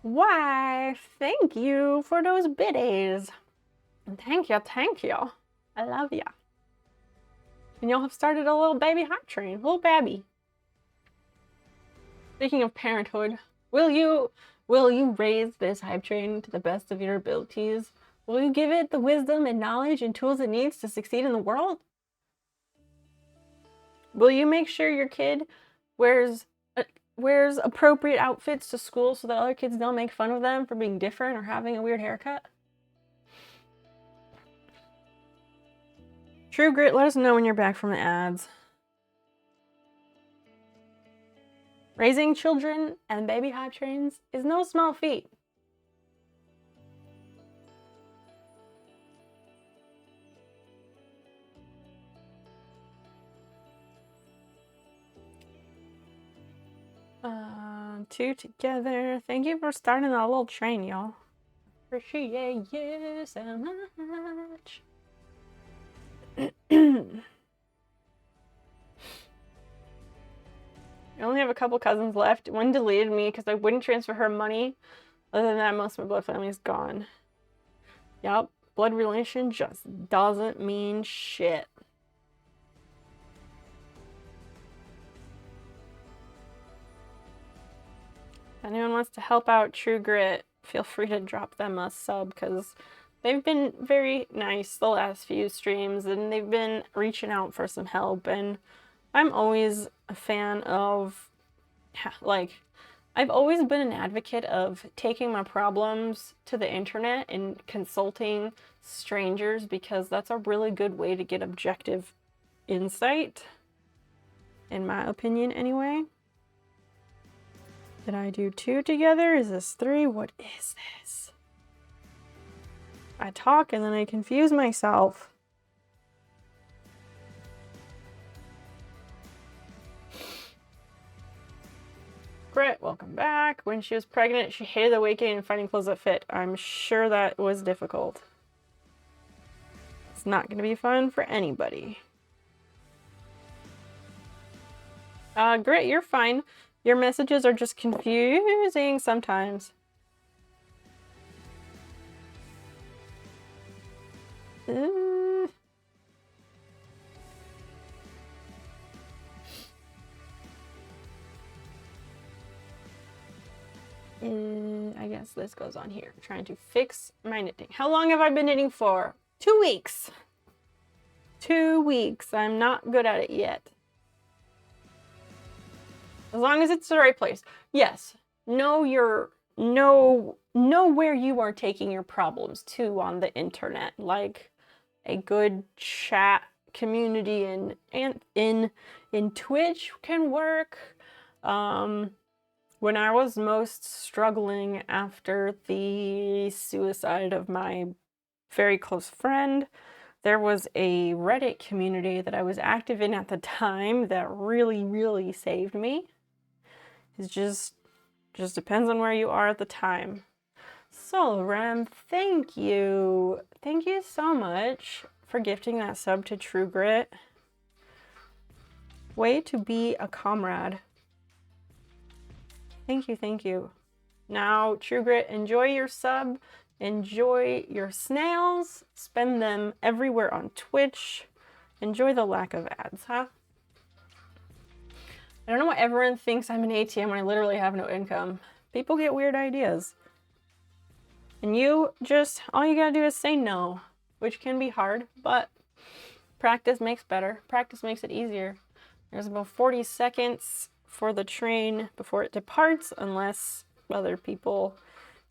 Why, thank you for those biddies. Thank you. I love ya. And y'all have started a little baby hype train, little babby. Speaking of parenthood, will you raise this hype train to the best of your abilities? Will you give it the wisdom and knowledge and tools it needs to succeed in the world? Will you make sure your kid wears appropriate outfits to school so that other kids don't make fun of them for being different or having a weird haircut? True Grit, let us know when you're back from the ads. Raising children and baby hype trains is no small feat. two together. Thank you for starting that little train, y'all. Appreciate you so much. I only have a couple cousins left. One deleted me because I wouldn't transfer her money. Other than that, most of my blood family is gone. Yup, blood relation just doesn't mean shit. If anyone wants to help out True Grit, feel free to drop them a sub because they've been very nice the last few streams and they've been reaching out for some help, and I'm always a fan of, like, I've always been an advocate of taking my problems to the internet and consulting strangers because that's a really good way to get objective insight, in my opinion anyway. Did I do two together? Is this three? What is this? I talk and then I confuse myself. Grit, welcome back. When she was pregnant, she hated the weight gain and finding clothes that fit. I'm sure that was difficult. It's not going to be fun for anybody. Grit, you're fine. Your messages are just confusing sometimes. I guess this goes on here. I'm trying to fix my knitting. How long have I been knitting for? 2 weeks. 2 weeks. I'm not good at it yet. As long as it's the right place. Yes. Know where you are taking your problems to on the internet. Like a good chat community in Twitch can work. When I was most struggling after the suicide of my very close friend, there was a Reddit community that I was active in at the time that really, really saved me. It just depends on where you are at the time. So, Rem, thank you. Thank you so much for gifting that sub to True Grit. Way to be a comrade. Thank you, thank you. Now, True Grit, enjoy your sub. Enjoy your snails. Spend them everywhere on Twitch. Enjoy the lack of ads, huh? I don't know why everyone thinks I'm an ATM when I literally have no income. People get weird ideas. And all you gotta do is say no, which can be hard, but practice makes better. Practice makes it easier. There's about 40 seconds for the train before it departs, unless other people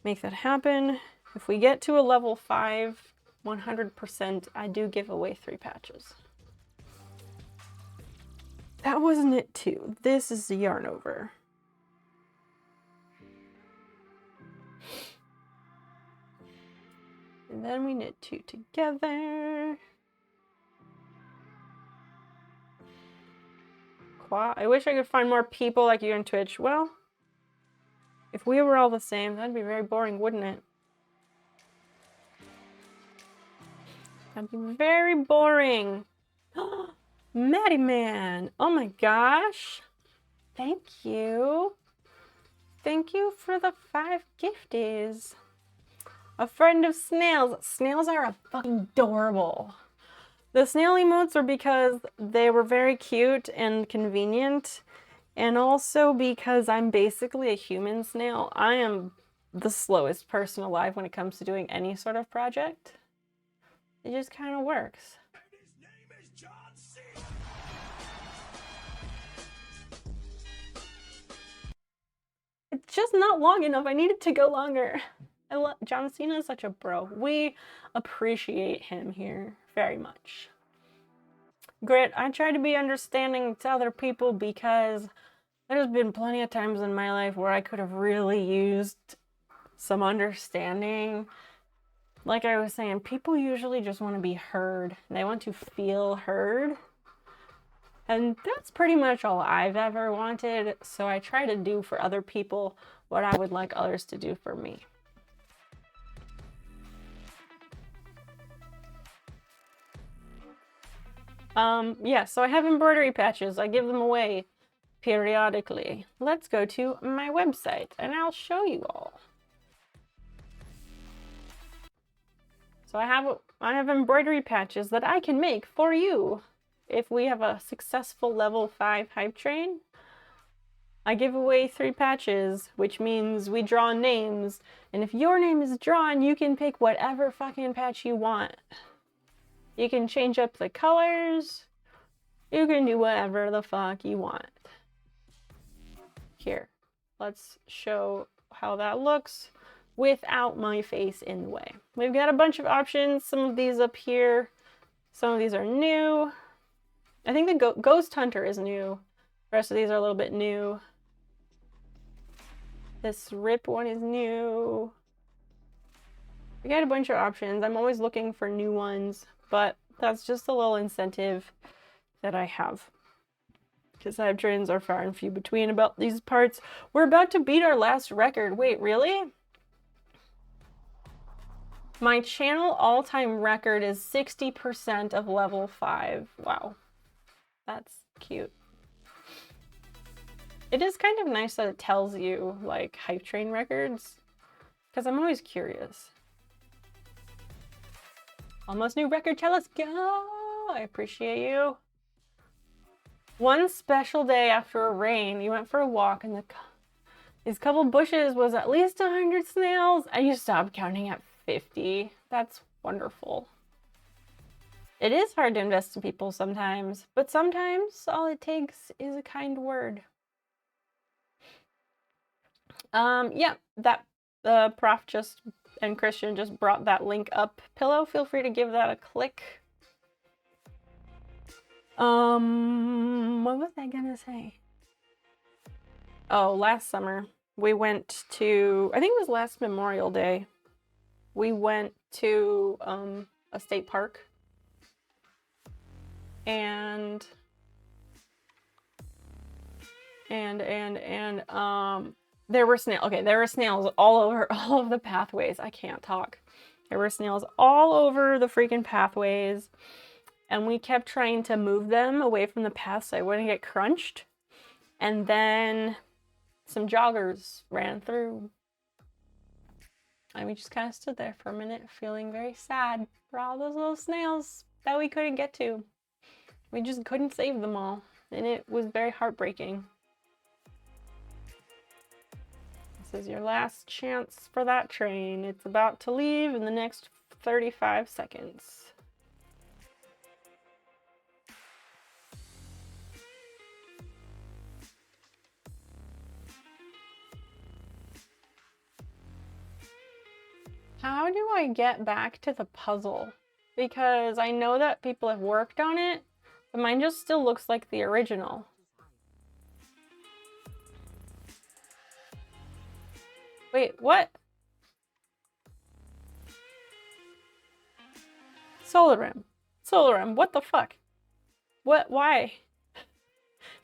make that happen. If we get to a level 5, 100%, I do give away 3 patches. That wasn't it too. This is the yarn over. And then we knit 2 together. I wish I could find more people like you on Twitch. Well, if we were all the same, that'd be very boring, wouldn't it? That'd be very boring. Maddie Man. Oh my gosh. Thank you. Thank you for the 5 gifties. A friend of snails. Snails are fucking adorable. The snail emotes are because they were very cute and convenient, and also because I'm basically a human snail. I am the slowest person alive when it comes to doing any sort of project. It just kind of works. And his name is John C. It's just not long enough. I need it to go longer. John Cena is such a bro. We appreciate him here very much. Grit, I try to be understanding to other people because there's been plenty of times in my life where I could have really used some understanding. Like I was saying, people usually just want to be heard. They want to feel heard. And that's pretty much all I've ever wanted, so I try to do for other people what I would like others to do for me. Yeah, so I have embroidery patches. I give them away periodically. Let's go to my website and I'll show you all. So I have embroidery patches that I can make for you. If we have a successful level 5 hype train, I give away 3 patches, which means we draw names. And if your name is drawn, you can pick whatever fucking patch you want. You can change up the colors. You can do whatever the fuck you want. Here, let's show how that looks without my face in the way. We've got a bunch of options. Some of these up here, some of these are new. I think the Ghost Hunter is new. The rest of these are a little bit new. This Rip one is new. We got a bunch of options. I'm always looking for new ones, but that's just a little incentive that I have. Because hype trains are far and few between about these parts. We're about to beat our last record. Wait, really? My channel all-time record is 60% of level 5. Wow. That's cute. It is kind of nice that it tells you, like, hype train records. Because I'm always curious. Almost new record, let's go! I appreciate you. One special day after a rain, you went for a walk and these couple bushes was at least 100 snails and you stopped counting at 50. That's wonderful. It is hard to invest in people sometimes, but sometimes all it takes is a kind word. Yeah, that Prof and Christian just brought that link up. Pillow, feel free to give that a click. What was I gonna say? Oh, last summer we went to, I think it was last Memorial Day. We went to a state park and there were snails. Okay, there were snails all over all of the pathways. I can't talk. There were snails all over the freaking pathways. And we kept trying to move them away from the path so I wouldn't get crunched. And then some joggers ran through. And we just kind of stood there for a minute, feeling very sad for all those little snails that we couldn't get to. We just couldn't save them all. And it was very heartbreaking. This is your last chance for that train. It's about to leave in the next 35 seconds. How do I get back to the puzzle? Because I know that people have worked on it, but mine just still looks like the original. Wait, what? Solarim. Solarim, what the fuck? What, why?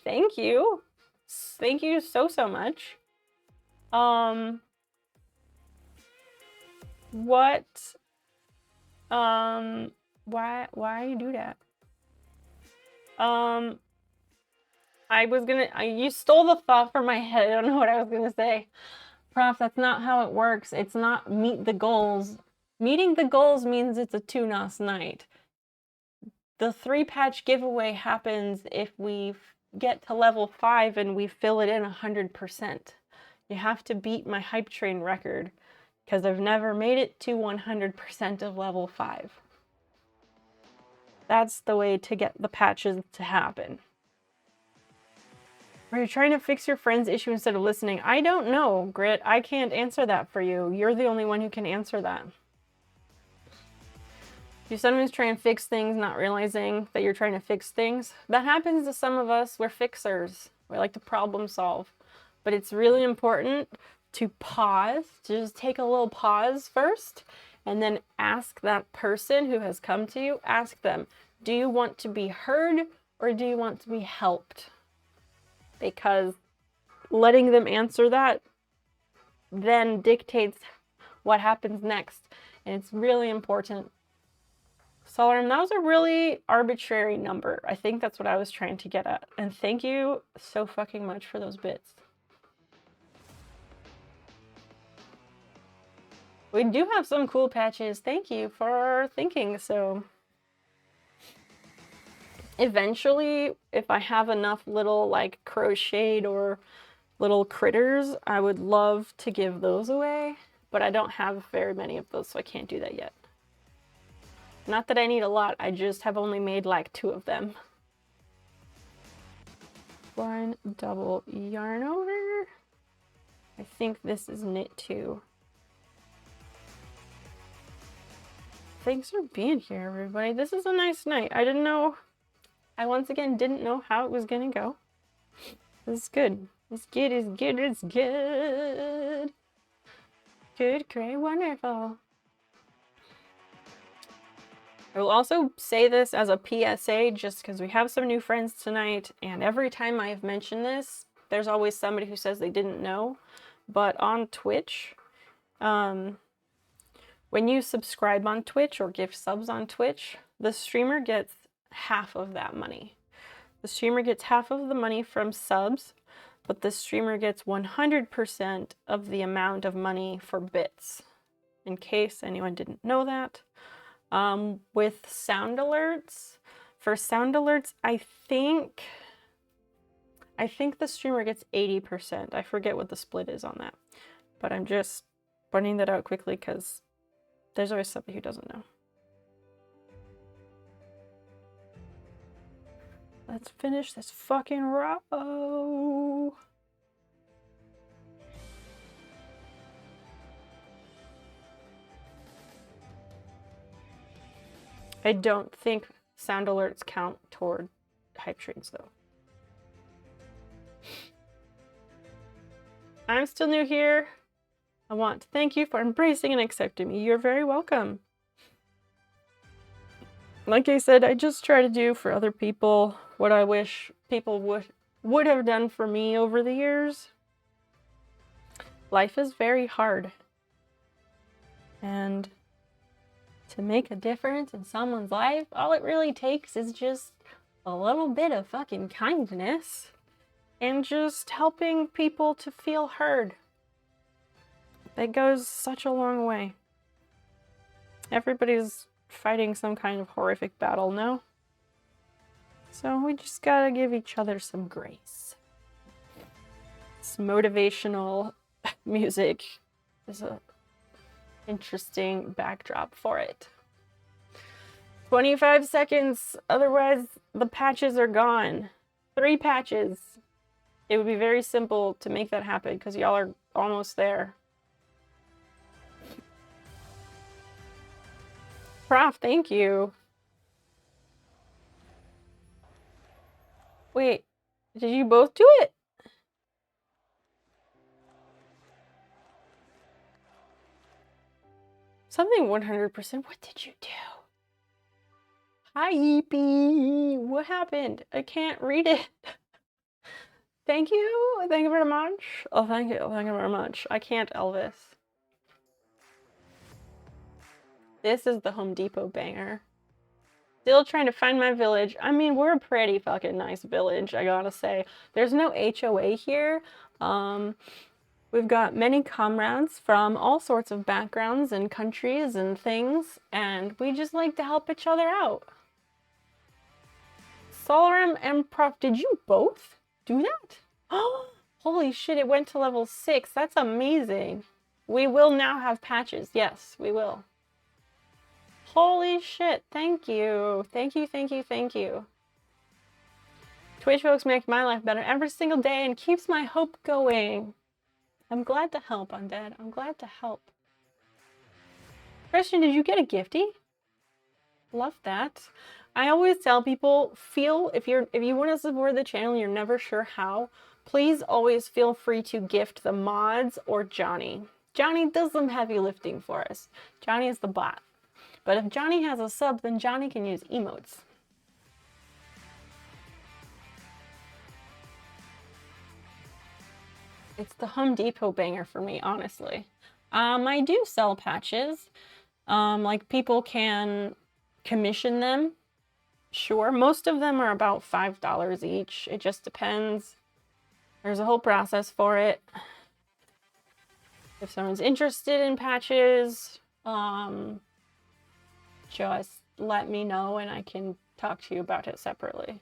Thank you. Thank you so much. What? Why you do that? You stole the thought from my head. I don't know what I was gonna say. Prof, that's not how it works. It's not meet the goals. Meeting the goals means it's a Tunas night. The 3-patch giveaway happens if we get to level 5 and we fill it in 100%. You have to beat my hype train record because I've never made it to 100% of level 5. That's the way to get the patches to happen. Are you trying to fix your friend's issue instead of listening? I don't know, Grit. I can't answer that for you. You're the only one who can answer that. You sometimes try and fix things, not realizing that you're trying to fix things. That happens to some of us. We're fixers. We like to problem solve. But it's really important to pause, to just take a little pause first, and then ask that person who has come to you, ask them, do you want to be heard or do you want to be helped? Because letting them answer that then dictates what happens next. And it's really important. Solarum, that was a really arbitrary number. I think that's what I was trying to get at. And thank you so fucking much for those bits. We do have some cool patches. Thank you for thinking so. Eventually, if I have enough little like crocheted or little critters, I would love to give those away, but I don't have very many of those, so I can't do that yet. Not that I need a lot, I just have only made like 2 of them. One double yarn over. I think this is knit 2. Thanks for being here, everybody. This is a nice night. I once again didn't know how it was gonna go. This is good. It's good, it's good, it's good. Good, great, wonderful. I will also say this as a PSA just because we have some new friends tonight, and every time I've mentioned this, there's always somebody who says they didn't know. But on Twitch, when you subscribe on Twitch or give subs on Twitch, the streamer gets half of that money. The streamer gets half of the money from subs, but the streamer gets 100% of the amount of money for bits, in case anyone didn't know that. With sound alerts, for sound alerts, I think the streamer gets 80%. I forget what the split is on that, but I'm just pointing that out quickly because there's always somebody who doesn't know. Let's finish this fucking row. I don't think sound alerts count toward hype trains though. I'm still new here. I want to thank you for embracing and accepting me. You're very welcome. Like I said, I just try to do for other people what I wish people would have done for me over the years. Life is very hard. And to make a difference in someone's life, all it really takes is just a little bit of fucking kindness and just helping people to feel heard. It goes such a long way. Everybody's fighting some kind of horrific battle, no? So we just gotta give each other some grace. This motivational music is a interesting backdrop for it. 25 seconds, otherwise the patches are gone. 3 patches. It would be very simple to make that happen because y'all are almost there. Prof, thank you. Wait, did you both do it? Something 100%. What did you do? Hi, Eepy. What happened? I can't read it. Thank you. Thank you very much. Oh, thank you. Thank you very much. I can't Elvis. This is the Home Depot banger. Still trying to find my village. I mean, we're a pretty fucking nice village, I gotta say. There's no HOA here. We've got many comrades from all sorts of backgrounds and countries and things, and we just like to help each other out. Solarum and Prof, did you both do that? Oh, holy shit, it went to level 6. That's amazing. We will now have patches. Yes, we will. Holy shit, thank you. Thank you, thank you, thank you. Twitch folks make my life better every single day and keeps my hope going. I'm glad to help, Undead. I'm glad to help. Christian, did you get a gifty? Love that. I always tell people, if you want to support the channel and you're never sure how, please always feel free to gift the mods or Johnny. Johnny does some heavy lifting for us. Johnny is the bot. But if Johnny has a sub, then Johnny can use emotes. It's the Home Depot banger for me, honestly. I do sell patches. Like people can commission them. Sure, most of them are about $5 each. It just depends. There's a whole process for it. If someone's interested in patches, just let me know and I can talk to you about it separately.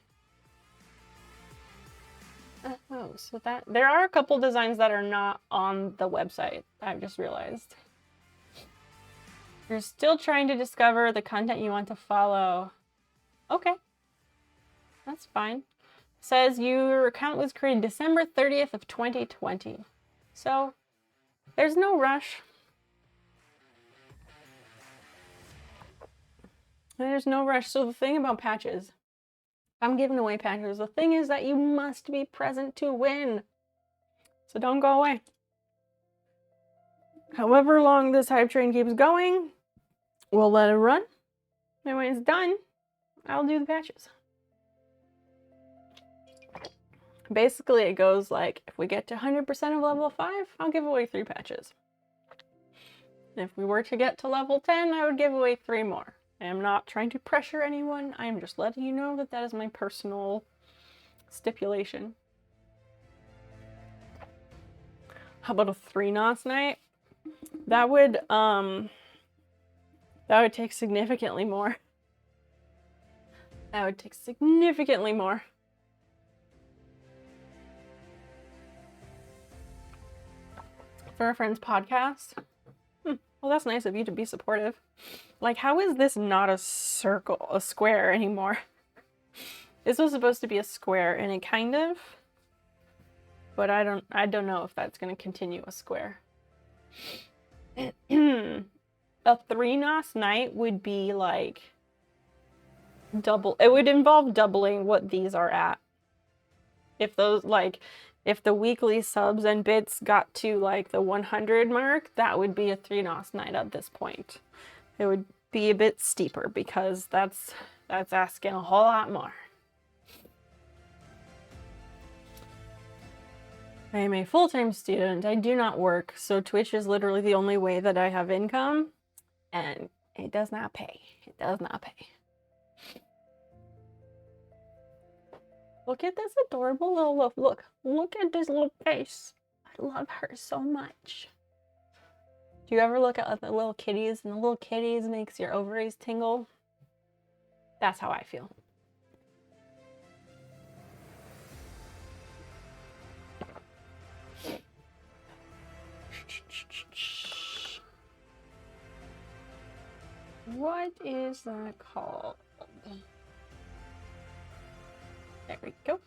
Oh, so that there are a couple designs that are not on the website, I've just realized. You're still trying to discover the content you want to follow. Okay. That's fine. Says your account was created December 30th of 2020. So there's no rush. There's no rush. So the thing about patches, I'm giving away patches. The thing is that you must be present to win. So don't go away. However long this hype train keeps going, we'll let it run. And when it's done, I'll do the patches. Basically, it goes like, if we get to 100% of level 5, I'll give away 3 patches. If we were to get to level 10, I would give away 3 more. I am not trying to pressure anyone. I am just letting you know that that is my personal stipulation. How about a 3 NOS night? That would take significantly more. That would take significantly more. For a friend's podcast? Well, that's nice of you to be supportive. Like, how is this not a circle, a square anymore? This was supposed to be a square, and it kind of, but I don't know if that's going to continue a square. A 3 NOS night would be like double. It would involve doubling what these are at. If those, like, if the weekly subs and bits got to like the 100 mark, that would be a 3 NOS night at this point. It would be a bit steeper because that's asking a whole lot more. I am a full-time student. I do not work, so Twitch is literally the only way that I have income, and it does not pay. It does not pay. Look at this adorable little look at this little face. I love her so much. Do you ever look at the little kitties and the little kitties makes your ovaries tingle? That's how I feel. What is that called? There we go.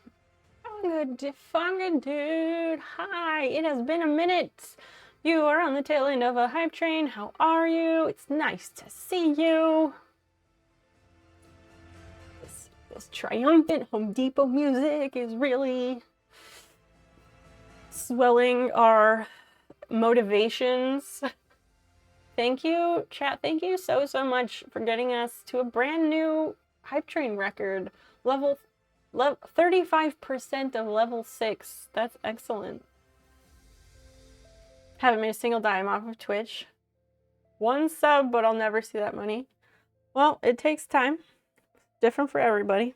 Funga dude, hi, it has been a minute. You are on the tail end of a hype train. How are you? It's nice to see you. This triumphant Home Depot music is really swelling our motivations. Thank you, chat. Thank you so much for getting us to a brand new hype train record. Level 35% of level 6. That's excellent. Haven't made a single dime off of Twitch. 1 sub, but I'll never see that money. Well, it takes time. Different for everybody.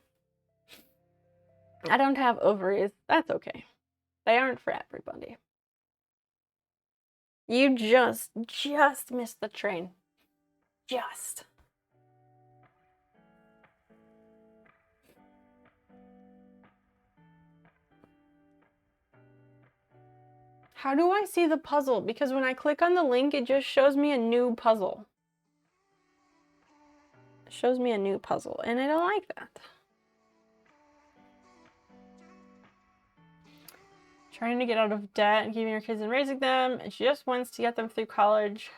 I don't have ovaries. That's okay. They aren't for everybody. You just missed the train. Just. How do I see the puzzle? Because when I click on the link, it just shows me a new puzzle. It shows me a new puzzle, and I don't like that. Trying to get out of debt and keeping her kids and raising them, and she just wants to get them through college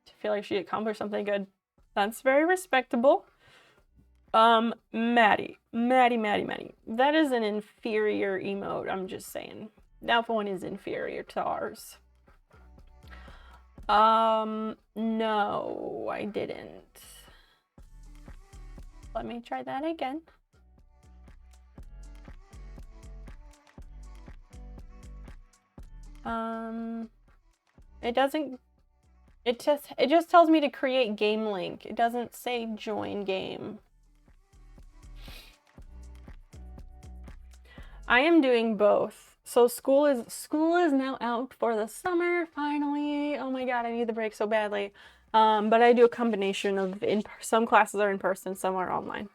to feel like she accomplished something good. That's very respectable. Maddie. That is an inferior emote, I'm just saying. That one is inferior to ours. No, I didn't. Let me try that again. It doesn't, it just tells me to create game link. It doesn't say join game. I am doing both. So school is now out for the summer, finally. Oh my god, I need the break so badly. But I do a combination of some classes are in person, some are online.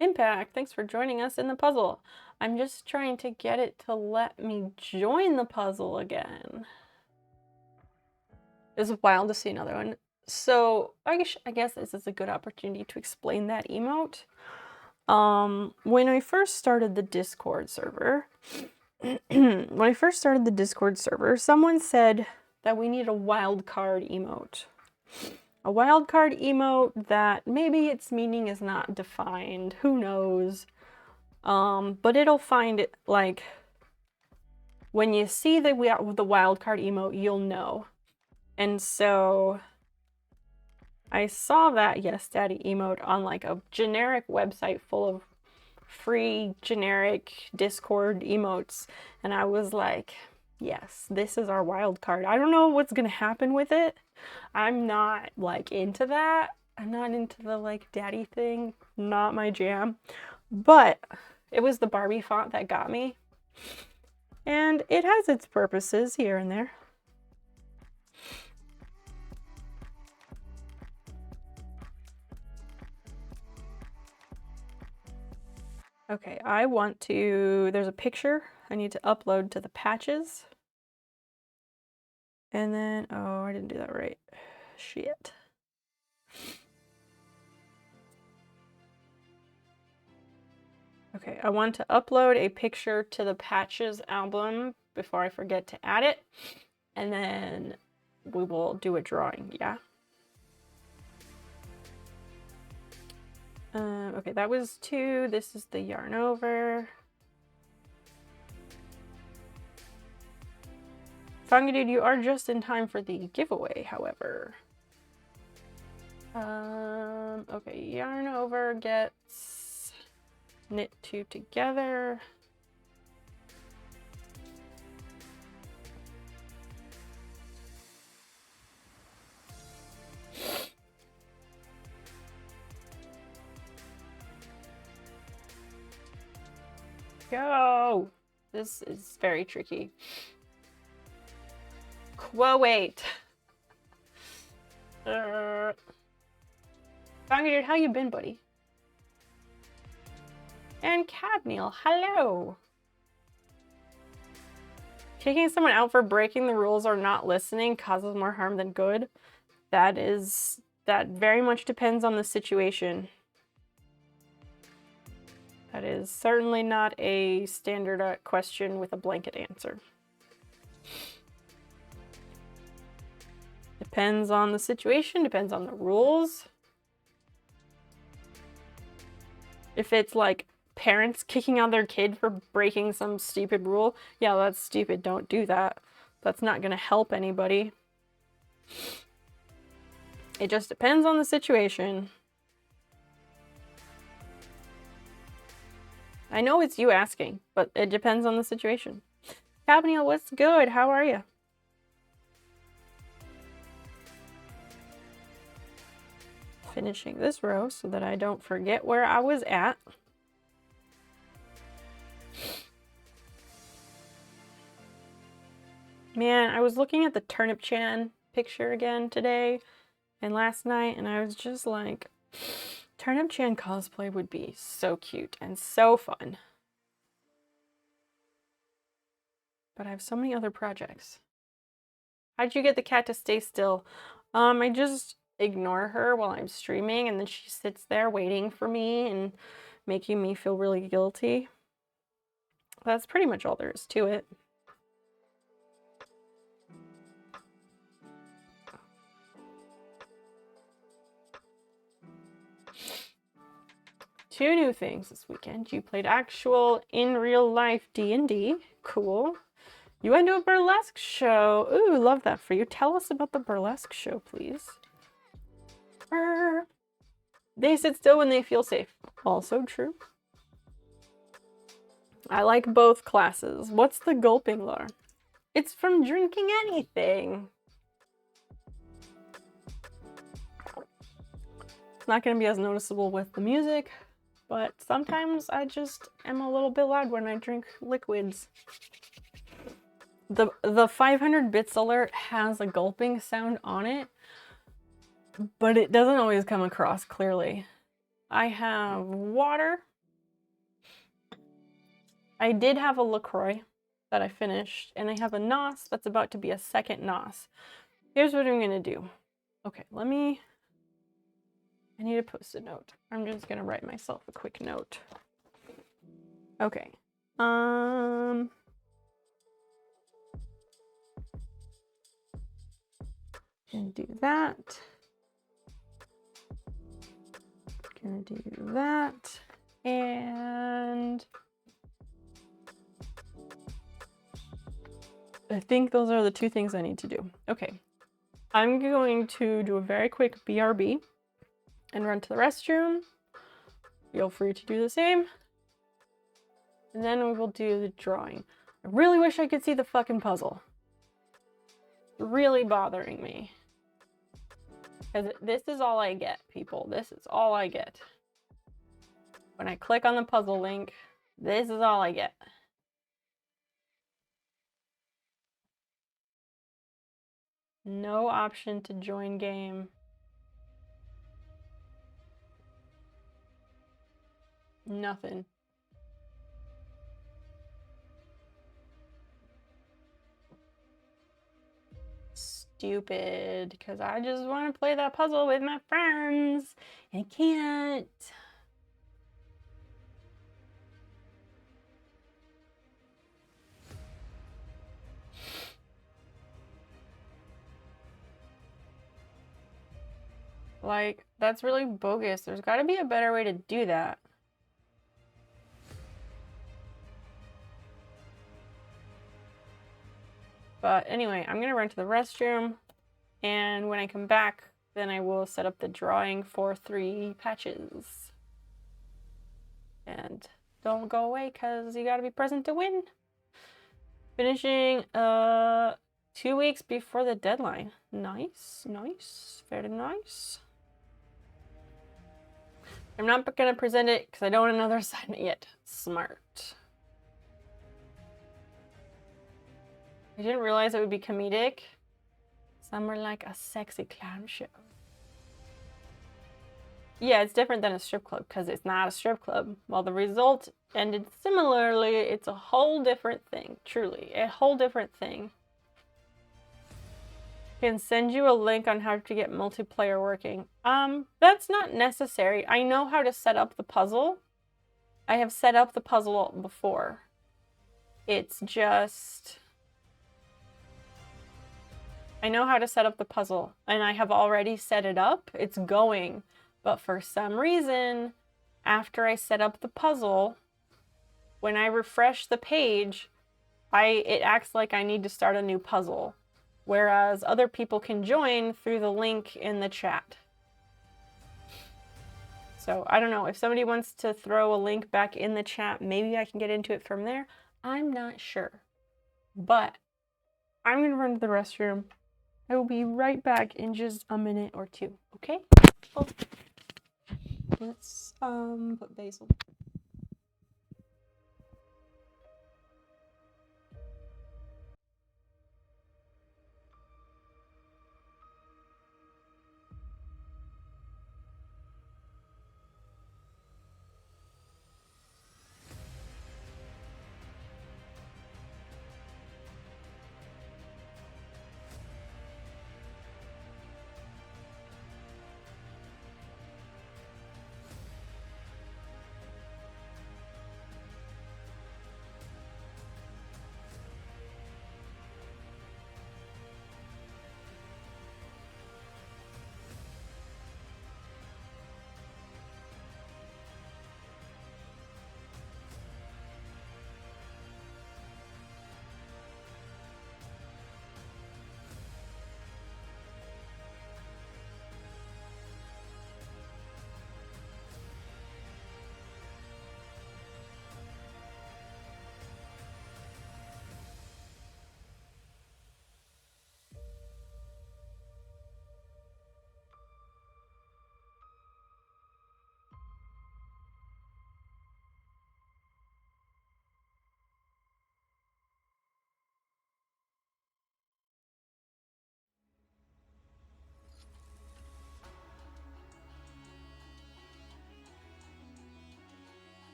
Impact, thanks for joining us in the puzzle. I'm just trying to get it to let me join the puzzle again. It's wild to see another one. So I guess this is a good opportunity to explain that emote. When I first started the Discord server, someone said that we need a wildcard emote. A wildcard emote that maybe its meaning is not defined, who knows. But it'll find it, like, when you see the wildcard emote, you'll know. And so I saw that Yes Daddy emote on like a generic website full of free generic Discord emotes, and I was like, yes, this is our wild card. I don't know what's gonna happen with it. I'm not like into that. I'm not into the like daddy thing, not my jam. But it was the Barbie font that got me, and it has its purposes here and there. Okay, I want to, there's a picture I need to upload to the patches. And then, oh, I didn't do that right. Shit. Okay, I want to upload a picture to the patches album before I forget to add it. And then we will do a drawing, yeah? Okay, that was 2. This is the yarn over. Fungi Dude, you are just in time for the giveaway, however. Okay, yarn over gets knit 2 together. Go! This is very tricky. Wait. Fungi Dude, how you been, buddy? And Cadmiel, hello! Kicking someone out for breaking the rules or not listening causes more harm than good. That very much depends on the situation. That is certainly not a standard question with a blanket answer. Depends on the situation, depends on the rules. If it's like parents kicking out their kid for breaking some stupid rule, yeah, that's stupid, don't do that. That's not gonna help anybody. It just depends on the situation. I know it's you asking, but it depends on the situation. Cabineel, what's good? How are you? Finishing this row so that I don't forget where I was at. Man, I was looking at the Turnip Chan picture again today and last night, and I was just like, Turnip Chan cosplay would be so cute and so fun. But I have so many other projects. How'd you get the cat to stay still? I just ignore her while I'm streaming, and then she sits there waiting for me and making me feel really guilty. That's pretty much all there is to it. Two new things this weekend. You played actual in real life D&D. Cool. You went to a burlesque show. Ooh, love that for you. Tell us about the burlesque show, please. They sit still when they feel safe. Also true. I like both classes. What's the gulping lore? It's from drinking anything. It's not going to be as noticeable with the music, but sometimes I just am a little bit loud when I drink liquids. The 500 bits alert has a gulping sound on it, but it doesn't always come across clearly. I have water. I did have a LaCroix that I finished, and I have a NOS that's about to be a second NOS. Here's what I'm gonna do. Okay, I need a post-it note. I'm just gonna write myself a quick note. Okay. Gonna do that. Gonna do that. And I think those are the two things I need to do. Okay. I'm going to do a very quick BRB and run to the restroom. Feel free to do the same. And then we will do the drawing. I really wish I could see the fucking puzzle. It's really bothering me. Because this is all I get, people. This is all I get. When I click on the puzzle link, this is all I get. No option to join game. Nothing. Stupid, because I just want to play that puzzle with my friends. I can't. Like, that's really bogus. There's got to be a better way to do that. But anyway, I'm gonna run to the restroom, and when I come back, then I will set up the drawing for 3 patches. And don't go away, because you gotta be present to win. Finishing 2 weeks before the deadline. Nice, nice, very nice. I'm not gonna present it because I don't want another assignment yet. Smart. I didn't realize it would be comedic. Some were like a sexy clown show. Yeah, it's different than a strip club because it's not a strip club. While the result ended similarly, it's a whole different thing. Truly, a whole different thing. Can send you a link on how to get multiplayer working. That's not necessary. I know how to set up the puzzle. I have set up the puzzle before. It's just... I know how to set up the puzzle, and I have already set it up. It's going. But for some reason, after I set up the puzzle, when I refresh the page, it acts like I need to start a new puzzle. Whereas other people can join through the link in the chat. So I don't know, if somebody wants to throw a link back in the chat, maybe I can get into it from there. I'm not sure. But I'm gonna run to the restroom. I will be right back in just a minute or two, okay? Oh. Let's put basil.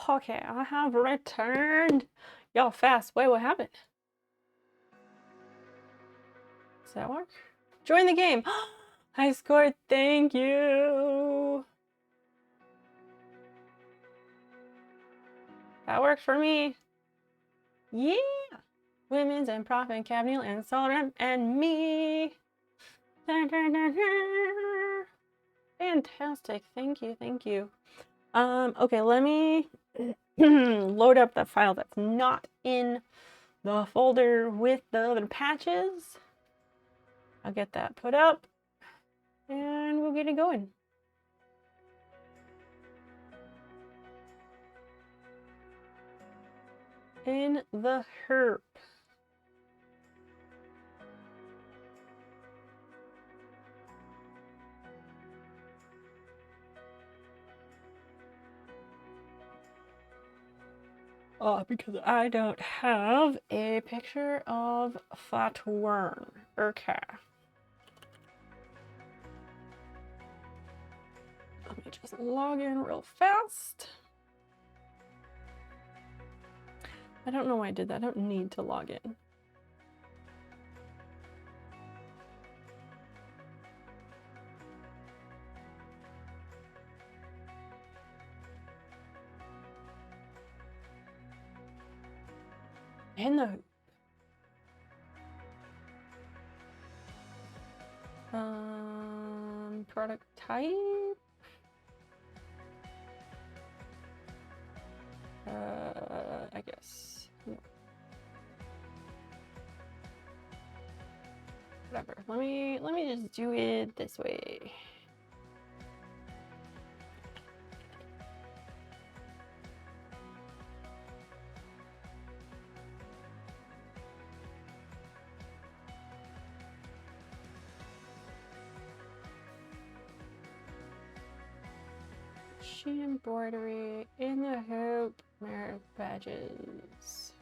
Okay, I have returned. Y'all fast. Wait, what happened? Does that work? Join the game. I scored. Thank you. That worked for me. Yeah. Women's and Prof and Cavnil and Solrem and me. Fantastic. Thank you. Thank you. Okay, let me load up the file that's not in the folder with the other patches. I'll get that put up and we'll get it going. In the herp. Because I don't have a picture of Flatworm. Okay. Let me just log in real fast. I don't know why I did that. I don't need to log in. In the product type. I guess. Whatever. Let me just do it this way. She embroidery in the hoop merit badges.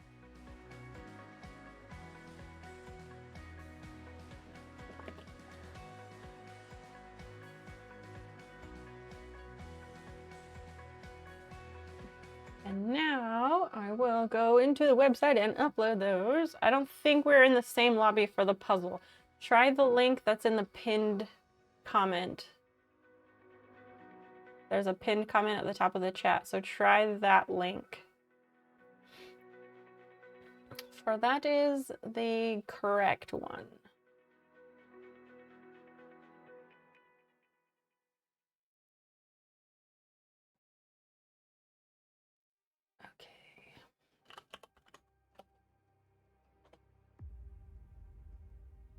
And now I will go into the website and upload those. I don't think we're in the same lobby for the puzzle. Try the link that's in the pinned comment. There's a pinned comment at the top of the chat, so try that link. For that is the correct one. Okay.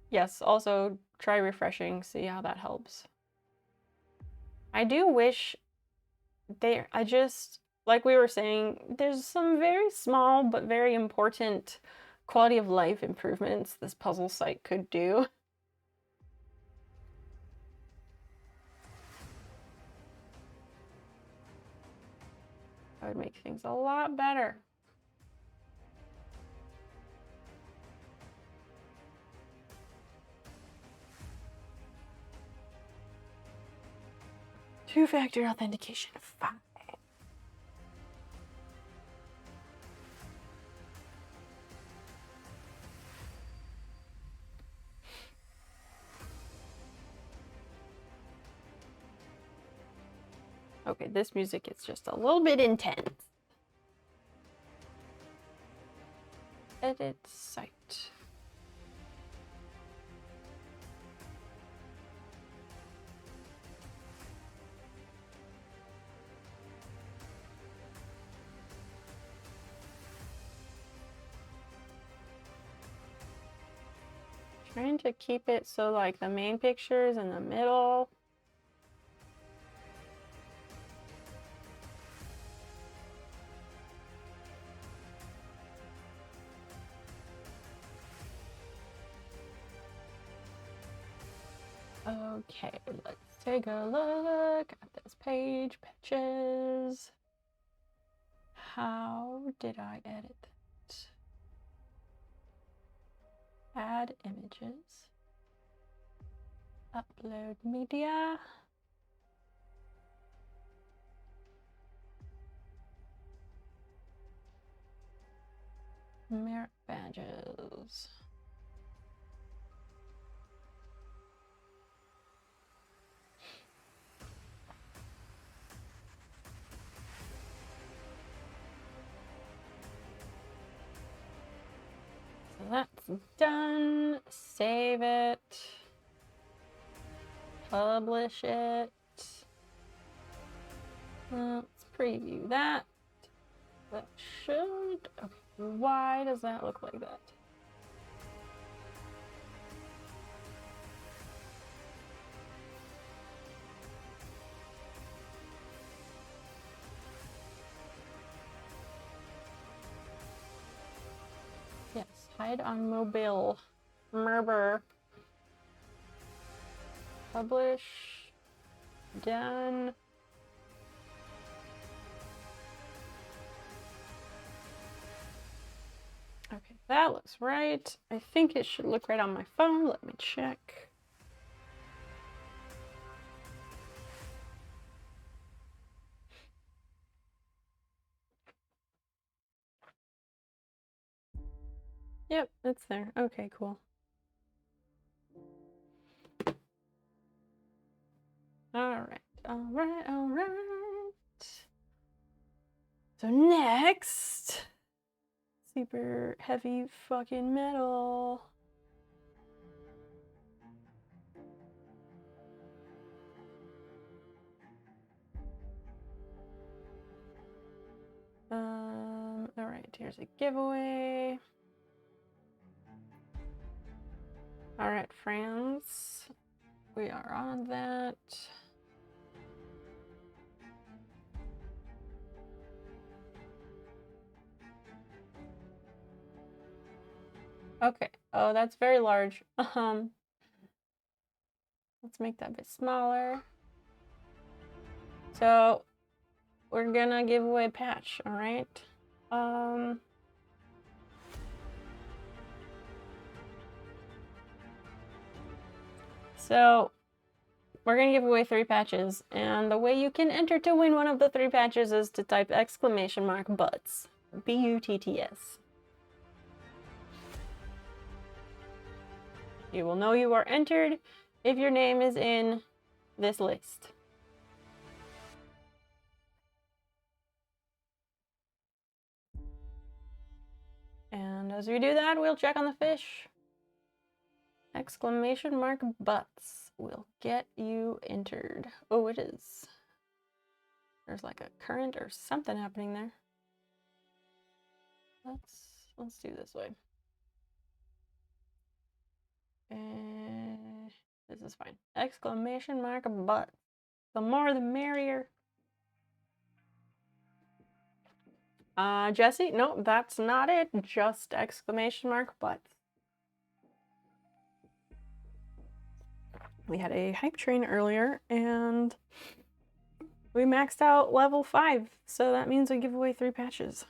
Yes, also try refreshing, see how that helps. I do wish like we were saying, there's some very small but very important quality of life improvements this puzzle site could do. That would make things a lot better. Two-factor authentication, fine. Okay, this music is just a little bit intense. Edit site. Trying to keep it so like the main picture is in the middle. Okay, let's take a look at this page, patches. How did I edit that? Add images. Upload media. Merit badges. So that's done. Save it. Publish it. Let's preview that. That should. Okay. Why does that look like that? Yes, hide on mobile. Murber. Publish. Done. Okay, that looks right. I think it should look right on my phone. Let me check. Yep, it's there. Okay, cool. Alright, alright, alright. So next, super heavy fucking metal. Alright, here's a giveaway. Alright, friends. We are on that. Okay. Oh, that's very large. Let's make that a bit smaller. So we're gonna give away a patch, all right? So we're gonna give away 3 patches, and the way you can enter to win one of the 3 patches is to type !butts, B-U-T-T-S. You will know you are entered if your name is in this list. And as we do that, we'll check on the fish. !butts will get you entered. Oh, it is. There's like a current or something happening there. Let's do this way. This is fine. !butts. The more the merrier. Jesse, no, that's not it. Just !butts. We had a hype train earlier, and we maxed out level 5, so that means we give away 3 patches.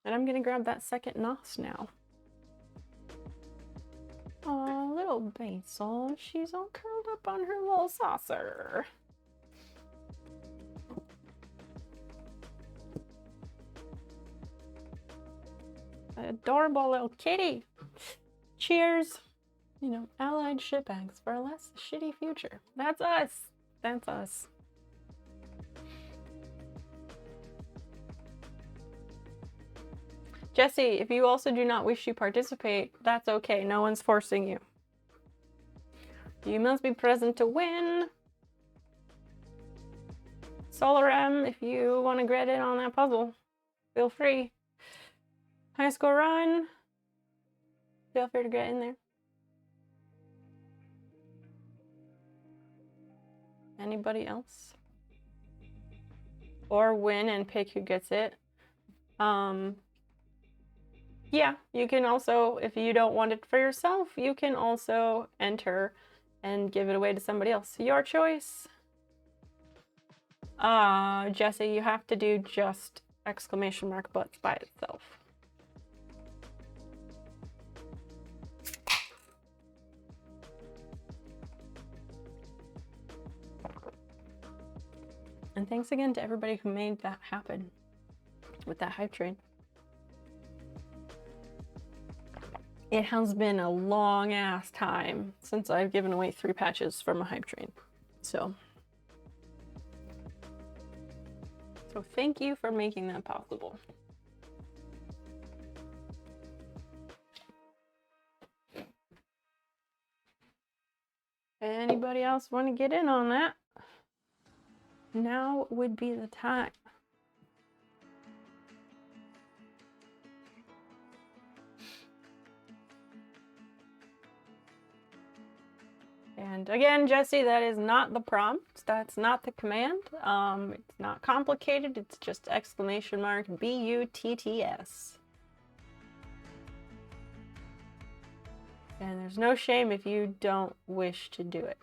And I'm gonna grab that second NOS now. Oh, little Basil, she's all curled up on her little saucer. Adorable little kitty. Cheers. You know, allied shitbags for a less shitty future. That's us. That's us. Jesse, if you also do not wish to participate, that's okay. No one's forcing you. You must be present to win. Solar M, if you want to get in on that puzzle, feel free. High School Run, feel free to get in there. Anybody else? Or win and pick who gets it. Yeah, you can also, if you don't want it for yourself, you can also enter and give it away to somebody else. Your choice. Jesse, you have to do just !butts by itself. And thanks again to everybody who made that happen with that hype train. It has been a long ass time since I've given away 3 patches from a hype train. So thank you for making that possible. Anybody else want to get in on that? Now would be the time. And again, Jesse, that is not the prompt. That's not the command. It's not complicated. It's just exclamation mark BUTTS. And there's no shame if you don't wish to do it.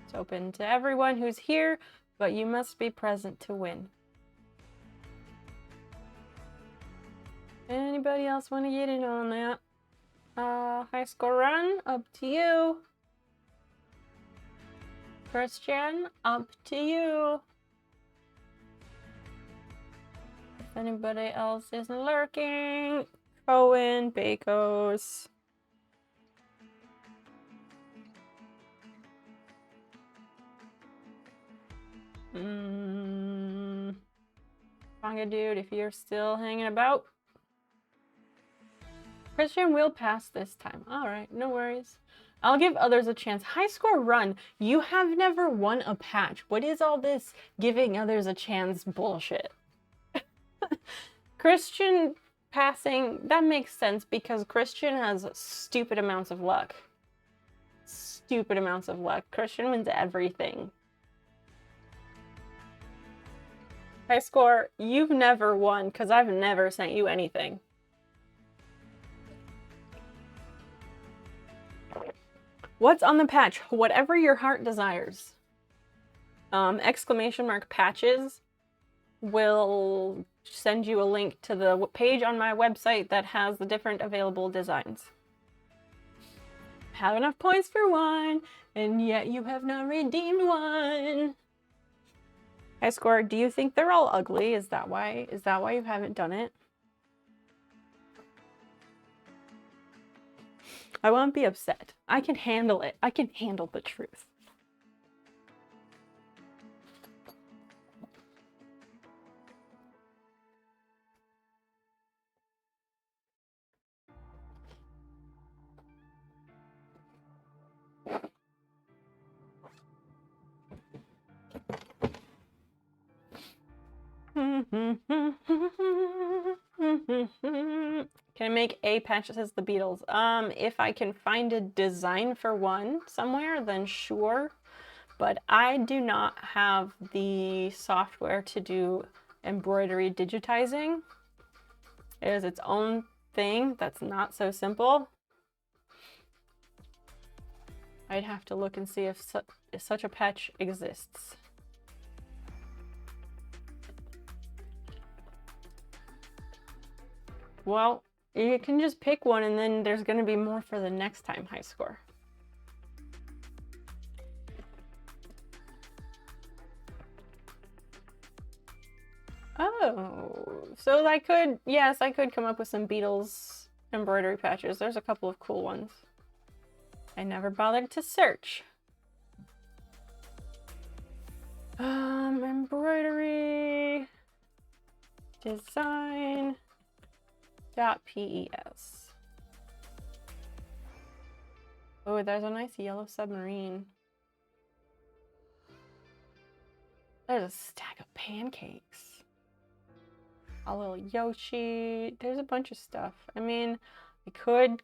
It's open to everyone who's here, but you must be present to win. Anybody else want to get in on that? High score run, up to you. Christian, up to you. If anybody else isn't lurking, Cohen, Bakos. Manga dude, if you're still hanging about. Christian will pass this time. Alright, no worries. I'll give others a chance. High score run. You have never won a patch. What is all this giving others a chance bullshit? Christian passing, that makes sense because Christian has stupid amounts of luck. Stupid amounts of luck. Christian wins everything. High score, you've never won because I've never sent you anything. What's on the patch? Whatever your heart desires. Exclamation mark patches will send you a link to the page on my website that has the different available designs. Have enough points for one, and yet you have not redeemed one. High score, do you think they're all ugly? Is that why you haven't done it? I won't be upset. I can handle it. I can handle the truth. Can I make a patch that says the Beatles? If I can find a design for one somewhere, then sure. But I do not have the software to do embroidery digitizing. It is its own thing that's not so simple. I'd have to look and see if such a patch exists. Well, you can just pick one and then there's going to be more for the next time, high score. Oh, so I could, yes, I could come up with some Beatles embroidery patches. There's a couple of cool ones. I never bothered to search. Embroidery design. .pes. Oh, there's a nice yellow submarine. There's a stack of pancakes. A little Yoshi. There's a bunch of stuff. I mean, I could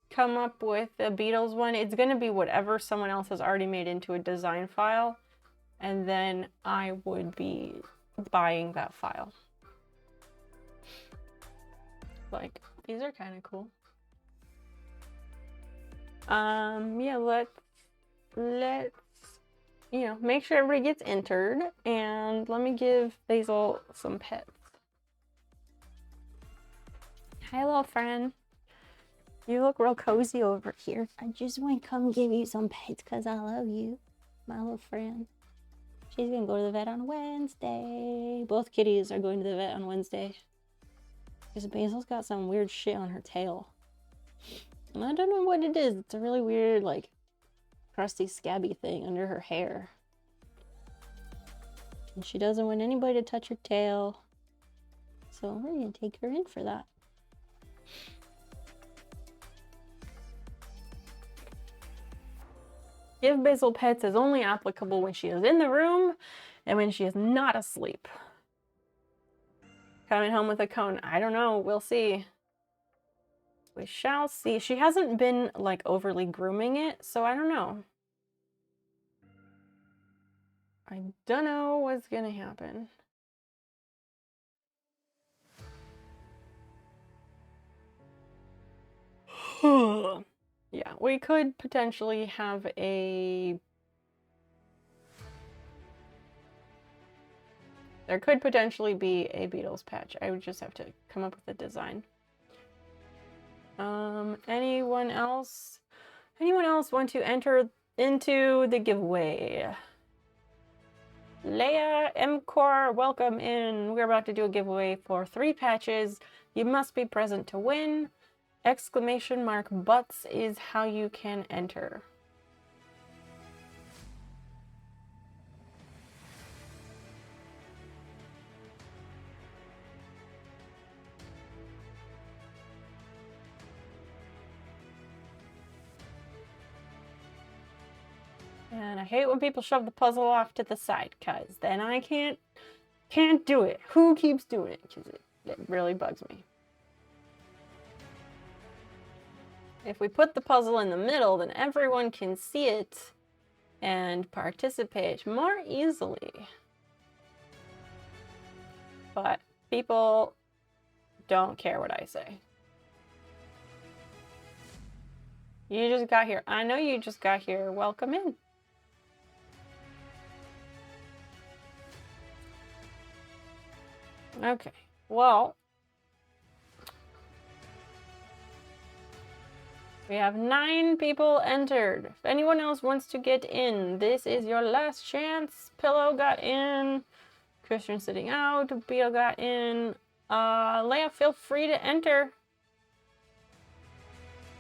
come up with a Beatles one. It's gonna be whatever someone else has already made into a design file. And then I would be buying that file. Like, these are kind of cool. Yeah, let's you know, make sure everybody gets entered, and let me give Basil some pets. Hi, little friend. You look real cozy over here. I just want to come give you some pets because I love you, my little friend. She's gonna go to the vet on Wednesday. Both kitties are going to the vet on Wednesday. Because Basil's got some weird shit on her tail. And I don't know what it is. It's a really weird, like, crusty, scabby thing under her hair. And she doesn't want anybody to touch her tail. So we're gonna take her in for that. Give Basil pets is only applicable when she is in the room and when she is not asleep. Coming home with a cone. I don't know. We'll see. We shall see. She hasn't been, like, overly grooming it, so I don't know. I don't know what's gonna happen. Yeah, we could potentially have a... There could potentially be a Beatles patch. I would just have to come up with a design. Anyone else? Anyone else want to enter into the giveaway? Leia MCore, welcome in. We're about to do a giveaway for 3 patches. You must be present to win. Exclamation mark butts is how you can enter. And I hate when people shove the puzzle off to the side, cause then I can't do it. Who keeps doing it? Cause it really bugs me. If we put the puzzle in the middle, then everyone can see it and participate more easily. But people don't care what I say. You just got here. I know you just got here. Welcome in. Okay, well, we have 9 people entered. If anyone else wants to get in, this is your last chance. Pillow got in. Christian sitting out. Beetle got in. Leia, feel free to enter.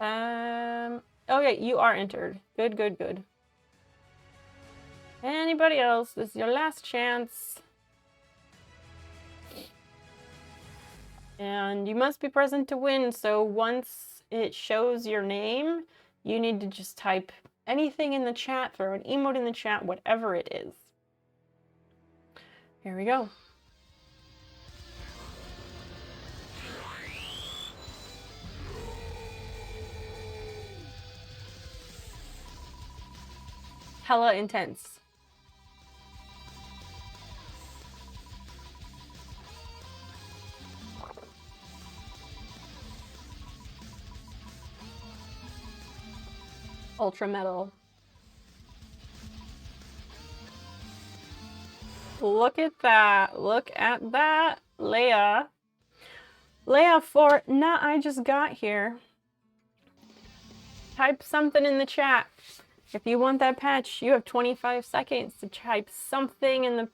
Okay, you are entered. Good, good, good. Anybody else? This is your last chance. And you must be present to win, so once it shows your name, you need to just type anything in the chat, throw an emote in the chat, whatever it is. Here we go. Hella intense. Ultra metal. Look at that. Look at that. Leia. Leia for nah, I just got here. Type something in the chat. If you want that patch, you have 25 seconds to type something in the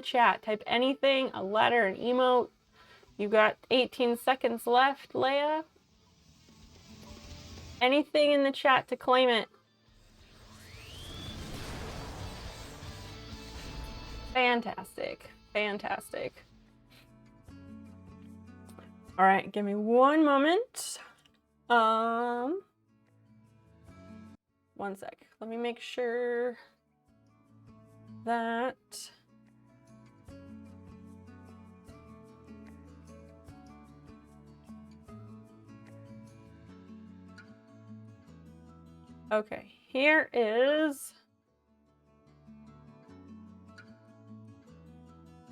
chat. Type anything, a letter, an emote. You got 18 seconds left, Leia. Anything in the chat to claim it. Fantastic. Fantastic. All right, give me one moment. One sec. Let me make sure that okay, here is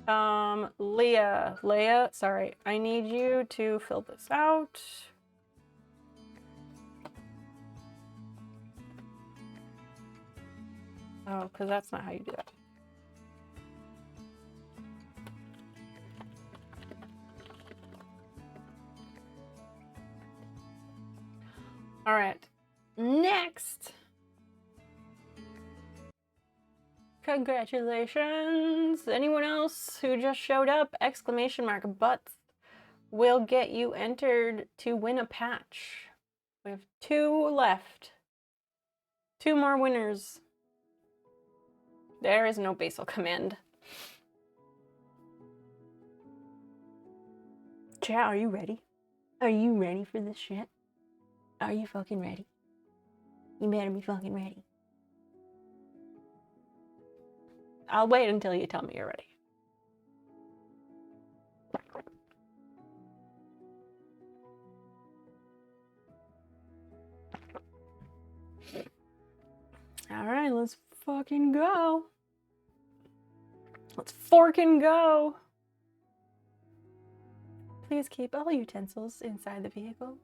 Leia, sorry, I need you to fill this out. Oh, because that's not how you do that. All right, next. Congratulations. Anyone else who just showed up? Exclamation mark butts. will get you entered to win a patch. We have 2 left. 2 more winners. There is no basal command. Chat, are you ready? Are you ready for this shit? Are you fucking ready? You better be fucking ready. I'll wait until you tell me you're ready. Alright, let's fucking go. Let's forkin' go. Please keep all utensils inside the vehicle.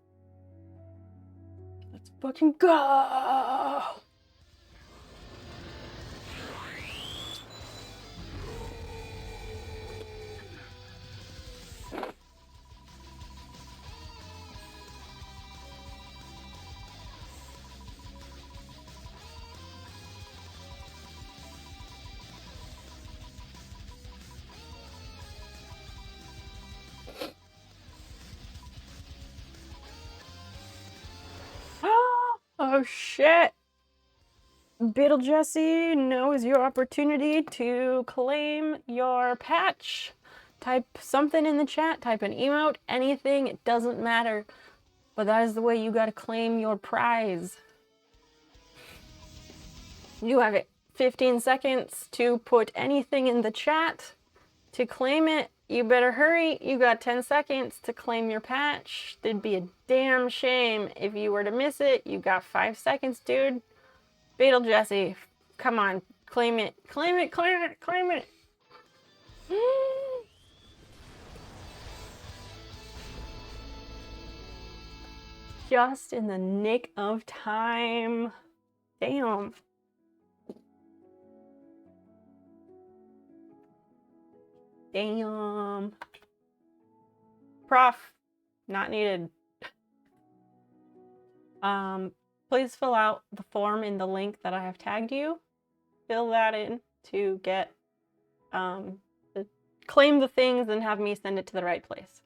Let's fucking go. Oh shit. Beetle Jesse, now is your opportunity to claim your patch. Type something in the chat, type an emote, anything, it doesn't matter. But that is the way you gotta claim your prize. You have 15 seconds to put anything in the chat to claim it. You better hurry. You got 10 seconds to claim your patch. It'd be a damn shame if you were to miss it. You got 5 seconds, dude. Beetle Jesse, come on. Claim it. Claim it, claim it, claim it. Just in the nick of time. Damn. Damn. Prof, not needed. Please fill out the form in the link that I have tagged you. Fill that in to get, claim the things and have me send it to the right place.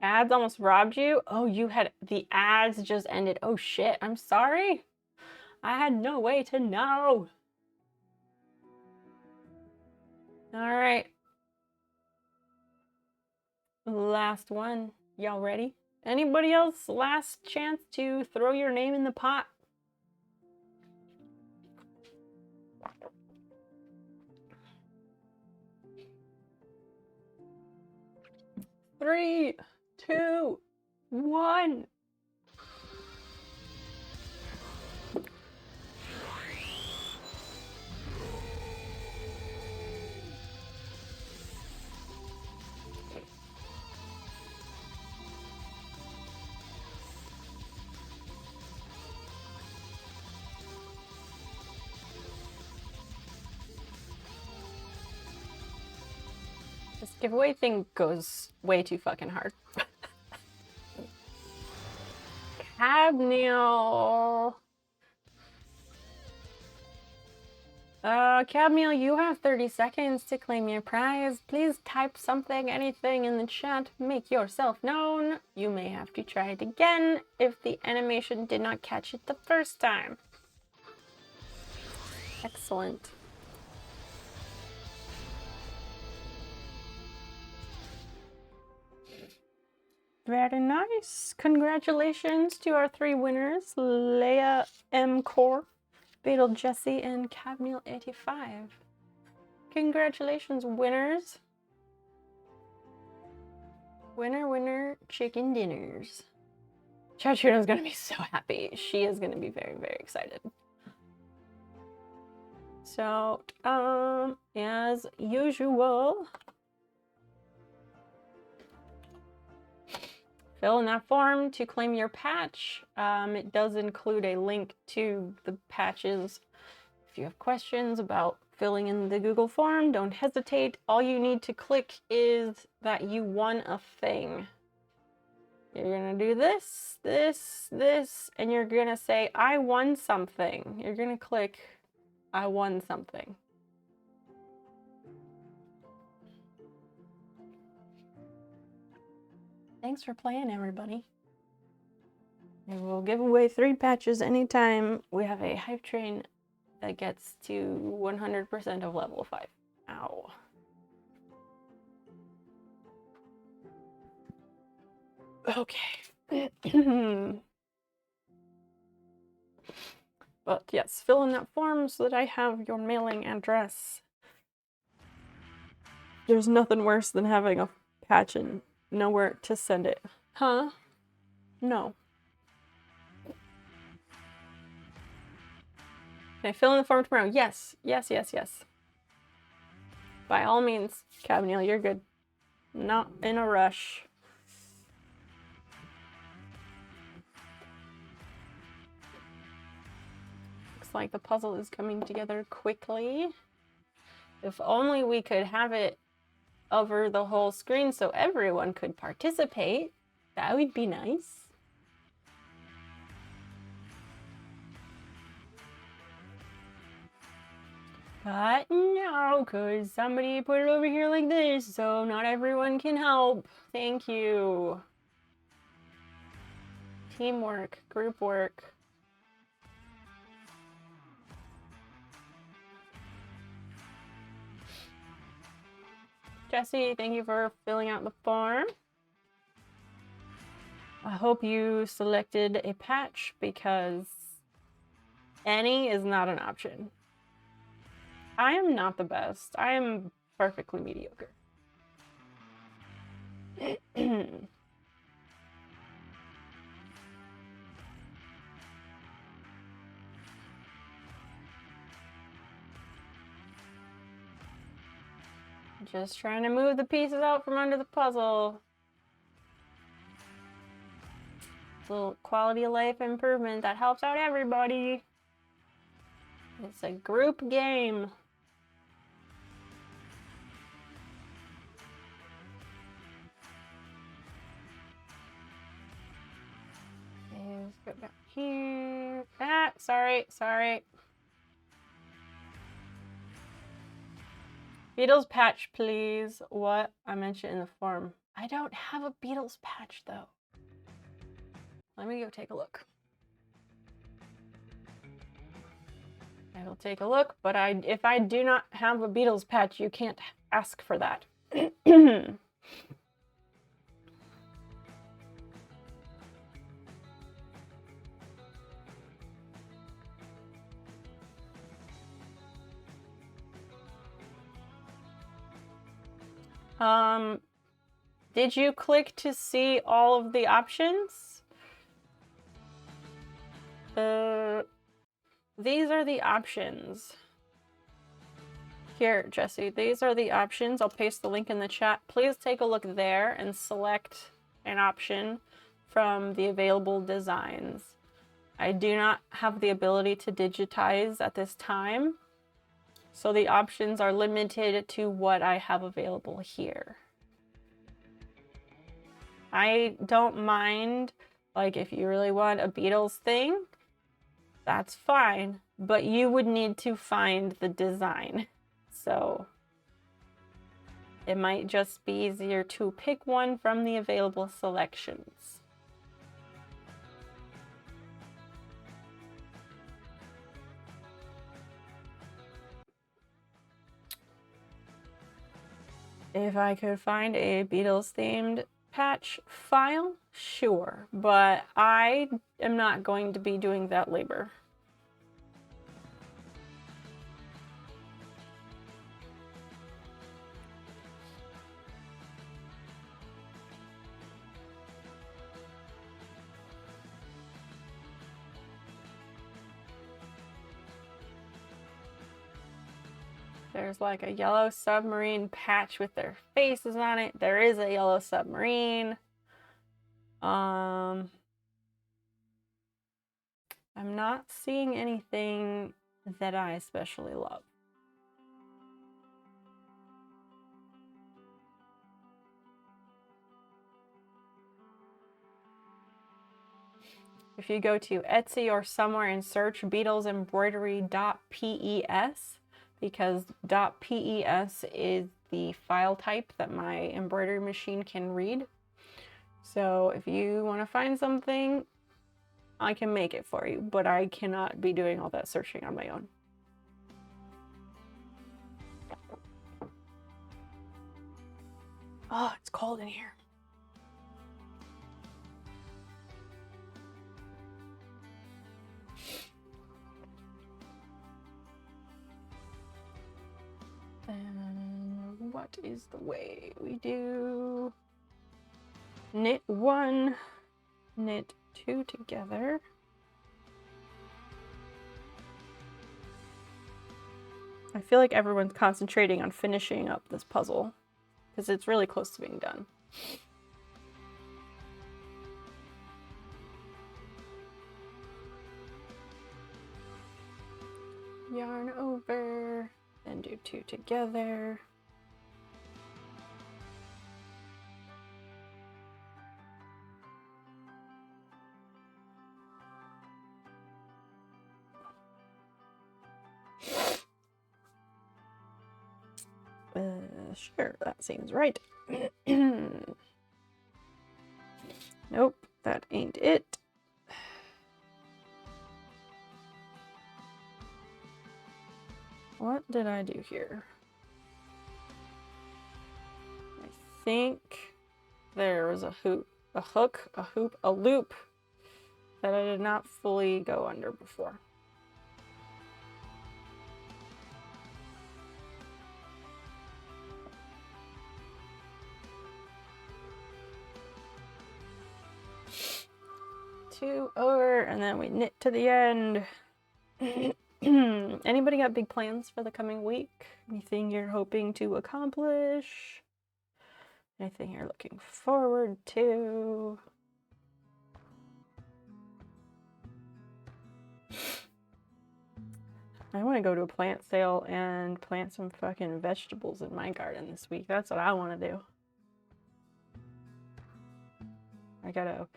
Ads almost robbed you? Oh, you had, the ads just ended. Oh shit, I'm sorry. I had no way to know. All right. Last one. Y'all ready? Anybody else? Last chance to throw your name in the pot. Three, two, one. This giveaway thing goes way too fucking hard. Cadmiel. Cadmiel, you have 30 seconds to claim your prize. Please type something, anything in the chat. Make yourself known. You may have to try it again if the animation did not catch it the first time. Excellent. Very nice. Congratulations to our 3 winners, Leia M. Core, Beetle Jesse, and Cadmiel 85. Congratulations, winners. Winner, winner, chicken dinners. Chachuna's gonna be so happy. She is gonna be very, very excited. So, as usual, fill in that form to claim your patch. It does include a link to the patches. If you have questions about filling in the Google form, don't hesitate. All you need to click is that you won a thing. You're gonna do this, this, this, and you're gonna say, I won something. You're gonna click, I won something. Thanks for playing, everybody. And we'll give away 3 patches anytime we have a hype train that gets to 100% of level 5. Ow. Okay. But yes, fill in that form so that I have your mailing address. There's nothing worse than having a patch and nowhere to send it. Huh? No. Can I fill in the form tomorrow? Yes. Yes, yes, yes. By all means, Cavaniel, you're good. Not in a rush. Looks like the puzzle is coming together quickly. If only we could have it over the whole screen so everyone could participate. That would be nice. But no, because somebody put it over here like this, so not everyone can help. Thank you. Teamwork, group work. Jesse, thank you for filling out the form. I hope you selected a patch because any is not an option. I am not the best. I am perfectly mediocre. Just trying to move the pieces out from under the puzzle. A little quality of life improvement that helps out everybody. It's a group game. Let's go back here. Ah, sorry. Beatles patch, please. What? I mentioned in the form. I don't have a Beatles patch, though. Let me go take a look. I will take a look, but if I do not have a Beatles patch, you can't ask for that. Did you click to see all of the options? These are the options. Here, Jesse, these are the options. I'll paste the link in the chat. Please take a look there and select an option from the available designs. I do not have the ability to digitize at this time, so the options are limited to what I have available here. I don't mind, like, if you really want a Beatles thing, that's fine, but you would need to find the design. So it might just be easier to pick one from the available selections. If I could find a Beatles themed patch file, sure, but I am not going to be doing that labor. There's like a yellow submarine patch with their faces on it. There is a yellow submarine. I'm not seeing anything that I especially love. If you go to Etsy or somewhere and search BeatlesEmbroidery.pes, because .pes is the file type that my embroidery machine can read. So if you want to find something, I can make it for you, but I cannot be doing all that searching on my own. Oh, it's cold in here. And what is the way we do? Knit 1, knit 2 together. I feel like everyone's concentrating on finishing up this puzzle because it's really close to being done. Yarn over, then do 2 together. Sure, that seems right. Nope, that ain't it. What did I do here? I think there was a hoop, a hook, a hoop, a loop that I did not fully go under before. Two over, and then we knit to the end. Anybody got big plans for the coming week? Anything you're hoping to accomplish? Anything you're looking forward to? I want to go to a plant sale and plant some fucking vegetables in my garden this week. That's what I want to do. I gotta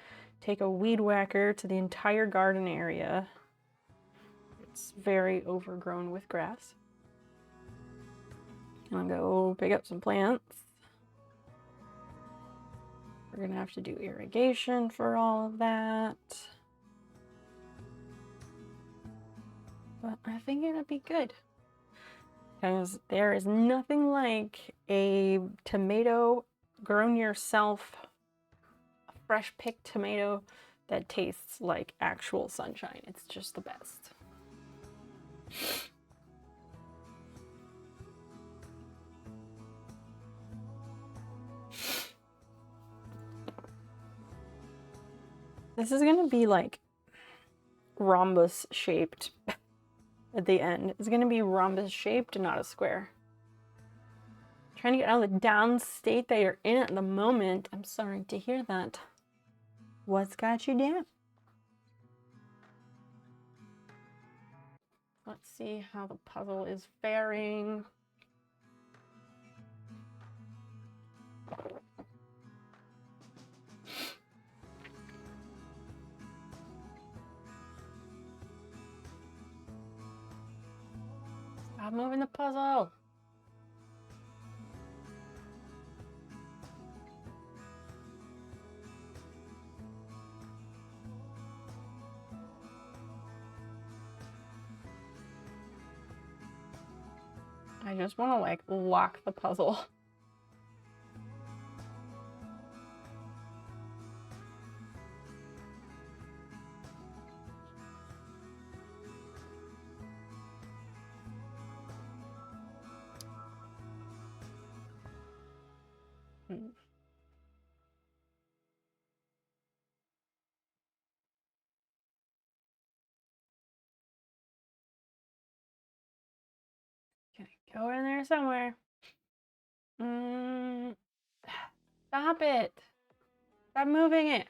take a weed whacker to the entire garden area. It's very overgrown with grass. And I'll go pick up some plants. We're gonna have to do irrigation for all of that. But I think it'll be good. Because there is nothing like a tomato grown yourself, a fresh picked tomato that tastes like actual sunshine. It's just the best. This is gonna be like rhombus shaped at the end. It's gonna be rhombus shaped, not a square. Trying to get out of the down state that you're in at the moment. I'm sorry to hear that. What's got you down? Let's see how the puzzle is faring. Stop moving the puzzle. I just want to like lock the puzzle. Okay, go in there somewhere. Stop it. Stop moving it.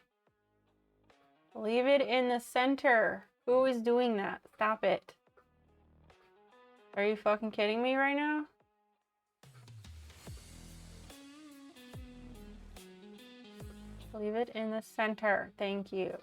Leave it in the center. Who is doing that? Stop it. Are you fucking kidding me right now? Leave it in the center. Thank you.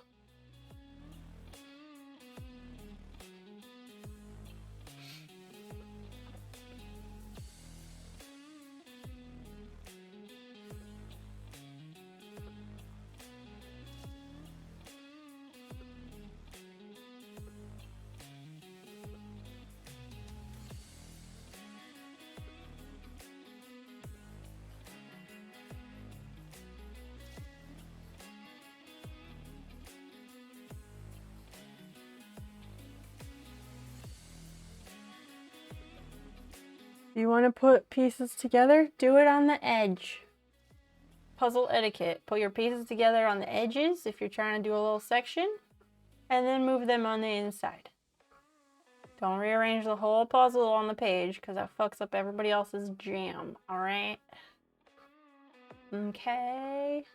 You want to put pieces together? Do it on the edge. Puzzle etiquette. Put your pieces together on the edges if you're trying to do a little section, and then move them on the inside. Don't rearrange the whole puzzle on the page because that fucks up everybody else's jam, alright? Okay.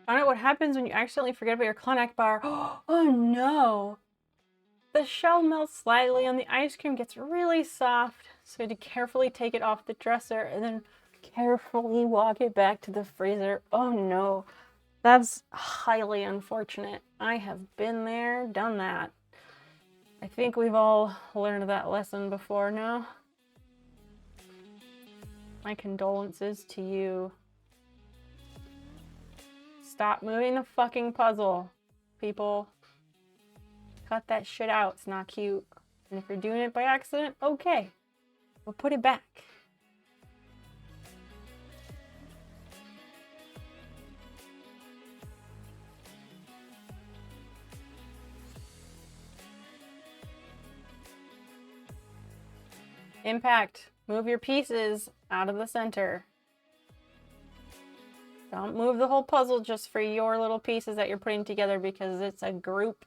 Find out what happens when you accidentally forget about your Klondike bar. Oh no! The shell melts slightly and the ice cream gets really soft, so you have to carefully take it off the dresser and then carefully walk it back to the freezer. Oh no, that's highly unfortunate. I have been there, done that. I think we've all learned that lesson before, no? My condolences to you. Stop moving the fucking puzzle, people. Cut that shit out. It's not cute. And if you're doing it by accident, okay. We'll put it back. Impact. Move your pieces out of the center. Don't move the whole puzzle just for your little pieces that you're putting together because it's a group.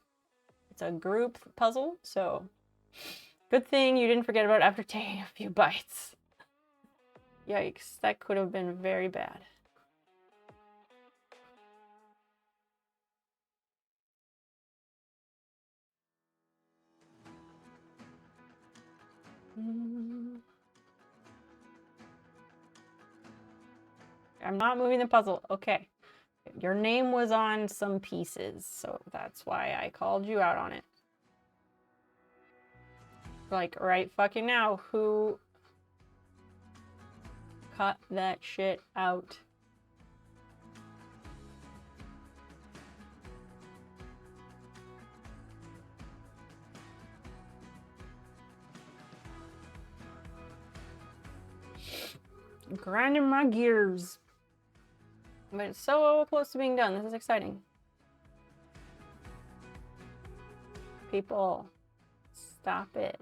It's a group puzzle, so good thing you didn't forget about it after taking a few bites. Yikes, that could have been very bad. I'm not moving the puzzle. Okay. Your name was on some pieces, so that's why I called you out on it. Like, right fucking now, who cut that shit out? Grinding my gears. But it's so close to being done. This is exciting. People, stop it.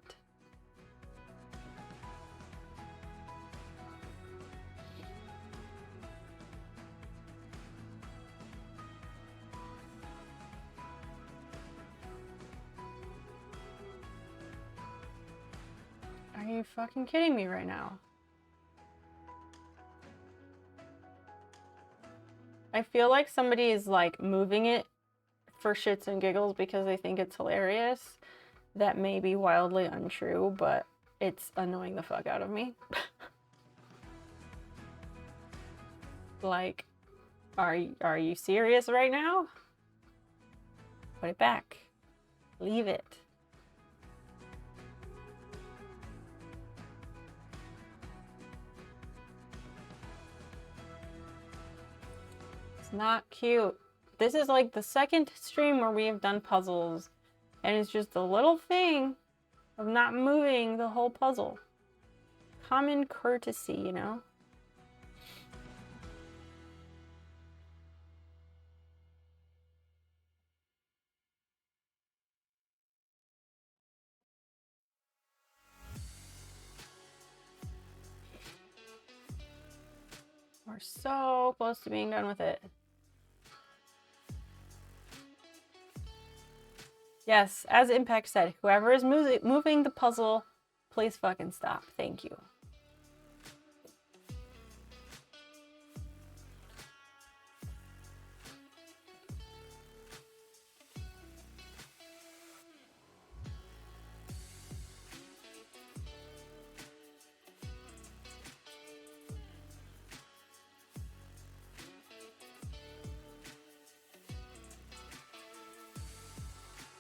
Are you fucking kidding me right now? I feel like somebody is like moving it for shits and giggles because they think it's hilarious. That may be wildly untrue, but it's annoying the fuck out of me. Like, are you serious right now? Put it back. Leave it. It's not cute. This is like the second stream where we have done puzzles, and it's just a little thing of not moving the whole puzzle. Common courtesy, you know? We're so close to being done with it. Yes, as Impact said, whoever is moving the puzzle, please fucking stop. Thank you.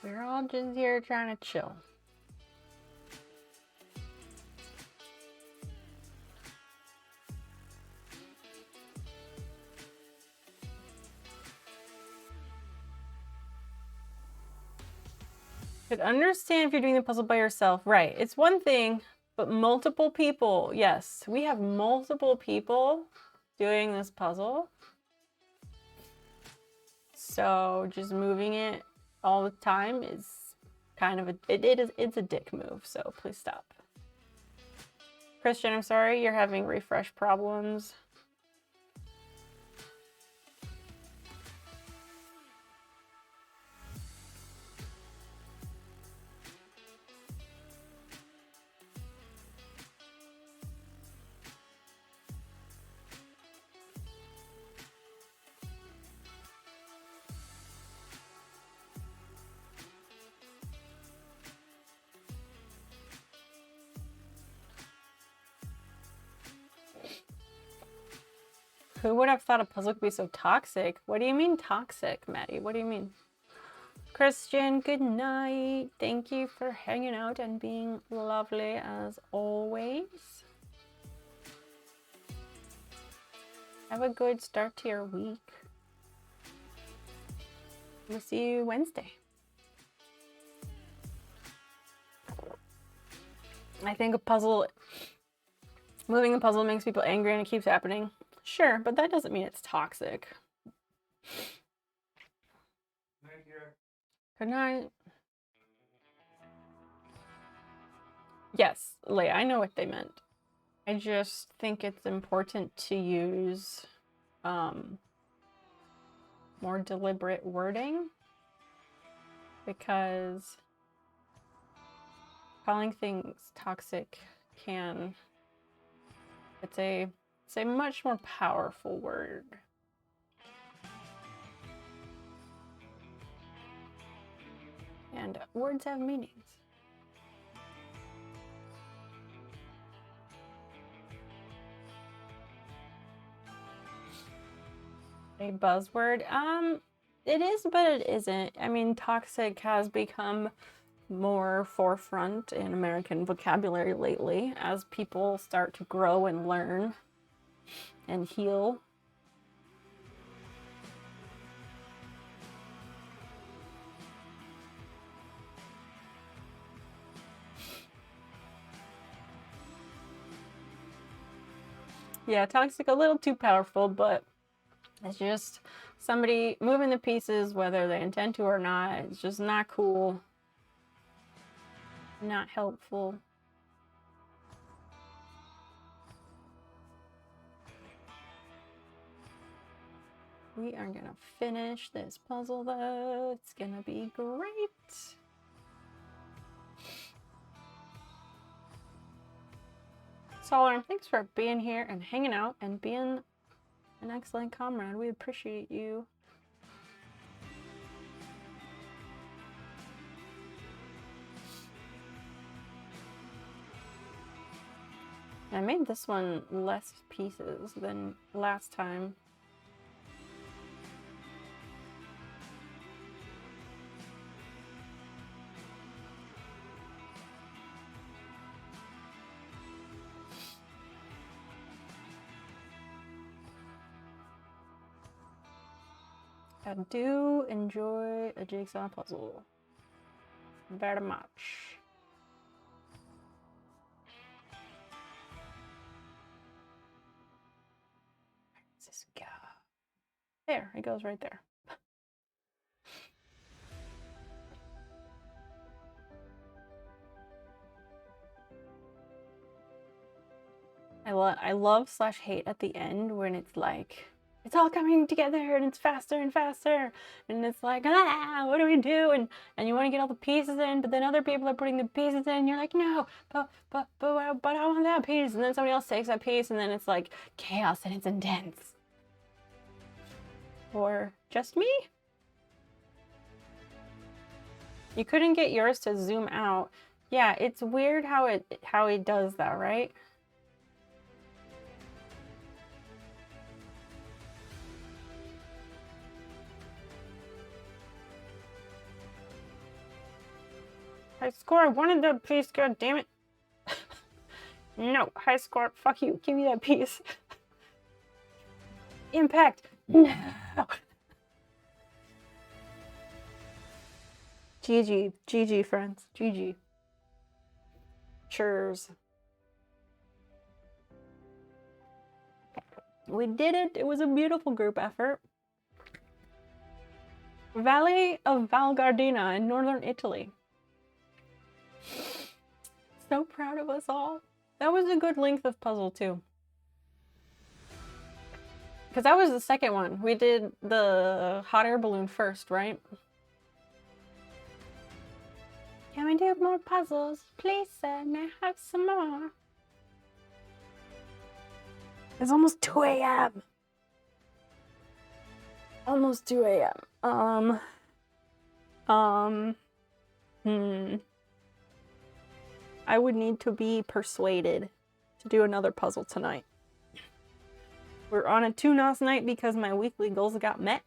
We're all just here trying to chill. Could understand if you're doing the puzzle by yourself. Right. It's one thing, but multiple people. Yes, we have multiple people doing this puzzle. So just moving it all the time is kind of it's a dick move, so please stop. Christian, I'm sorry you're having refresh problems. Who would have thought a puzzle could be so toxic? What do you mean toxic, Maddie? What do you mean? Christian, good night. Thank you for hanging out and being lovely as always. Have a good start to your week. We'll see you Wednesday. I think moving a puzzle makes people angry and it keeps happening. Sure, but that doesn't mean it's toxic. Good night. Yes, Leia, I know what they meant. I just think it's important to use more deliberate wording, because calling things toxic it's a much more powerful word. And words have meanings. A buzzword? It is, but it isn't. I mean, toxic has become more forefront in American vocabulary lately as people start to grow and learn and heal. Yeah, toxic, a little too powerful, but it's just somebody moving the pieces, whether they intend to or not. It's just not cool. Not helpful. We are gonna finish this puzzle though. It's gonna be great. Solar, thanks for being here and hanging out and being an excellent comrade. We appreciate you. I made this one less pieces than last time. I do enjoy a jigsaw puzzle very much. Where's this go? There, it goes right there. I love / hate at the end when it's like, it's all coming together and it's faster and faster, and it's like, what do we do? And you want to get all the pieces in, but then other people are putting the pieces in, and you're like, no, but I want that piece, and then somebody else takes that piece, and then it's like chaos and it's intense. Or just me? You couldn't get yours to zoom out. Yeah, it's weird how it does that, right? High score, I wanted that piece, god damn it. No, high score, fuck you, give me that piece. Impact, no. GG, friends, GG. Cheers. We did it, it was a beautiful group effort. Valley of Val Gardena in northern Italy. So proud of us all. That was a good length of puzzle too. Because that was the second one. We did the hot air balloon first, right? Can we do more puzzles? Please, sir, may I have some more? It's almost 2 a.m. Almost 2 a.m. I would need to be persuaded to do another puzzle tonight. We're on a 2-nos night because my weekly goals got met.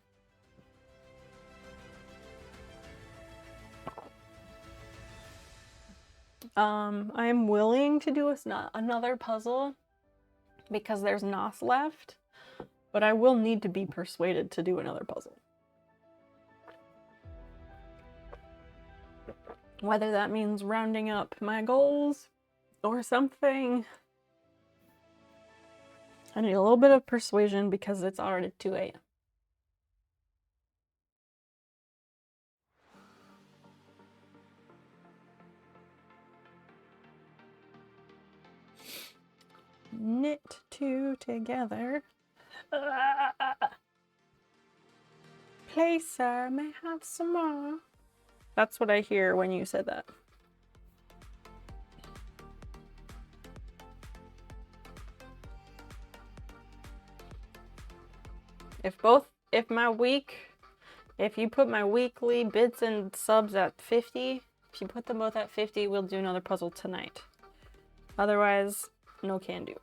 I'm willing to do another puzzle because there's nos left, but I will need to be persuaded to do another puzzle. Whether that means rounding up my goals or something. I need a little bit of persuasion because it's already 2 a.m. Knit two together. Please, sir, may I have some more? That's what I hear when you said that. If you put my weekly bits and subs at 50, if you put them both at 50, we'll do another puzzle tonight. Otherwise, no can do.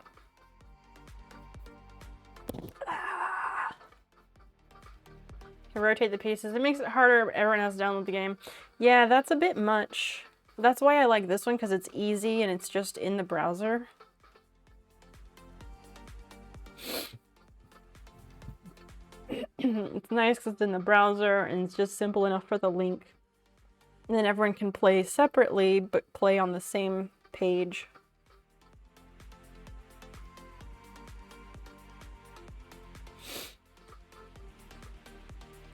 Can rotate the pieces. It makes it harder if everyone has to download the game. Yeah, that's a bit much. That's why I like this one, because it's easy and it's just in the browser. It's nice because it's in the browser and it's just simple enough for the link. And then everyone can play separately, but play on the same page.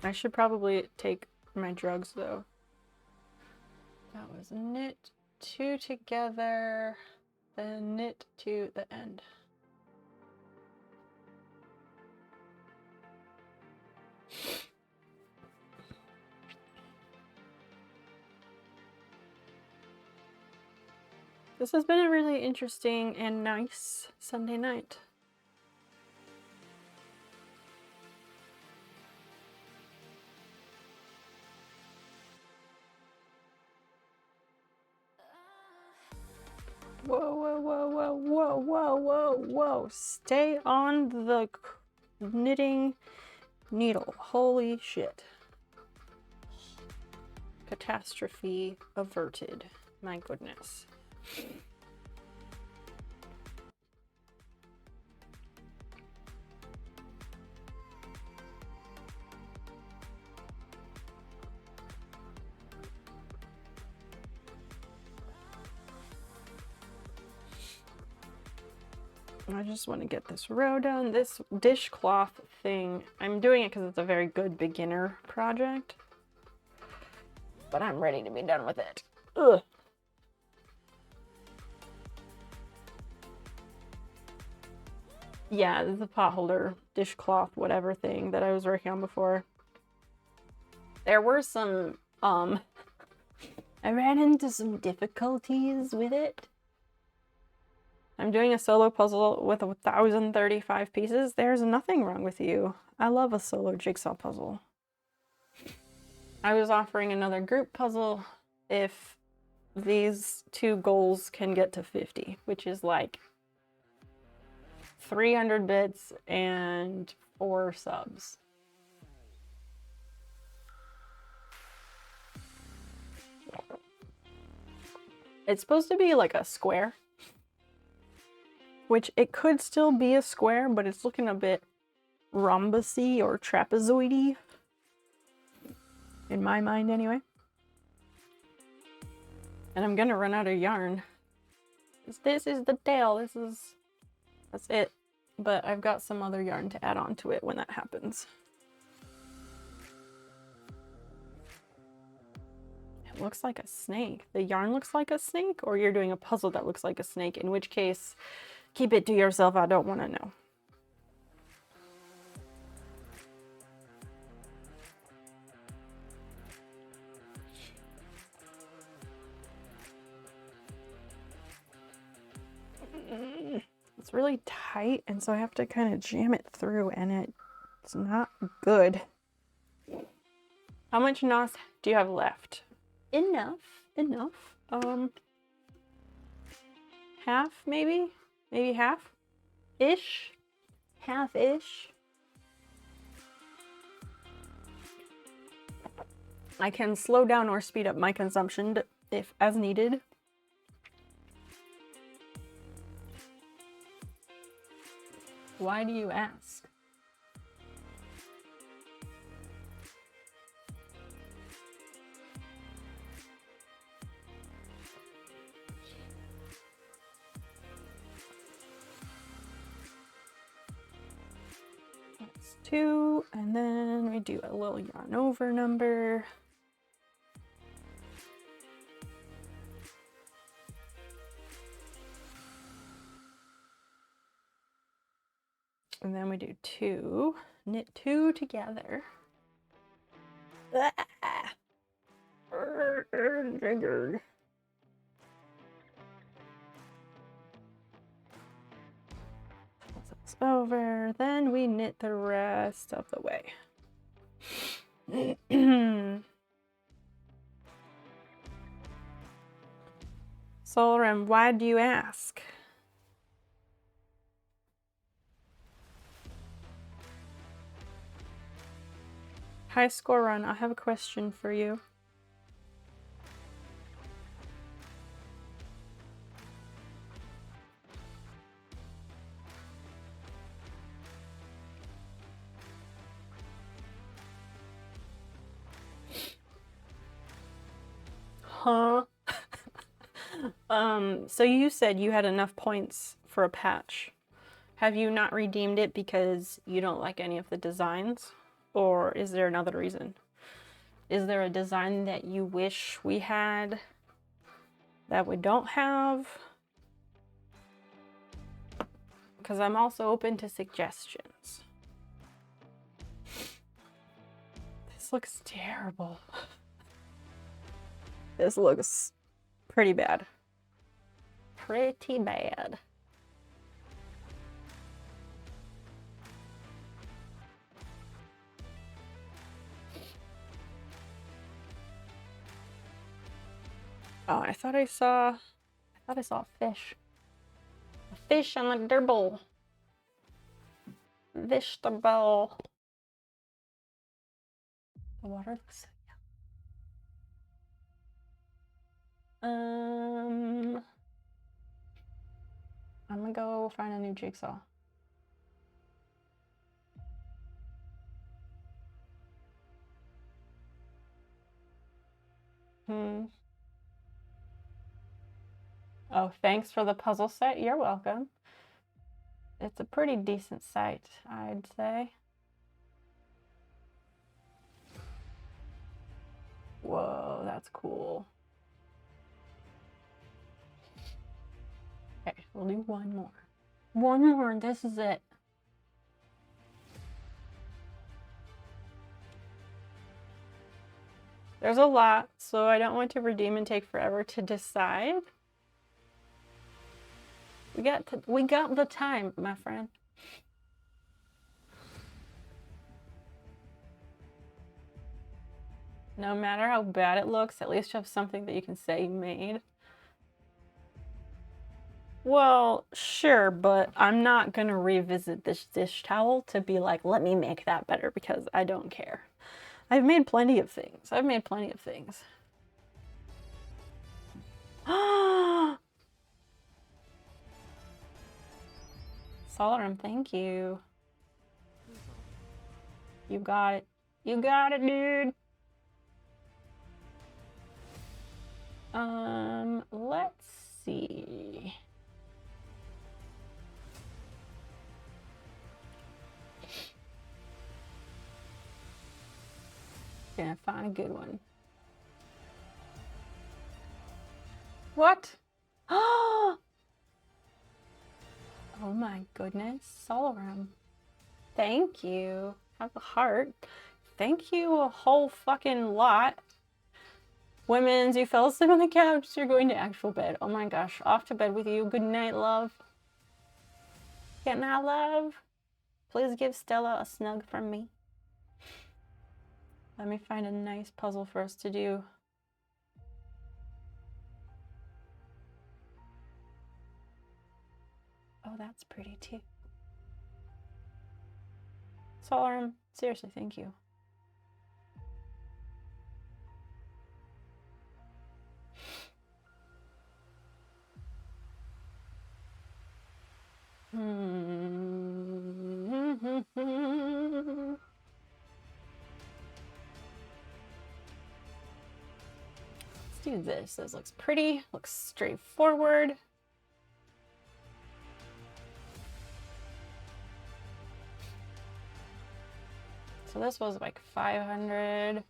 I should probably take my drugs though. That was knit two together, then knit to the end. This has been a really interesting and nice Sunday night. Whoa, whoa, whoa, whoa, whoa, whoa, whoa, whoa. Stay on the knitting needle. Holy shit. Catastrophe averted. My goodness. I just want to get this row done. This dishcloth thing, I'm doing it because it's a very good beginner project. But I'm ready to be done with it. Ugh. Yeah, this is a potholder, dishcloth, whatever thing that I was working on before. There were some, I ran into some difficulties with it. I'm doing a solo puzzle with 1,035 pieces. There's nothing wrong with you. I love a solo jigsaw puzzle. I was offering another group puzzle if these two goals can get to 50, which is like 300 bits and 4 subs. It's supposed to be like a square, which it could still be a square, but it's looking a bit rhombusy or trapezoidy. In my mind, anyway. And I'm gonna run out of yarn. This is the tail. That's it. But I've got some other yarn to add on to it when that happens. It looks like a snake. The yarn looks like a snake, or you're doing a puzzle that looks like a snake, in which case, keep it to yourself. I don't want to know. It's really tight, and so I have to kind of jam it through, and it's not good. How much NOS do you have left? Enough. Half, maybe? Maybe half? Ish? Half-ish? I can slow down or speed up my consumption if as needed. Why do you ask? That's 2, and then we do a little yarn over number. And then we do 2, knit 2 together. Triggered. It's over, then we knit the rest of the way. Solrim, why do you ask? Hi, Score Run. I have a question for you. Huh? So you said you had enough points for a patch. Have you not redeemed it because you don't like any of the designs? Or is there another reason? Is there a design that you wish we had that we don't have? Because I'm also open to suggestions. This looks terrible. This looks pretty bad. Pretty bad. Oh, I thought I saw a fish. A fish on the dribble. Vegetable. The water looks so yum. I'm gonna go find a new jigsaw. Oh, thanks for the puzzle set. You're welcome. It's a pretty decent site, I'd say. Whoa, that's cool. Okay, we'll do one more. One more, and this is it. There's a lot, so I don't want to redeem and take forever to decide. We got the time, my friend. No matter how bad it looks, at least you have something that you can say you made. Well, sure, but I'm not gonna revisit this dish towel to be like, let me make that better, because I don't care. I've made plenty of things. Solarum, thank you. You got it. You got it, dude. Let's see. Gonna find a good one. What? Oh my goodness, Solarum. Thank you. Have a heart. Thank you a whole fucking lot. Women's, you fell asleep on the couch, so you're going to actual bed. Oh my gosh, off to bed with you. Good night, love. Good night, love. Please give Stella a snug from me. Let me find a nice puzzle for us to do. Oh, that's pretty too. Solarum, seriously, thank you. Let's do this. This looks pretty, looks straightforward. So this was like 500.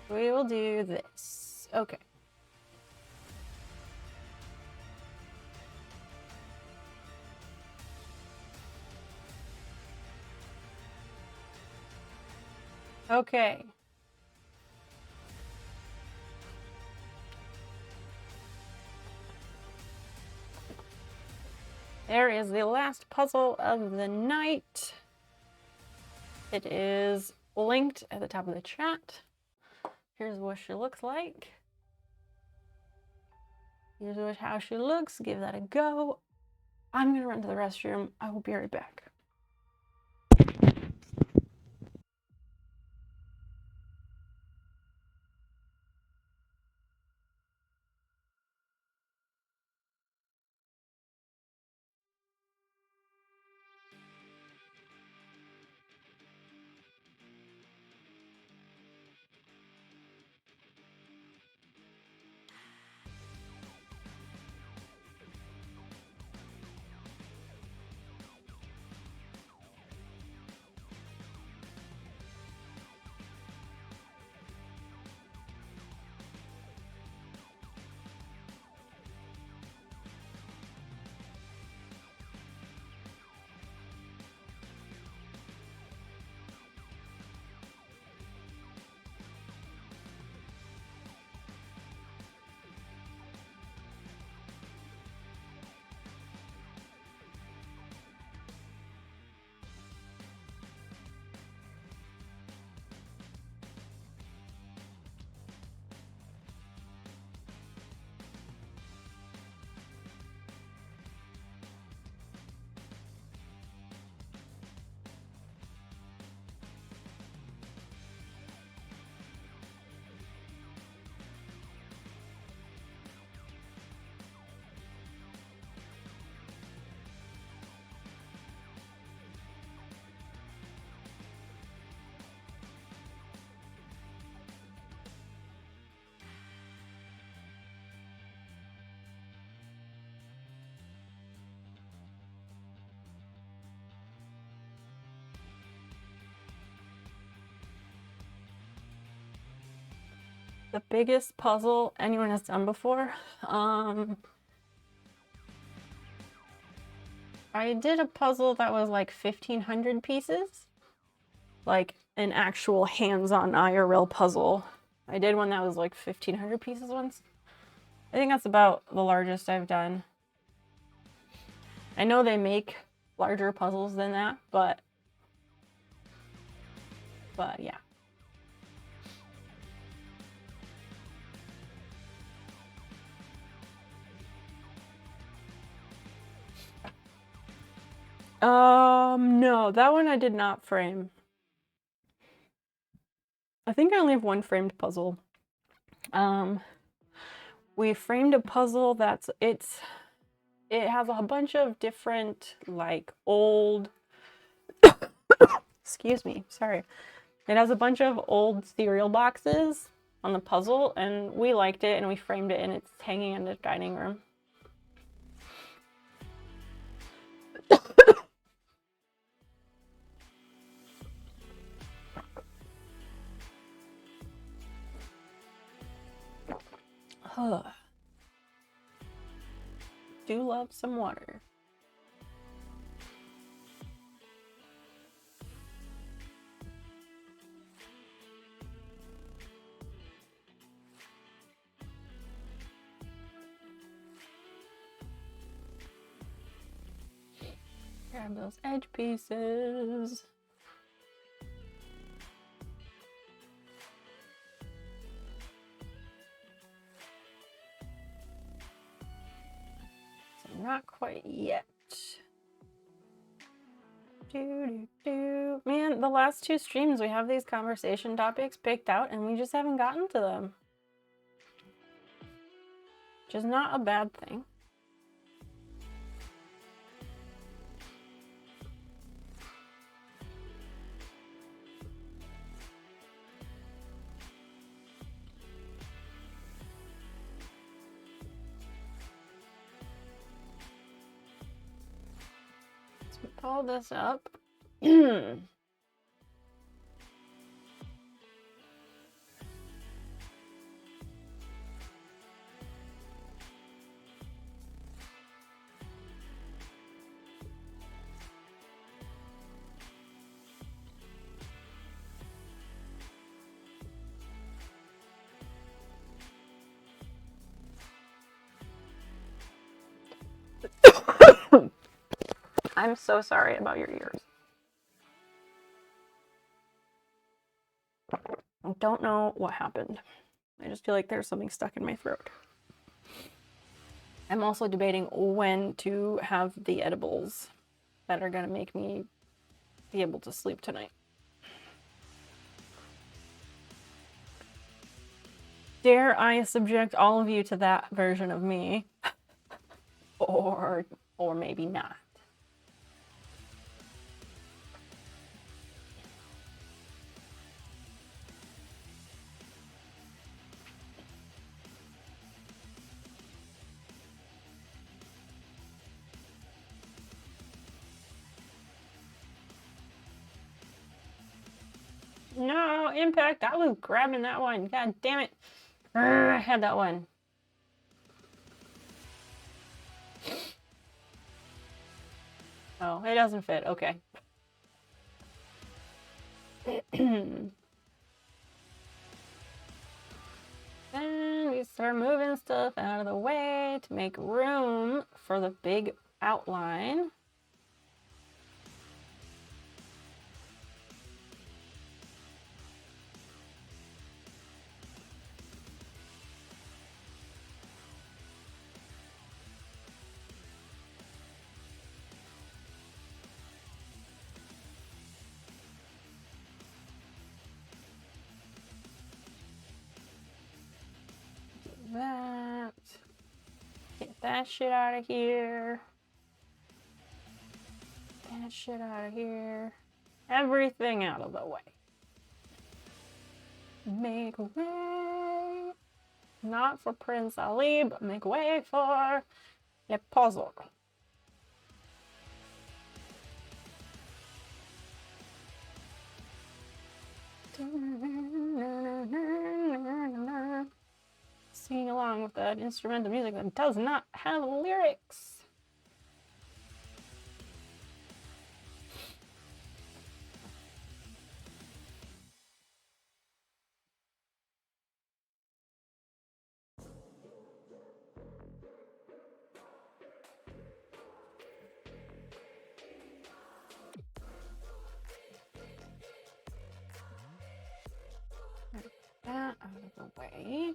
We will do this. Okay. Okay. There is the last puzzle of the night. It is linked at the top of the chat. Here's what she looks like. Here's how she looks. Give that a go. I'm gonna run to the restroom. I will be right back. The biggest puzzle anyone has done before. I did a puzzle that was like 1,500 pieces. Like an actual hands-on IRL puzzle. I did one that was like 1,500 pieces once. I think that's about the largest I've done. I know they make larger puzzles than that, but yeah. No, that one I did not frame. I think I only have one framed puzzle. We framed a puzzle that's it has a bunch of different like old excuse me, sorry. It has a bunch of old cereal boxes on the puzzle, and we liked it and we framed it, and it's hanging in the dining room. Do love some water. Grab those edge pieces. So not quite yet. Man, the last two streams we have these conversation topics picked out and we just haven't gotten to them. Which is not a bad thing. Pull this up. I'm so sorry about your ears. I don't know what happened. I just feel like there's something stuck in my throat. I'm also debating when to have the edibles that are gonna make me be able to sleep tonight. Dare I subject all of you to that version of me? Or maybe not. No, Impact, I was grabbing that one. God damn it. I had that one. Oh, it doesn't fit. Okay. Then we start moving stuff out of the way to make room for the big outline. That. Get that shit out of here. That shit out of here. Everything out of the way. Make way. Not for Prince Ali, but make way for the puzzle. Singing along with that instrumental music that does not have lyrics. That out of the way.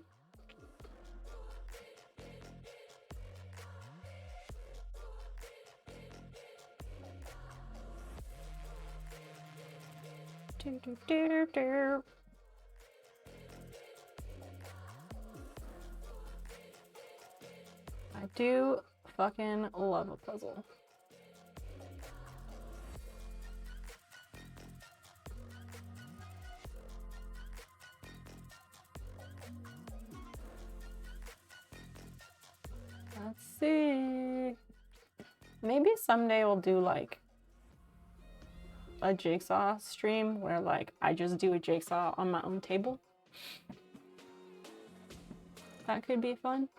Do, do, do, do. I do fucking love a puzzle. Let's see. Maybe someday we'll do like a jigsaw stream where like I just do a jigsaw on my own table. That could be fun.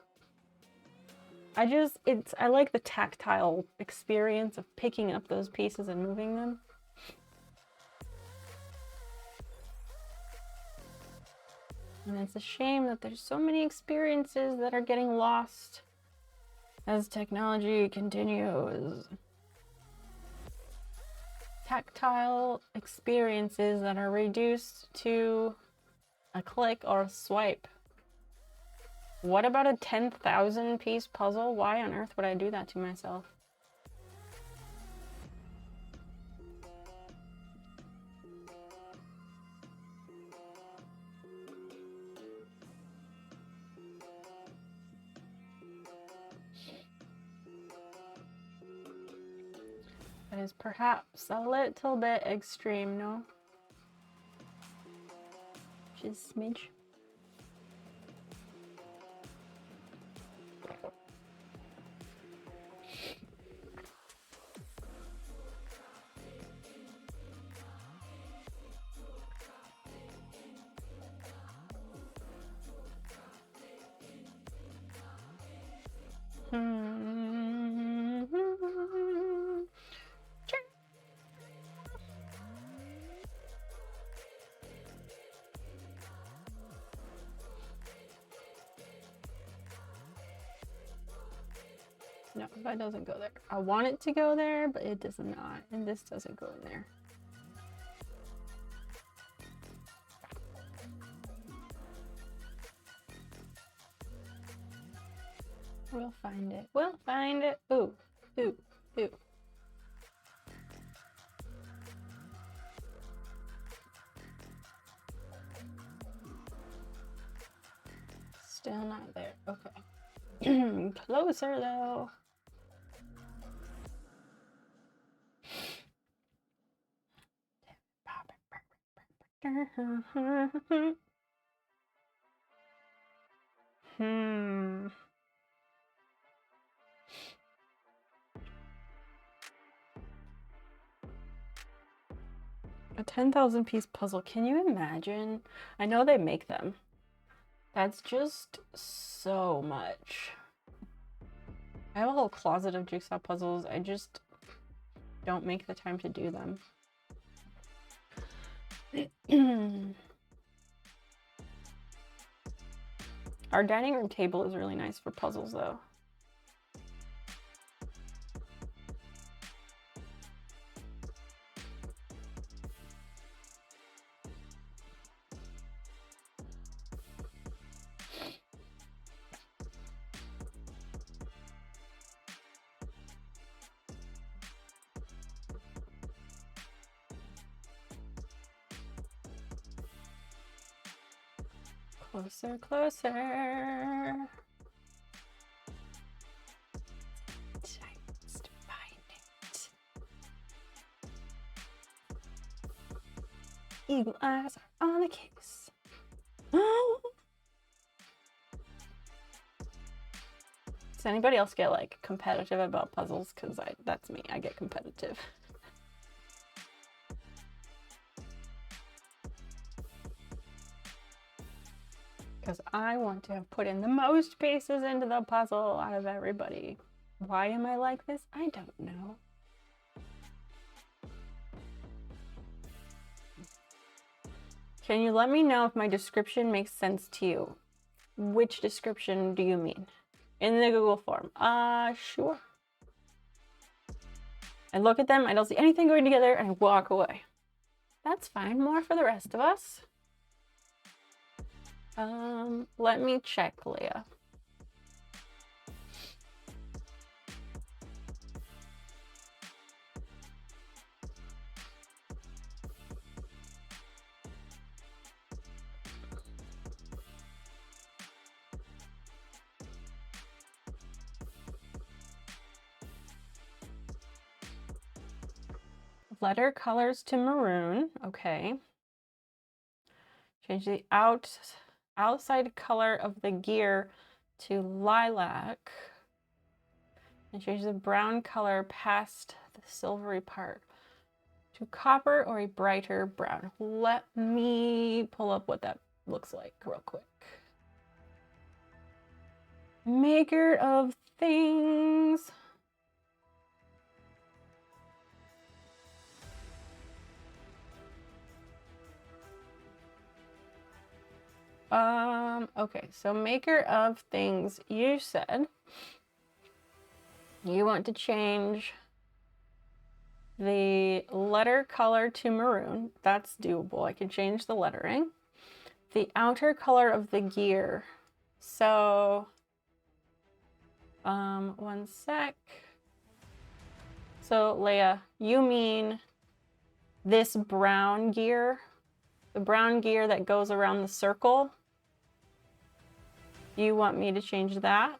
I like the tactile experience of picking up those pieces and moving them. And it's a shame that there's so many experiences that are getting lost as technology continues. Tactile experiences that are reduced to a click or a swipe. What about a 10,000 piece puzzle? Why on earth would I do that to myself? That is perhaps a little bit extreme, no? Just smidge. No, that doesn't go there. I want it to go there, but it does not. And this doesn't go in there. We'll find it. We'll find it. Ooh, ooh, ooh. Still not there. Okay. Closer though. A 10,000 piece puzzle. Can you imagine? I know they make them. That's just so much. I have a whole closet of jigsaw puzzles. I just don't make the time to do them. Our dining room table is really nice for puzzles though. Closer, closer. Just find it. Eagle eyes are on the case. Does anybody else get like competitive about puzzles? Because that's me. I get competitive. Because I want to have put in the most pieces into the puzzle out of everybody. Why am I like this? I don't know. Can you let me know if my description makes sense to you? Which description do you mean? In the Google form. Sure. I look at them, I don't see anything going together, and I walk away. That's fine. More for the rest of us. Let me check, Leah. Letter colors to maroon. Okay. Change the outside color of the gear to lilac. And change the brown color past the silvery part to copper or a brighter brown. Let me pull up what that looks like real quick. Maker of things. Okay, so maker of things, you said you want to change the letter color to maroon. That's doable. I can change the lettering. The outer color of the gear. So, one sec. So, Leia, you mean this brown gear? The brown gear that goes around the circle? You want me to change that?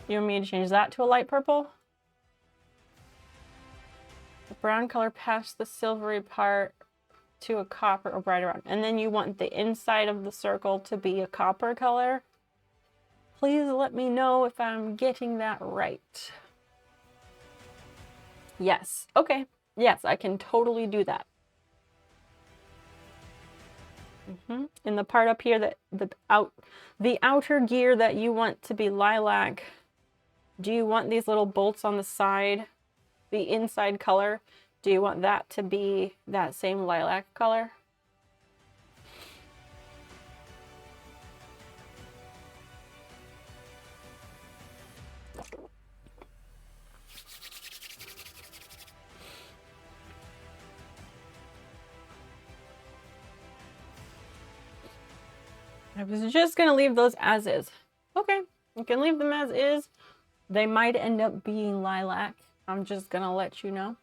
You want me to change that to a light purple? The brown color past the silvery part to a copper or bright around. And then you want the inside of the circle to be a copper color? Please let me know if I'm getting that right. Yes. Okay. Yes, I can totally do that. In the part up here that the outer gear that you want to be lilac, do you want these little bolts on the side, the inside color? Do you want that to be that same lilac color? I was just gonna leave those as is. Okay, you can leave them as is. They might end up being lilac. I'm just gonna let you know.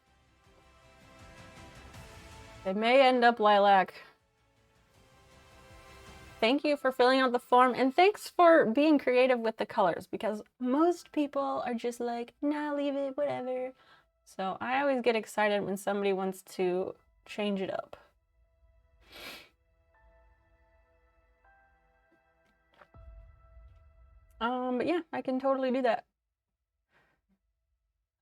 They may end up lilac. Thank you for filling out the form, and thanks for being creative with the colors, because most people are just like, nah, leave it, whatever. So I always get excited when somebody wants to change it up. But yeah, I can totally do that.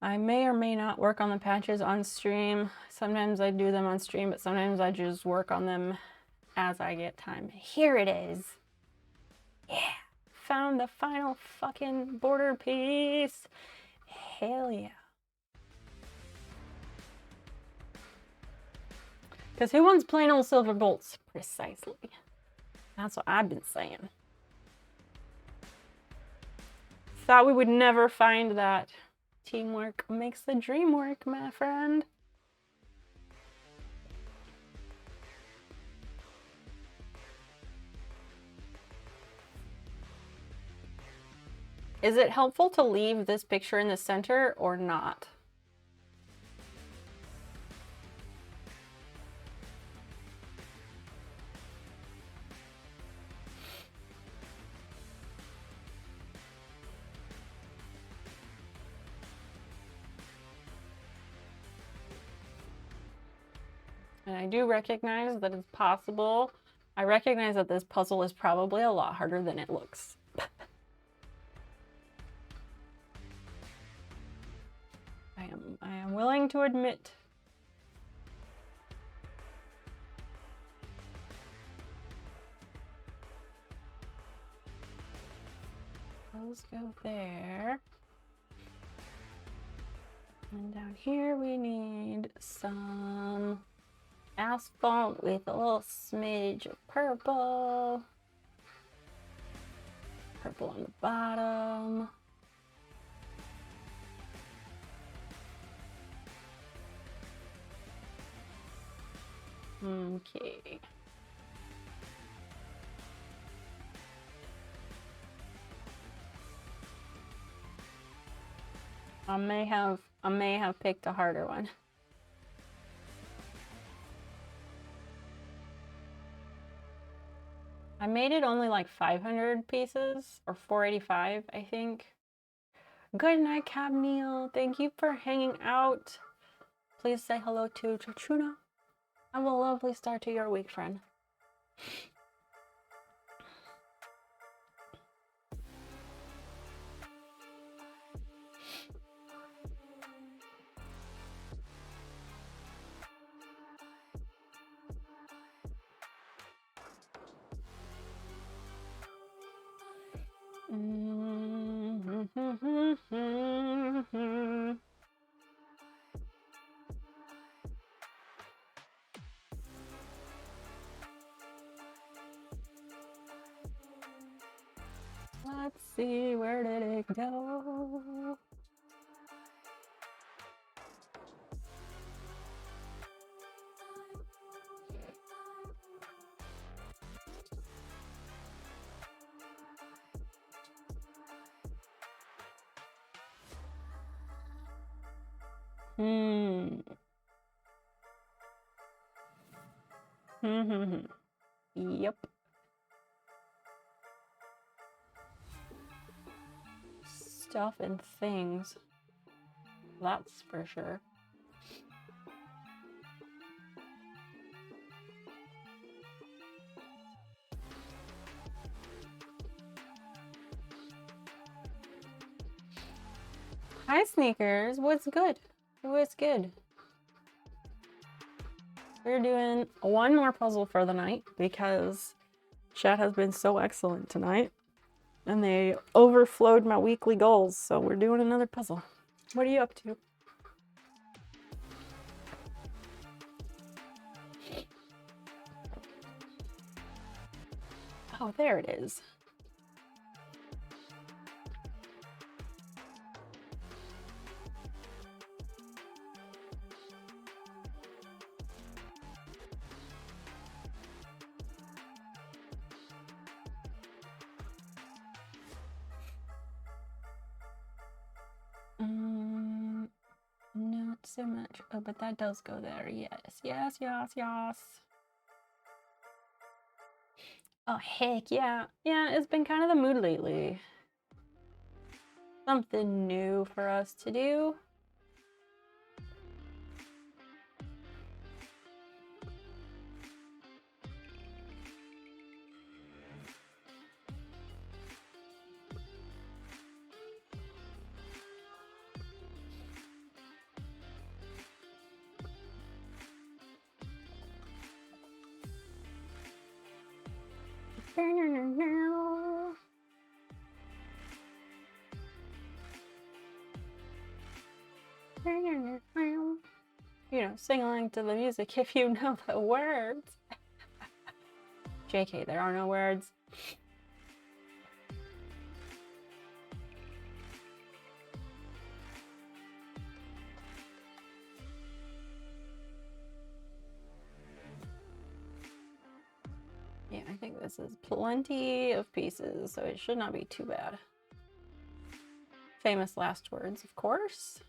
I may or may not work on the patches on stream. Sometimes I do them on stream, but sometimes I just work on them as I get time. Here it is. Yeah, found the final fucking border piece. Hell yeah. Because who wants plain old silver bolts? Precisely. That's what I've been saying. Thought we would never find that. Teamwork makes the dream work, my friend. Is it helpful to leave this picture in the center or not? And I do recognize that it's possible. I recognize that this puzzle is probably a lot harder than it looks. I am willing to admit. Those go there. And down here we need some asphalt with a little smidge of purple. Purple on the bottom. Okay. I may have picked a harder one. I made it only like 500 pieces, or 485, I think. Good night, Cab Neil. Thank you for hanging out. Please say hello to Truna. Have a lovely start to your week, friend. Let's see, where did it go? Yep. Stuff and things. That's for sure. Hi, Sneakers. What's good? What's good? We're doing one more puzzle for the night because chat has been so excellent tonight and they overflowed my weekly goals. So we're doing another puzzle. What are you up to? Oh, there it is. Not so much. Oh, but that does go there. Yes, yes, yes, yes. Oh, heck yeah. Yeah, it's been kind of the mood lately. Something new for us to do. You know, sing along to the music if you know the words. JK, there are no words. Yeah, I think this is plenty of pieces, so it should not be too bad. Famous last words, of course.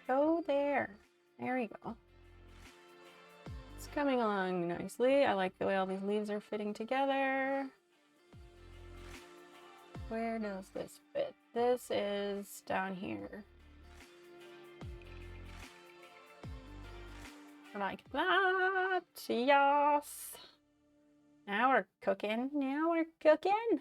Go there. There we go. It's coming along nicely. I like the way all these leaves are fitting together. Where does this fit? This is down here. Like that. Yes. Now we're cooking. Now we're cooking.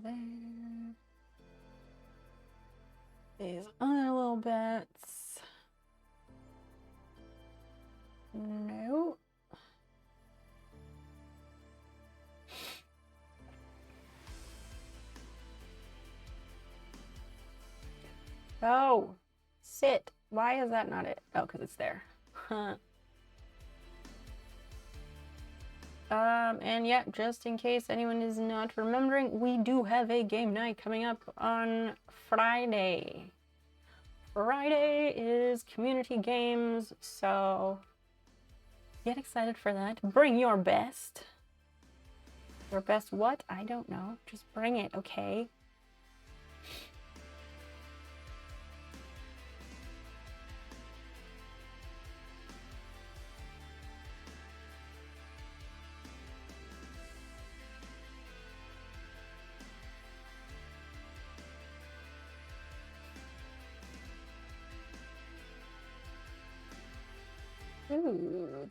There. These other little bits. No. Oh, sit. Why is that not it? Oh, because it's there. Huh. And yeah, just in case anyone is not remembering, we do have a game night coming up on Friday. Friday is community games, so get excited for that. Bring your best. Your best what? I don't know. Just bring it, okay?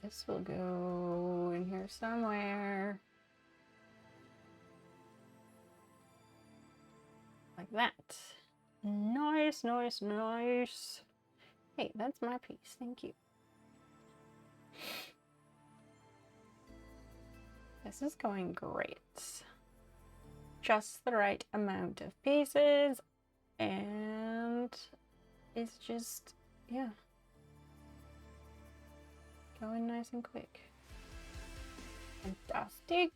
this will go in here somewhere. Like that. Nice, nice, nice. Hey, that's my piece. Thank you. This is going great. Just the right amount of pieces, and it's just, yeah, going nice and quick. Fantastic.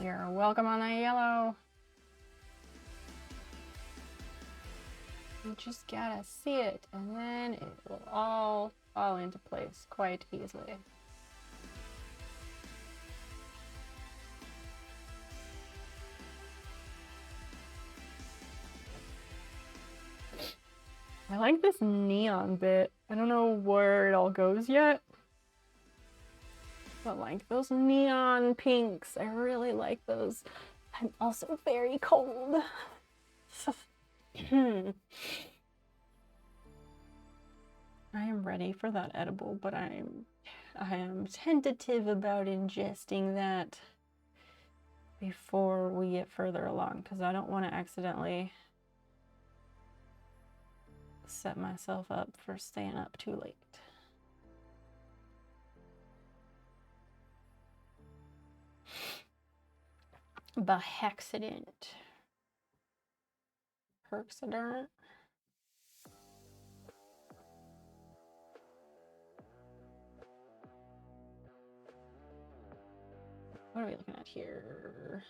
You're welcome on that yellow. You just gotta see it, and then it will all fall into place quite easily. I like this neon bit. I don't know where it all goes yet. But like those neon pinks, I really like those. I'm also very cold. I am ready for that edible, but I am tentative about ingesting that before we get further along, because I don't want to accidentally set myself up for staying up too late. By accident. Herxident. What are we looking at here?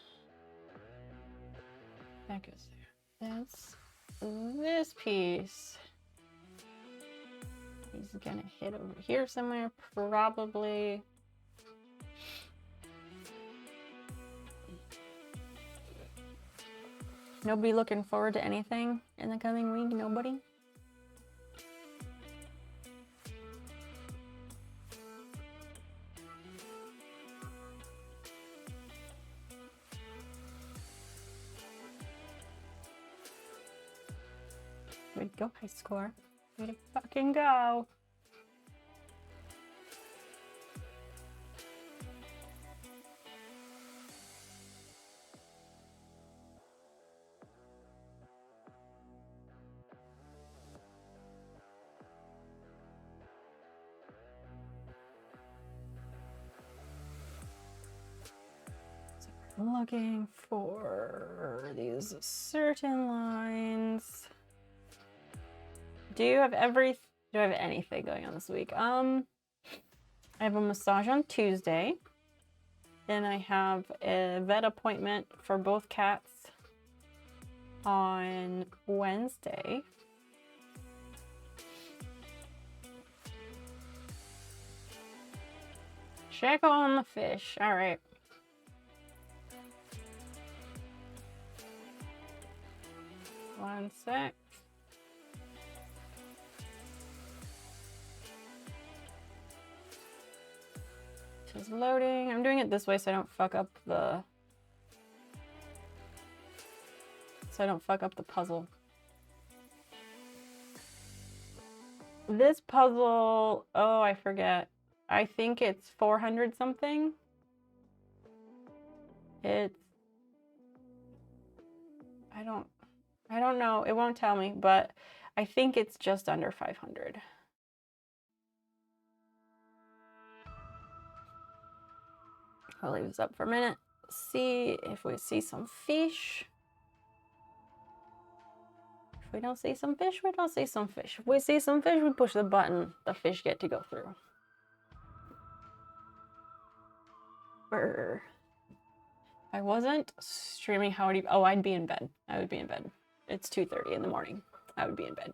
That goes there. That's this piece. He's gonna hit over here somewhere, probably. Nobody looking forward to anything in the coming week? Nobody? Way to go, high score. Way to fucking go. Looking for these certain lines. Do you have anything going on this week? I have a massage on Tuesday. Then I have a vet appointment for both cats on Wednesday. Check on the fish. All right. One sec. Just loading. I'm doing it this way so I don't fuck up the puzzle. This puzzle, oh, I forget. I think it's 400 something. It's I don't know. It won't tell me, but I think it's just under 500. I'll leave this up for a minute. See if we see some fish. If we don't see some fish, we don't see some fish. If we see some fish, we push the button. The fish get to go through. Brr. I wasn't streaming Howdy. Oh, I'd be in bed. I would be in bed. It's 2:30 in the morning. I would be in bed.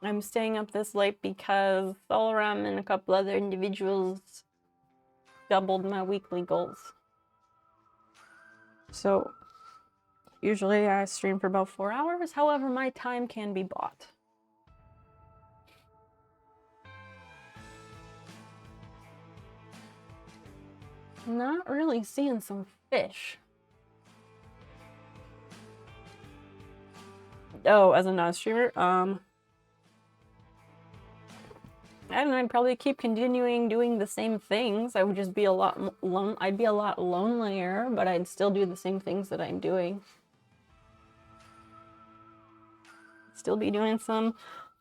I'm staying up this late because Tholaram and a couple other individuals doubled my weekly goals. So Usually I stream for about 4 hours, however, my time can be bought. Not really seeing some fish. Oh, as a non-streamer, I don't know, I'd probably keep continuing doing the same things. I would just be a lot I'd be a lot lonelier, but I'd still do the same things that I'm doing. Still be doing some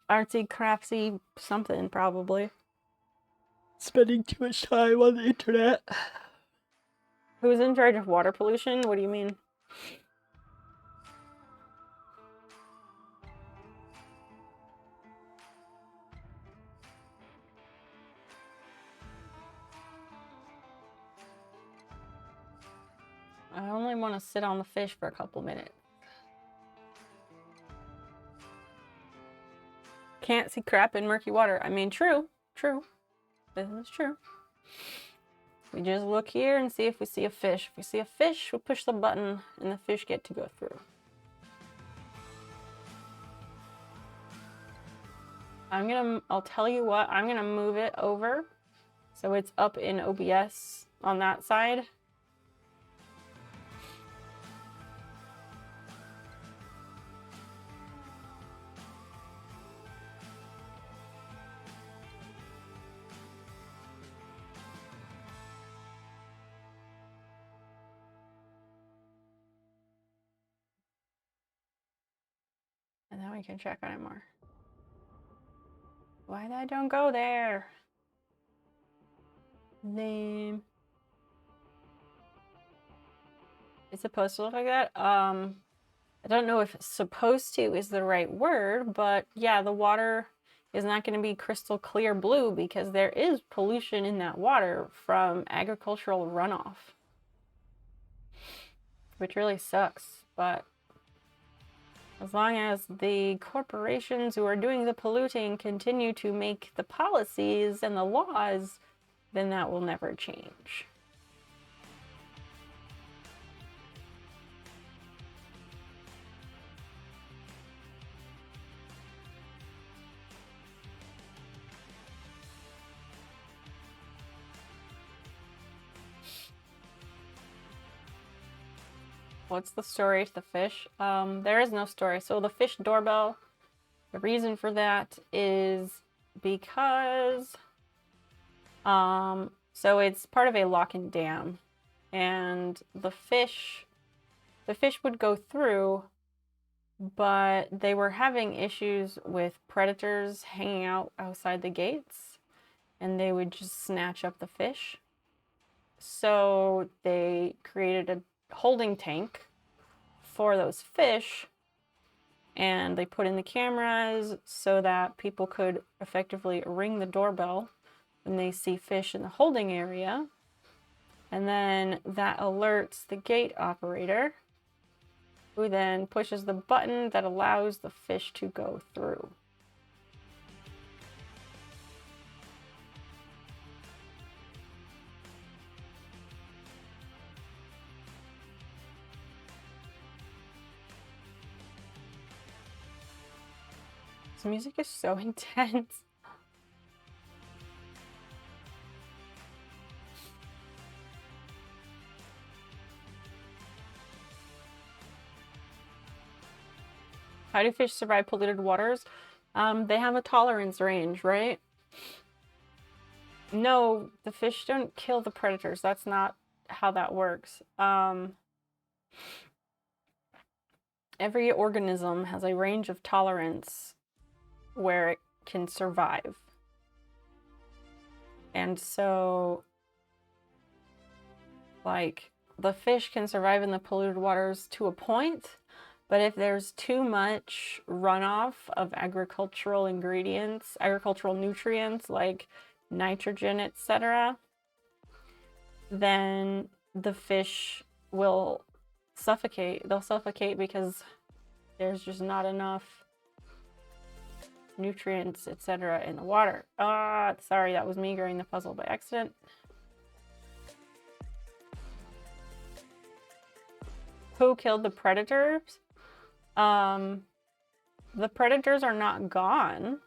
artsy craftsy something, probably. Spending too much time on the internet. Who's in charge of water pollution? What do you mean? I only want to sit on the fish for a couple minutes. Can't see crap in murky water. I mean, true. This is true. We just look here and see if we see a fish. If we see a fish, we push the button and the fish get to go through. I'll tell you what, I'm gonna move it over so it's up in OBS on that side. And then we can check on it more. Why that don't go there? Name. It's supposed to look like that. I don't know if supposed to is the right word, but yeah, the water is not going to be crystal clear blue because there is pollution in that water from agricultural runoff, which really sucks. But as long as the corporations who are doing the polluting continue to make the policies and the laws, then that will never change. What's the story to the fish? There is no story. So the fish doorbell, the reason for that is because so it's part of a lock and dam, and the fish would go through, but they were having issues with predators hanging out outside the gates, and they would just snatch up the fish. So they created a holding tank for those fish, and they put in the cameras so that people could effectively ring the doorbell when they see fish in the holding area, and then that alerts the gate operator, who then pushes the button that allows the fish to go through. This music is so intense. How do fish survive polluted waters? They have a tolerance range, right? No, the fish don't kill the predators. That's not how that works. Every organism has a range of tolerance where it can survive. And so, like, the fish can survive in the polluted waters to a point, but if there's too much runoff of agricultural ingredients, agricultural nutrients like nitrogen, etc., then the fish will suffocate. They'll suffocate because there's just not enough nutrients, etc., in the water. Sorry, that was me growing the puzzle by accident. who killed the predators. The predators are not gone.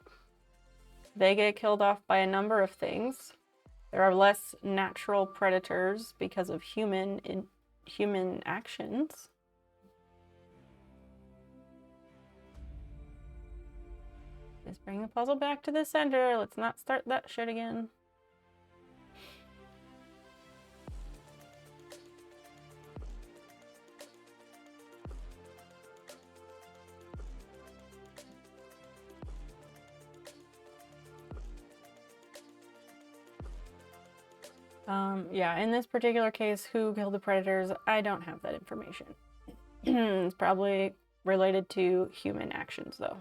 They get killed off by a number of things. There are less natural predators because of human actions. Just bring the puzzle back to the center. Let's not start that shit again. Yeah, in this particular case, who killed the predators, I don't have that information. It's probably related to human actions, though.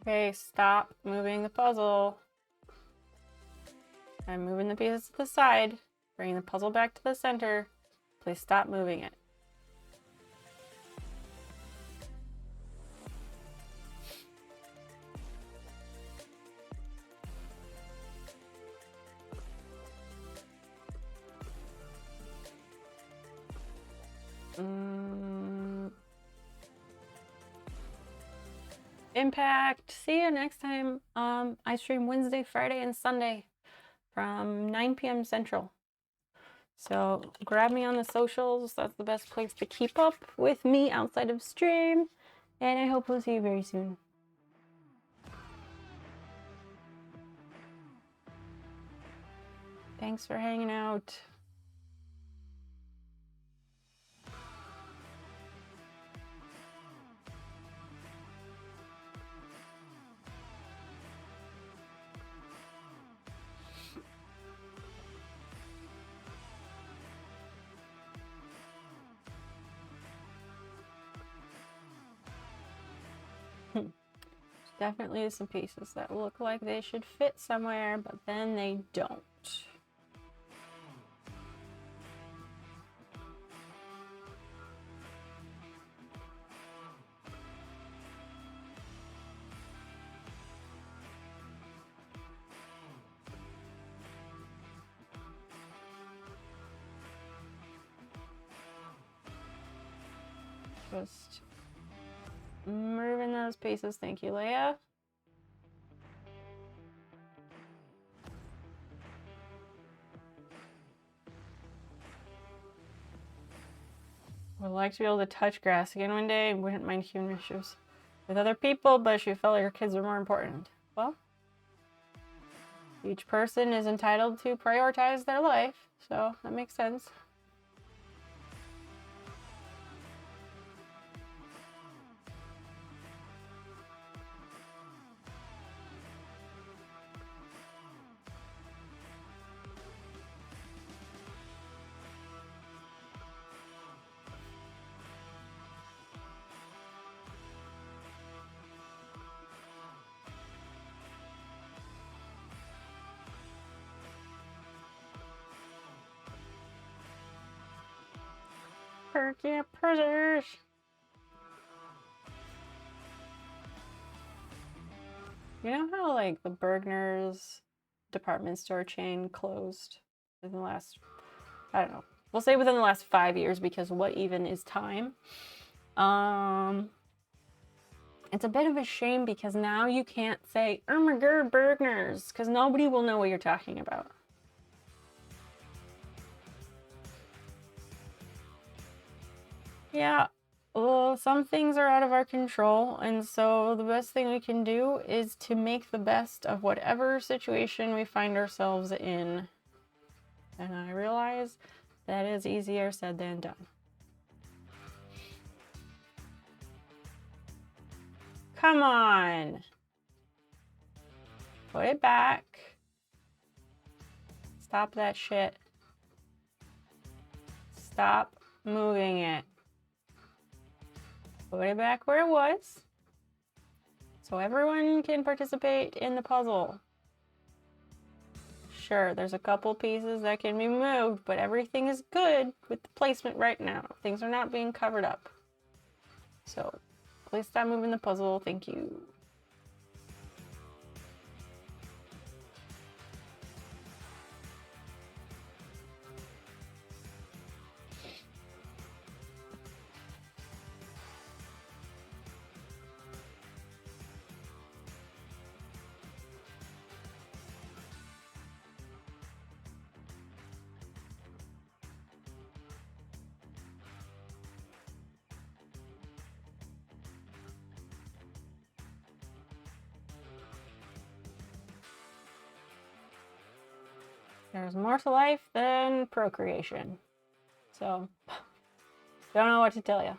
Okay, stop moving the puzzle. I'm moving the pieces to the side, bringing the puzzle back to the center. Please stop moving it. Impact. See you next time. I stream Wednesday, Friday, and Sunday from 9 p.m. Central. So grab me on the socials. That's the best place to keep up with me outside of stream. And I hope we'll see you very soon. Thanks for hanging out. Definitely some pieces that look like they should fit somewhere, but then they don't. Just moving those pieces. Thank you, Leia. Would like to be able to touch grass again one day and wouldn't mind human issues with other people, but she felt like her kids were more important. Well, each person is entitled to prioritize their life, so that makes sense. Perky predators. You know how like the Bergner's department store chain closed in the last, I don't know, we'll say within the last 5 years, because what even is time? It's a bit of a shame because now you can't say Ermiger Bergner's because nobody will know what you're talking about. Yeah, well, some things are out of our control, and so the best thing we can do is to make the best of whatever situation we find ourselves in. And I realize that is easier said than done. Come on! Put it back. Stop that shit. Stop moving it. Put it back where it was, so everyone can participate in the puzzle. Sure, there's a couple pieces that can be moved, but everything is good with the placement right now. Things are not being covered up. So please stop moving the puzzle. Thank you. There's more to life than procreation. So, don't know what to tell you.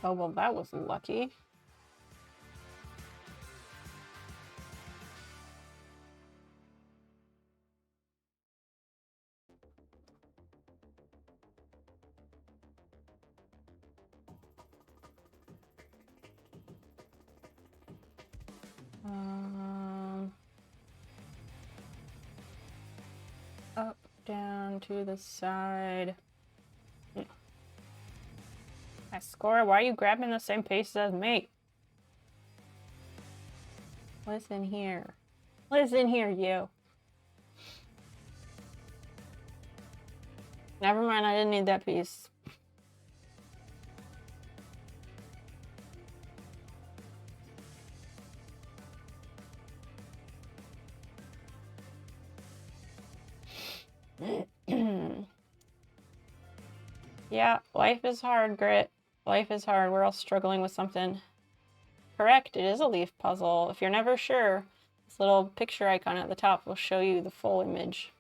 Oh, well, that was lucky. Up, down, to the side. I score. Why are you grabbing the same pace as me? Listen here. Listen here, you. Never mind, I didn't need that piece. Yeah, life is hard, Grit. Life is hard. We're all struggling with something. Correct, it is a leaf puzzle. If you're never sure, this little picture icon at the top will show you the full image.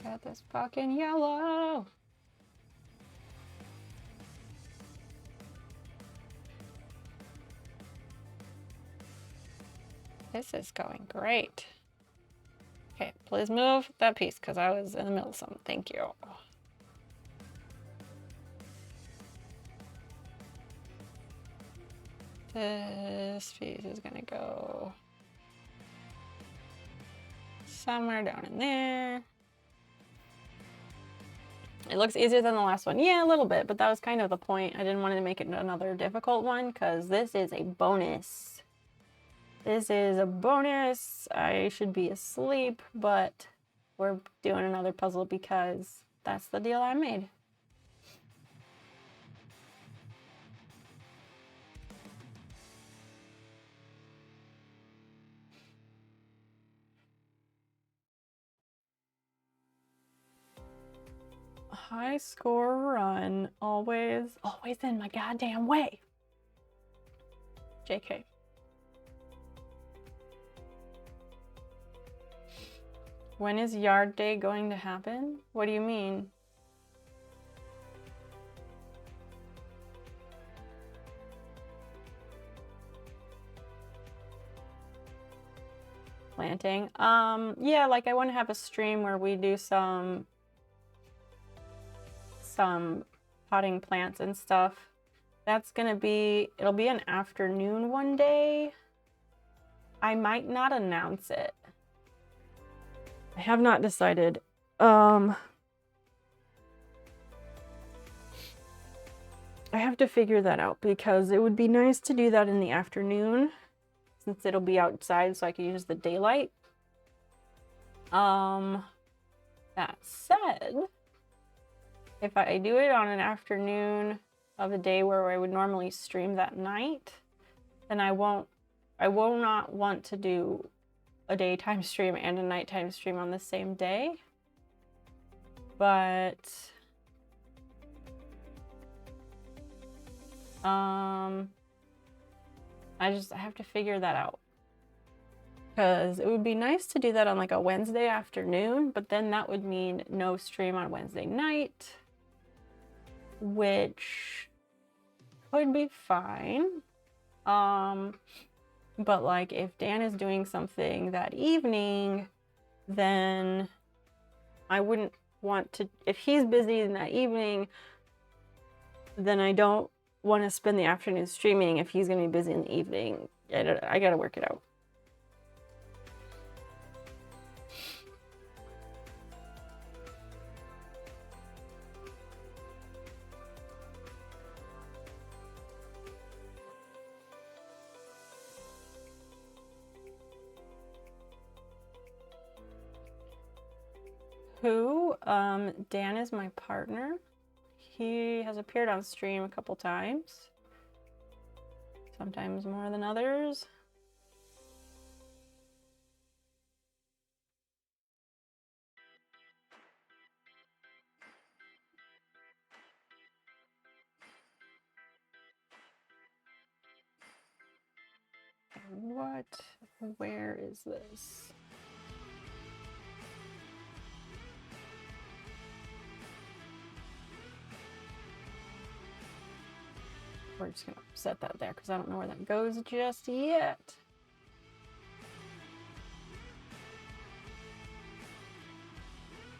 Got this fucking yellow. This is going great. Okay, please move that piece because I was in the middle of something. Thank you. This piece is gonna go somewhere down in there. It looks easier than the last one. Yeah, a little bit, but that was kind of the point. I didn't want to make it another difficult one because this is a bonus. This is a bonus. I should be asleep, but we're doing another puzzle because that's the deal I made. High score run, always in my goddamn way. JK. When is yard day going to happen? What do you mean? Planting. Yeah, like I want to have a stream where we do some potting plants and stuff. That's gonna be, it'll be an afternoon one day. I might not announce it. I have not decided. I have to figure that out because it would be nice to do that in the afternoon since it'll be outside so I can use the daylight. That said, if I do it on an afternoon of a day where I would normally stream that night, then I will not want to do a daytime stream and a nighttime stream on the same day. But I have to figure that out. Because it would be nice to do that on like a Wednesday afternoon, but then that would mean no stream on Wednesday night, which could be fine. But like if Dan is doing something that evening, then I wouldn't want to, if he's busy in that evening, then I don't want to spend the afternoon streaming if he's going to be busy in the evening. I got to work it out. Dan is my partner. He has appeared on stream a couple times. Sometimes more than others. Where is this? We're just gonna set that there because I don't know where that goes just yet.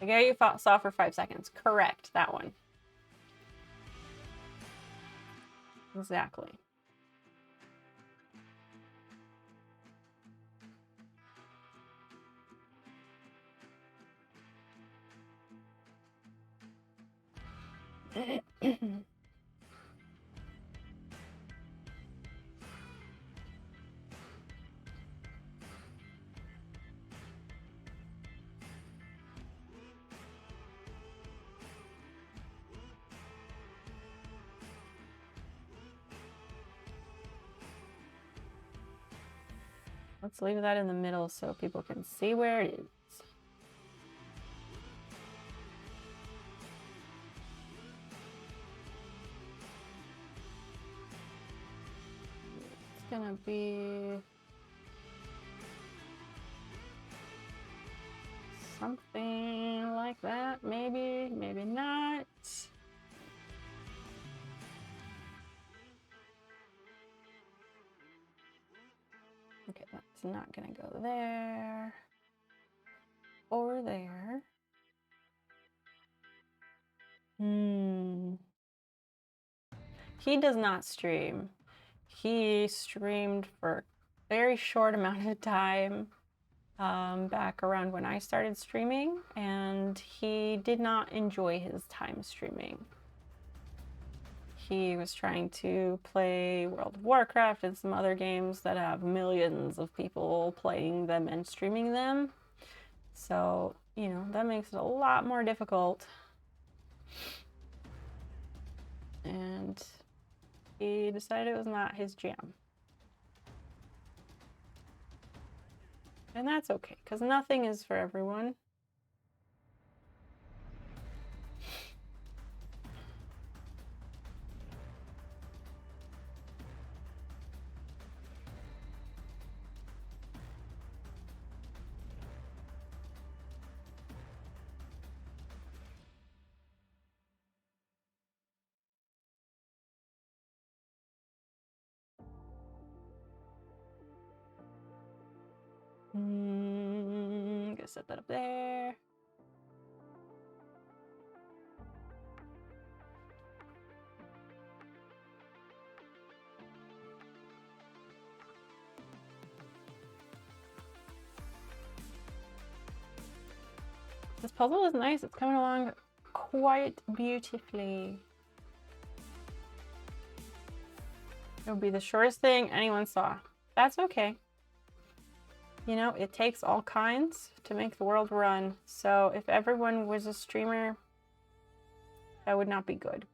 The guy you saw for 5 seconds. Correct, that one. Exactly. Let's leave that in the middle so people can see where it is. It's gonna be something like that, maybe, maybe not. Okay, that's not gonna go there or there. He does not stream. He streamed for a very short amount of time back around when I started streaming, and he did not enjoy his time streaming. He was trying to play World of Warcraft and some other games that have millions of people playing them and streaming them. So, you know, that makes it a lot more difficult. And he decided it was not his jam. And that's okay, because nothing is for everyone. Gonna set that up there. This puzzle is nice. It's coming along quite beautifully. It'll be the shortest thing anyone saw. That's okay. You know, it takes all kinds to make the world run. So if everyone was a streamer, that would not be good.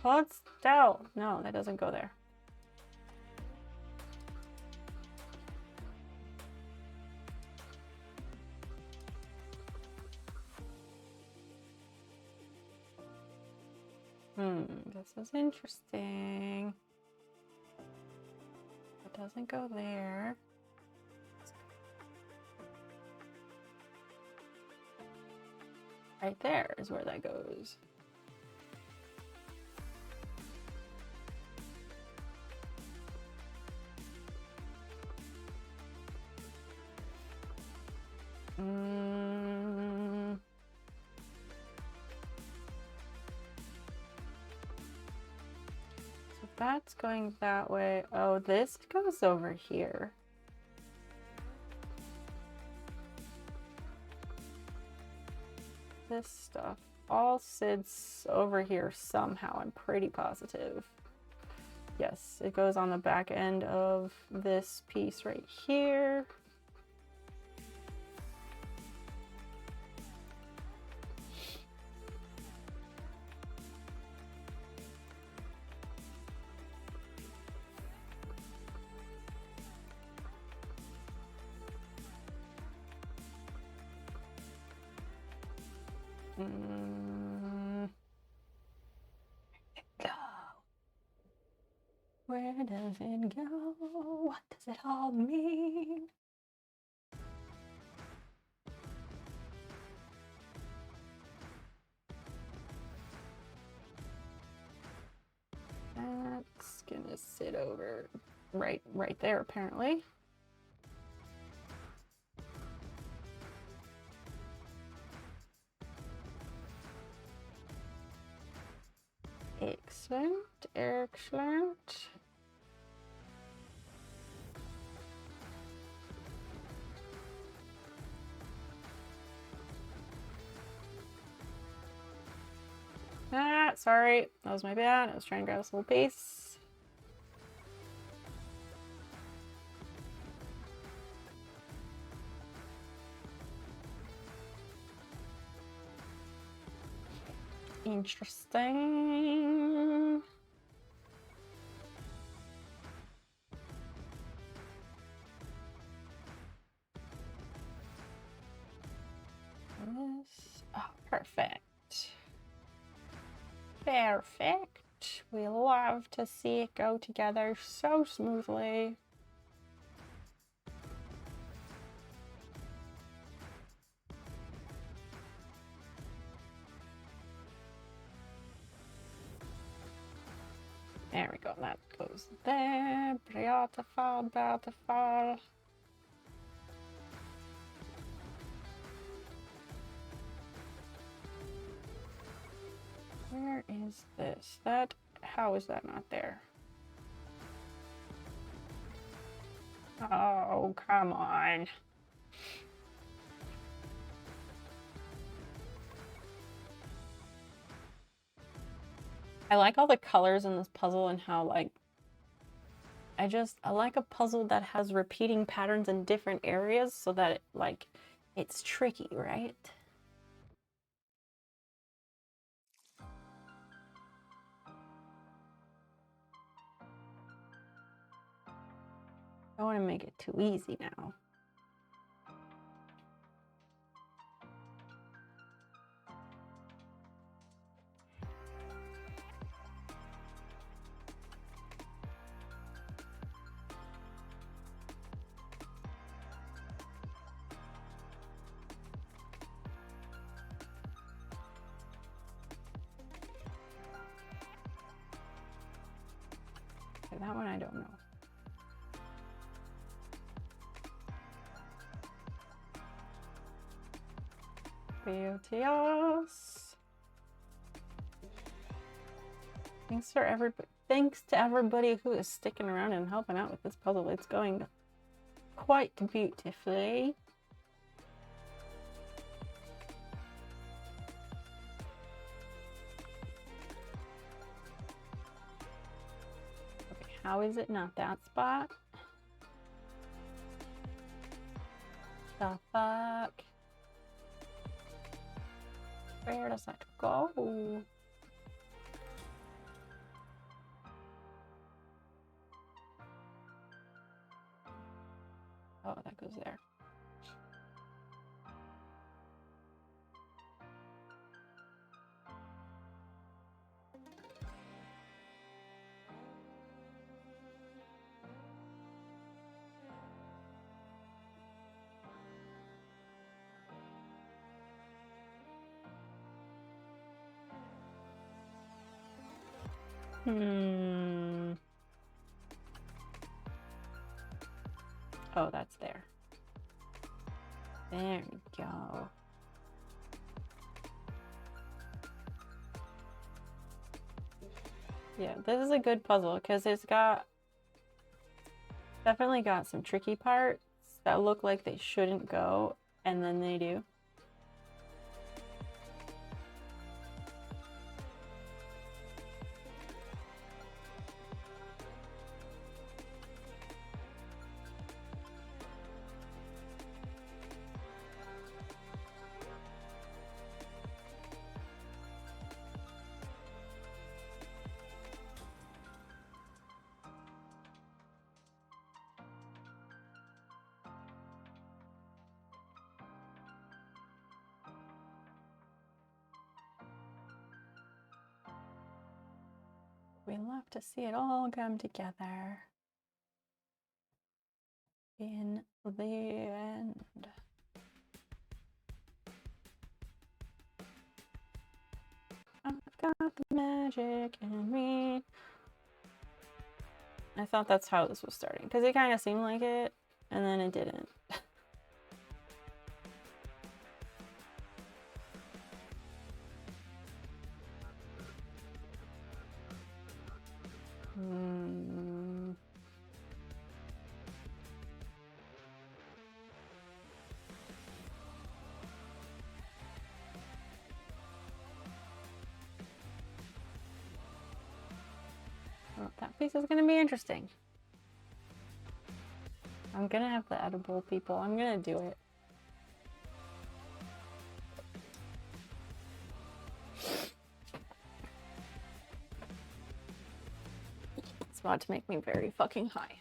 Hold still. No, that doesn't go there. This is interesting. It doesn't go there. Right there is where that goes. So that's going that way. Oh, this goes over here. This stuff all sits over here somehow, I'm pretty positive. Yes, it goes on the back end of this piece right here. Where does it go? What does it all mean? That's gonna sit over right there, apparently. Excellent, excellent. Ah, sorry, that was my bad. I was trying to grab this little piece. Interesting. This, oh, perfect. Perfect. We love to see it go together so smoothly. There we go, that goes there. Beautiful, beautiful. Where is this? How is that not there? Oh, come on. I like all the colors in this puzzle and how, like, I like a puzzle that has repeating patterns in different areas so that it, like, it's tricky, right? I don't want to make it too easy now. Okay, that one I don't know. Beauteous. Thanks to everybody who is sticking around and helping out with this puzzle. It's going quite beautifully. Okay, how is it not that spot? The fuck? Where does that go? was there. Oh, that's there. There we go. Yeah, this is a good puzzle because it's definitely got some tricky parts that look like they shouldn't go, and then they do. We love to see it all come together in the end. I've got the magic in me. I thought that's how this was starting because it kind of seemed like it, and then it didn't. Well, that piece is going to be interesting. I'm going to have the edible people. I'm going to do it. It's about to make me very fucking high.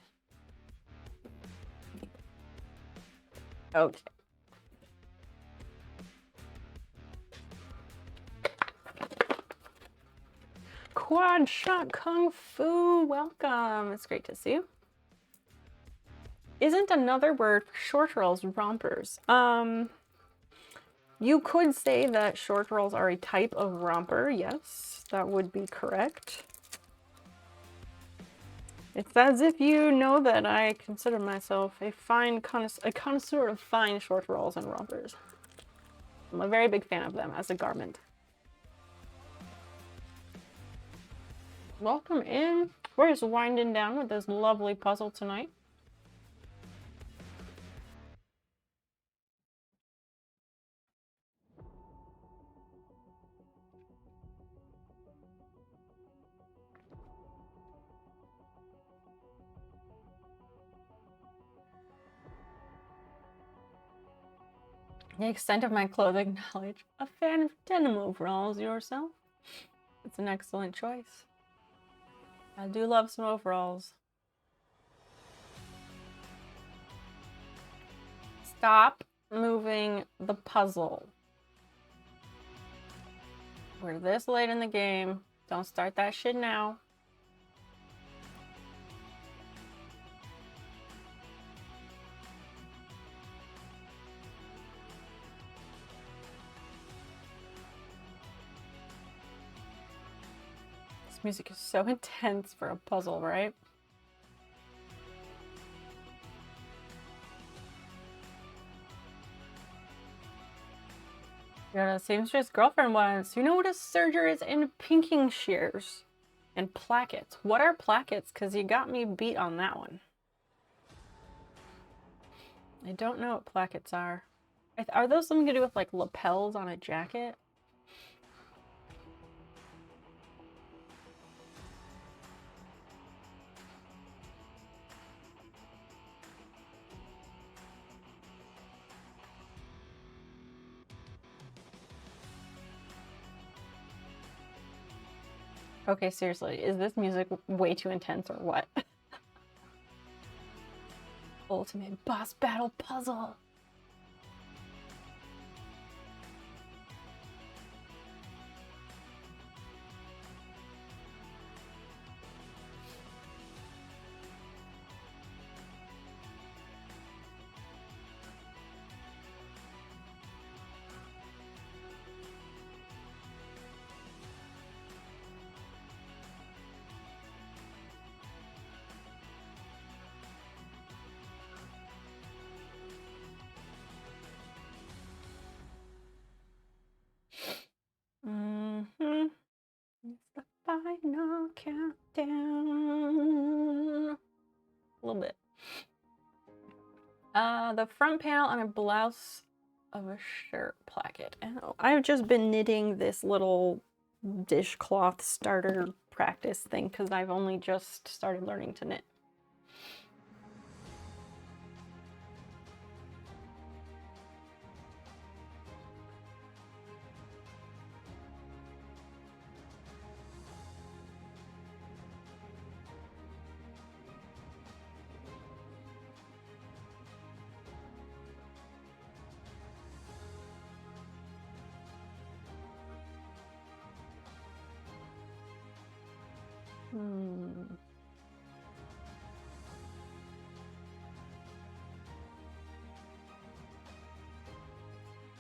Okay. Quad Shot Kung Fu, welcome. It's great to see you. Isn't another word for short rolls rompers? You could say that short rolls are a type of romper. Yes, that would be correct. It's as if you know that I consider myself a connoisseur of fine short rolls and rompers. I'm a very big fan of them as a garment. Welcome in. We're just winding down with this lovely puzzle tonight. The extent of my clothing knowledge. A fan of denim overalls yourself? It's an excellent choice. I do love some overalls. Stop moving the puzzle. We're this late in the game. Don't start that shit now. This music is so intense for a puzzle, right? Got a seamstress girlfriend once. You know what a serger is? And pinking shears. And plackets. What are plackets? Because you got me beat on that one. I don't know what plackets are. Are those something to do with like lapels on a jacket? Okay, seriously, is this music way too intense or what? Ultimate boss battle puzzle. It's the final countdown. A little bit. The front panel on a blouse of a shirt placket. Oh, I've just been knitting this little dishcloth starter practice thing because I've only just started learning to knit.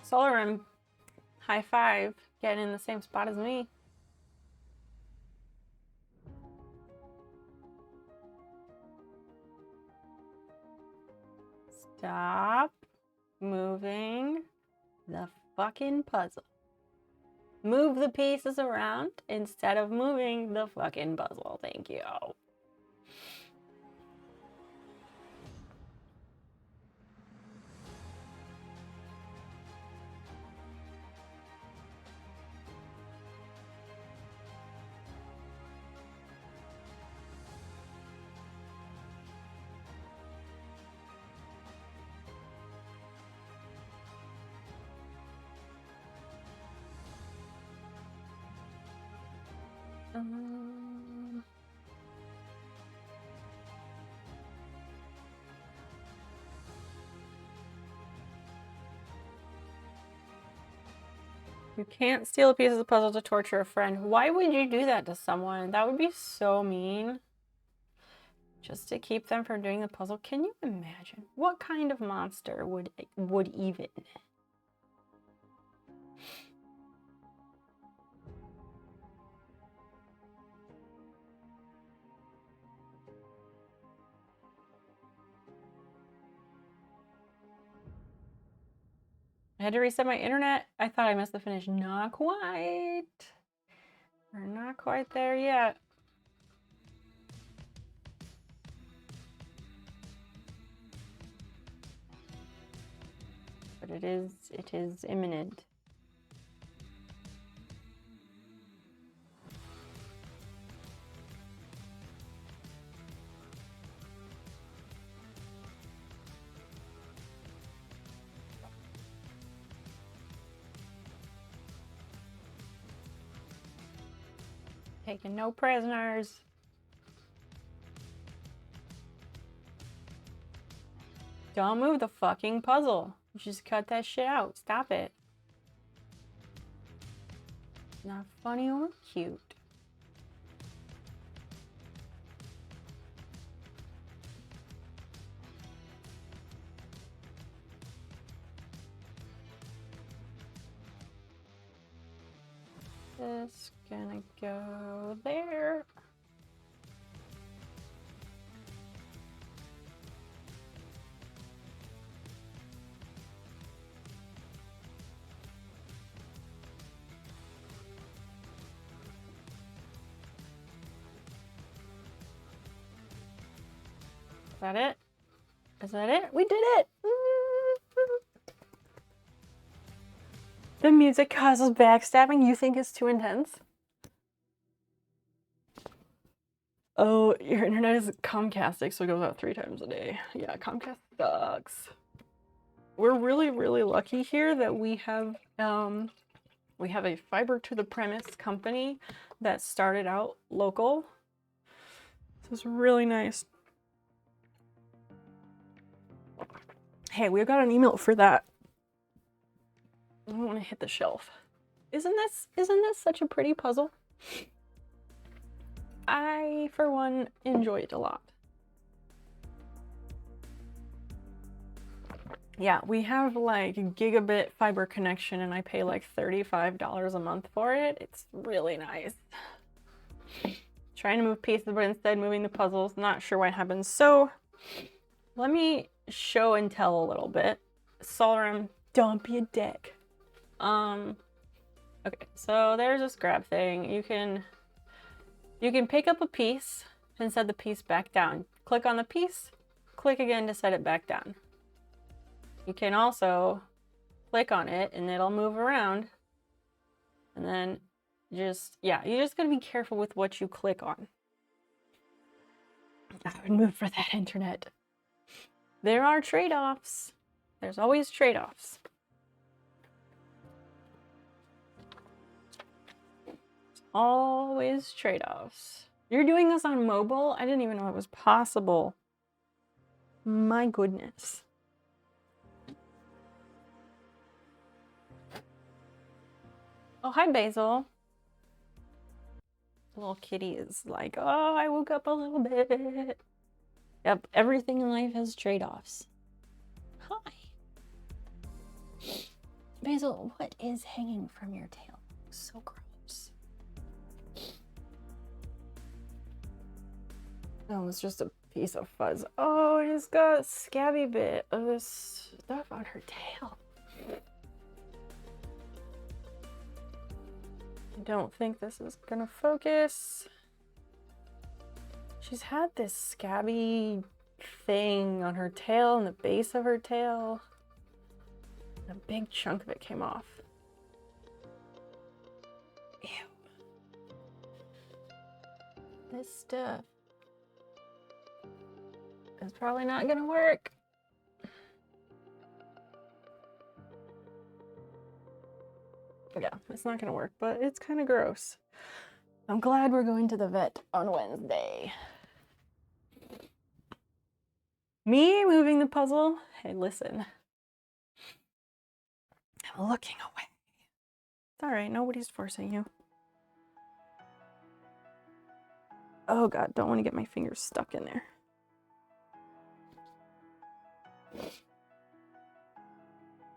Solarim, high five, getting in the same spot as me. Stop moving the fucking puzzle. Move the pieces around instead of moving the fucking puzzle. Thank you. You can't steal a piece of the puzzle to torture a friend. Why would you do that to someone? That would be so mean. Just to keep them from doing the puzzle. Can you imagine? What kind of monster would even? I had to reset my internet. I thought I missed the finish. Not quite. We're not quite there yet. But it is imminent. Taking no prisoners. Don't move the fucking puzzle. Just cut that shit out. Stop it. Not funny or cute. Just gonna go there. Is that it? Is that it? We did it! The music causes backstabbing. You think it's too intense? Oh, your internet is Comcastic, so it goes out 3 times a day. Yeah, Comcast sucks. We're really, really lucky here that we have a fiber to the premise company that started out local. So it's really nice. Hey, we got an email for that. I don't want to hit the shelf. Isn't this such a pretty puzzle? I, for one, enjoy it a lot. Yeah, we have like gigabit fiber connection and I pay like $35 a month for it. It's really nice. Trying to move pieces, but instead moving the puzzles. Not sure what happens. So let me show and tell a little bit. Solarum, don't be a dick. Okay, so there's this grab thing. You can pick up a piece and set the piece back down. Click on the piece, click again to set it back down. You can also click on it and it'll move around. And then just, yeah, you just gotta be careful with what you click on. I would move for that internet. There are trade-offs. There's always trade-offs. Always trade-offs. You're doing this on mobile? I didn't even know it was possible. My goodness. Oh, hi, Basil. Little kitty is like, oh, I woke up a little bit. Yep, everything in life has trade-offs. Hi. Basil, what is hanging from your tail? So gross. Oh, it's just a piece of fuzz. Oh, it's got a scabby bit of this stuff on her tail. I don't think this is gonna focus. She's had this scabby thing on her tail and the base of her tail. A big chunk of it came off. Ew. This stuff is probably not gonna work. Yeah, it's not gonna work, but it's kind of gross. I'm glad we're going to the vet on Wednesday. Me moving the puzzle? Hey, listen. I'm looking away. It's all right, nobody's forcing you. Oh God, don't want to get my fingers stuck in there.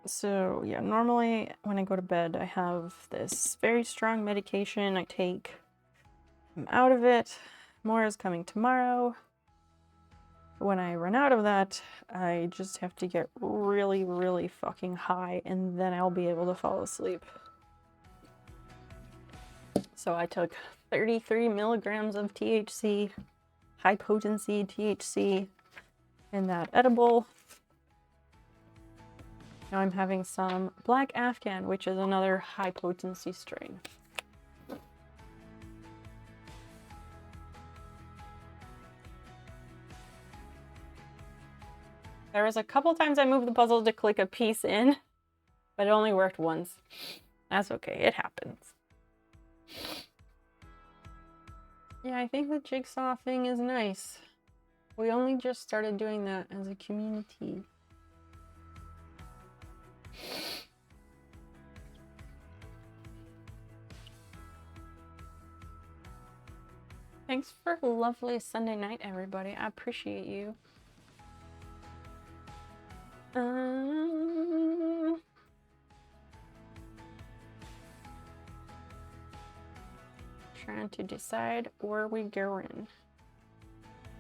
So yeah, normally when I go to bed, I have this very strong medication I take. I'm out of it. More is coming tomorrow. When I run out of that, I just have to get really, really fucking high and then I'll be able to fall asleep. So I took 33 milligrams of THC, high potency THC in that edible. Now I'm having some Black Afghan, which is another high potency strain. There was a couple times I moved the puzzle to click a piece in, but it only worked once. That's okay, it happens. Yeah, I think the jigsaw thing is nice. We only just started doing that as a community. Thanks for a lovely Sunday night, everybody. I appreciate you. Trying to decide where we going.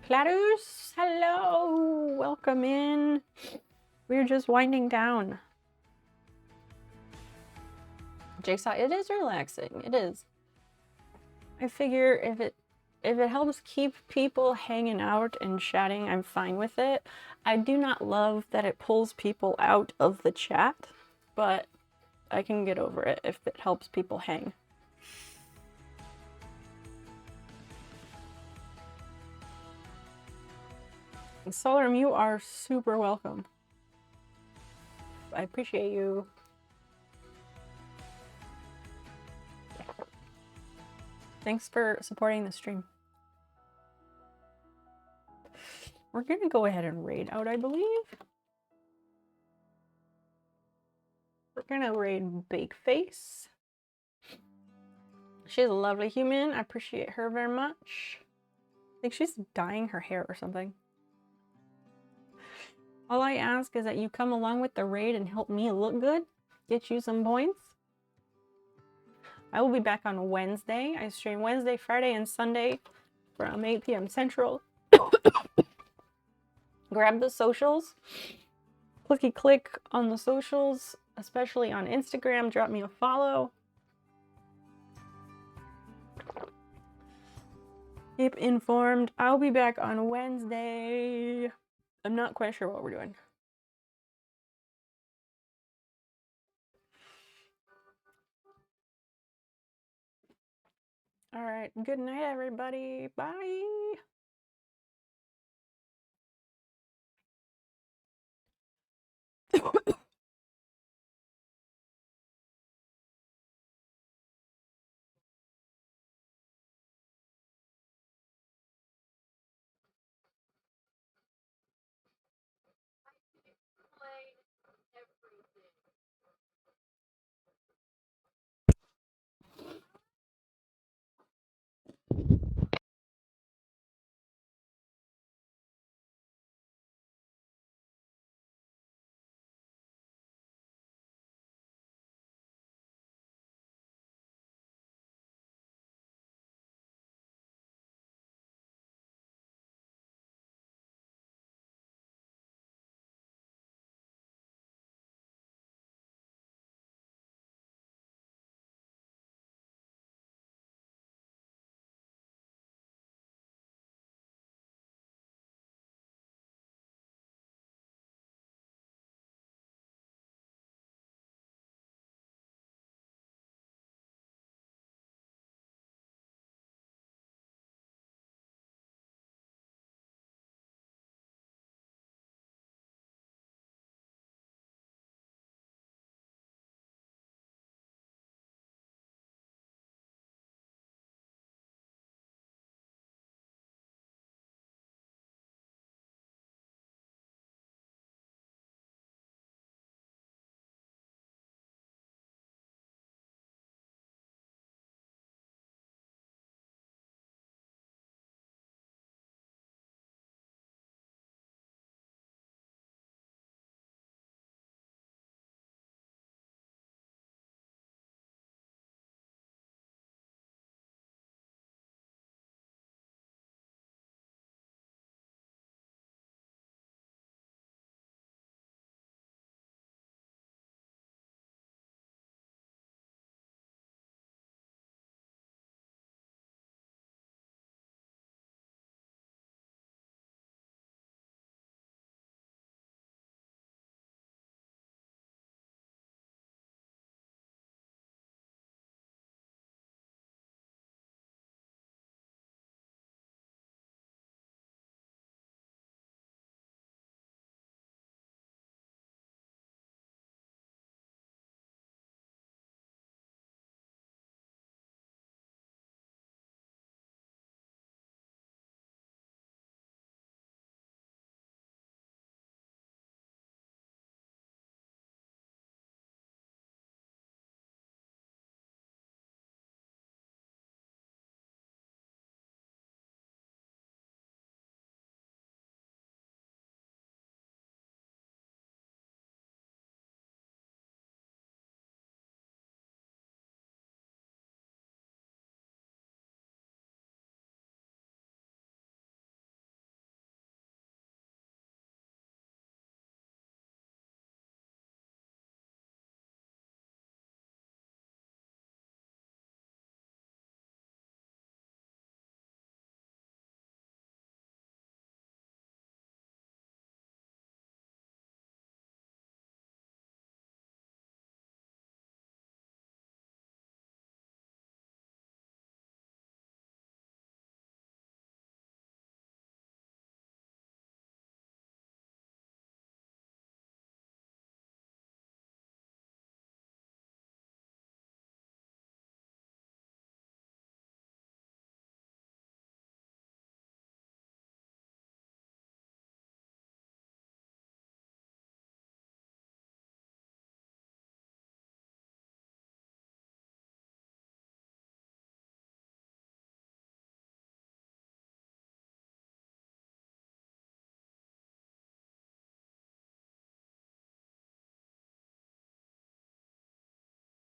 Platus, hello, welcome in. We're just winding down. Jigsaw, it is relaxing. It is. I figure if it helps keep people hanging out and chatting, I'm fine with it. I do not love that it pulls people out of the chat, but I can get over it if it helps people hang. Solarum, you are super welcome. I appreciate you. Thanks for supporting the stream. We're gonna go ahead and raid out, I believe. gonna raid Big Face. She's a lovely human. I appreciate her very much. I think she's dyeing her hair or something. All I ask is that you come along with the raid and help me look good. Get you some points. I will be back on Wednesday. I stream Wednesday, Friday, and Sunday from 8 p.m. Central. Grab the socials. Clicky click on the socials, especially on Instagram. Drop me a follow. Keep informed. I'll be back on Wednesday. I'm not quite sure what we're doing. All right. Good night, everybody. Bye.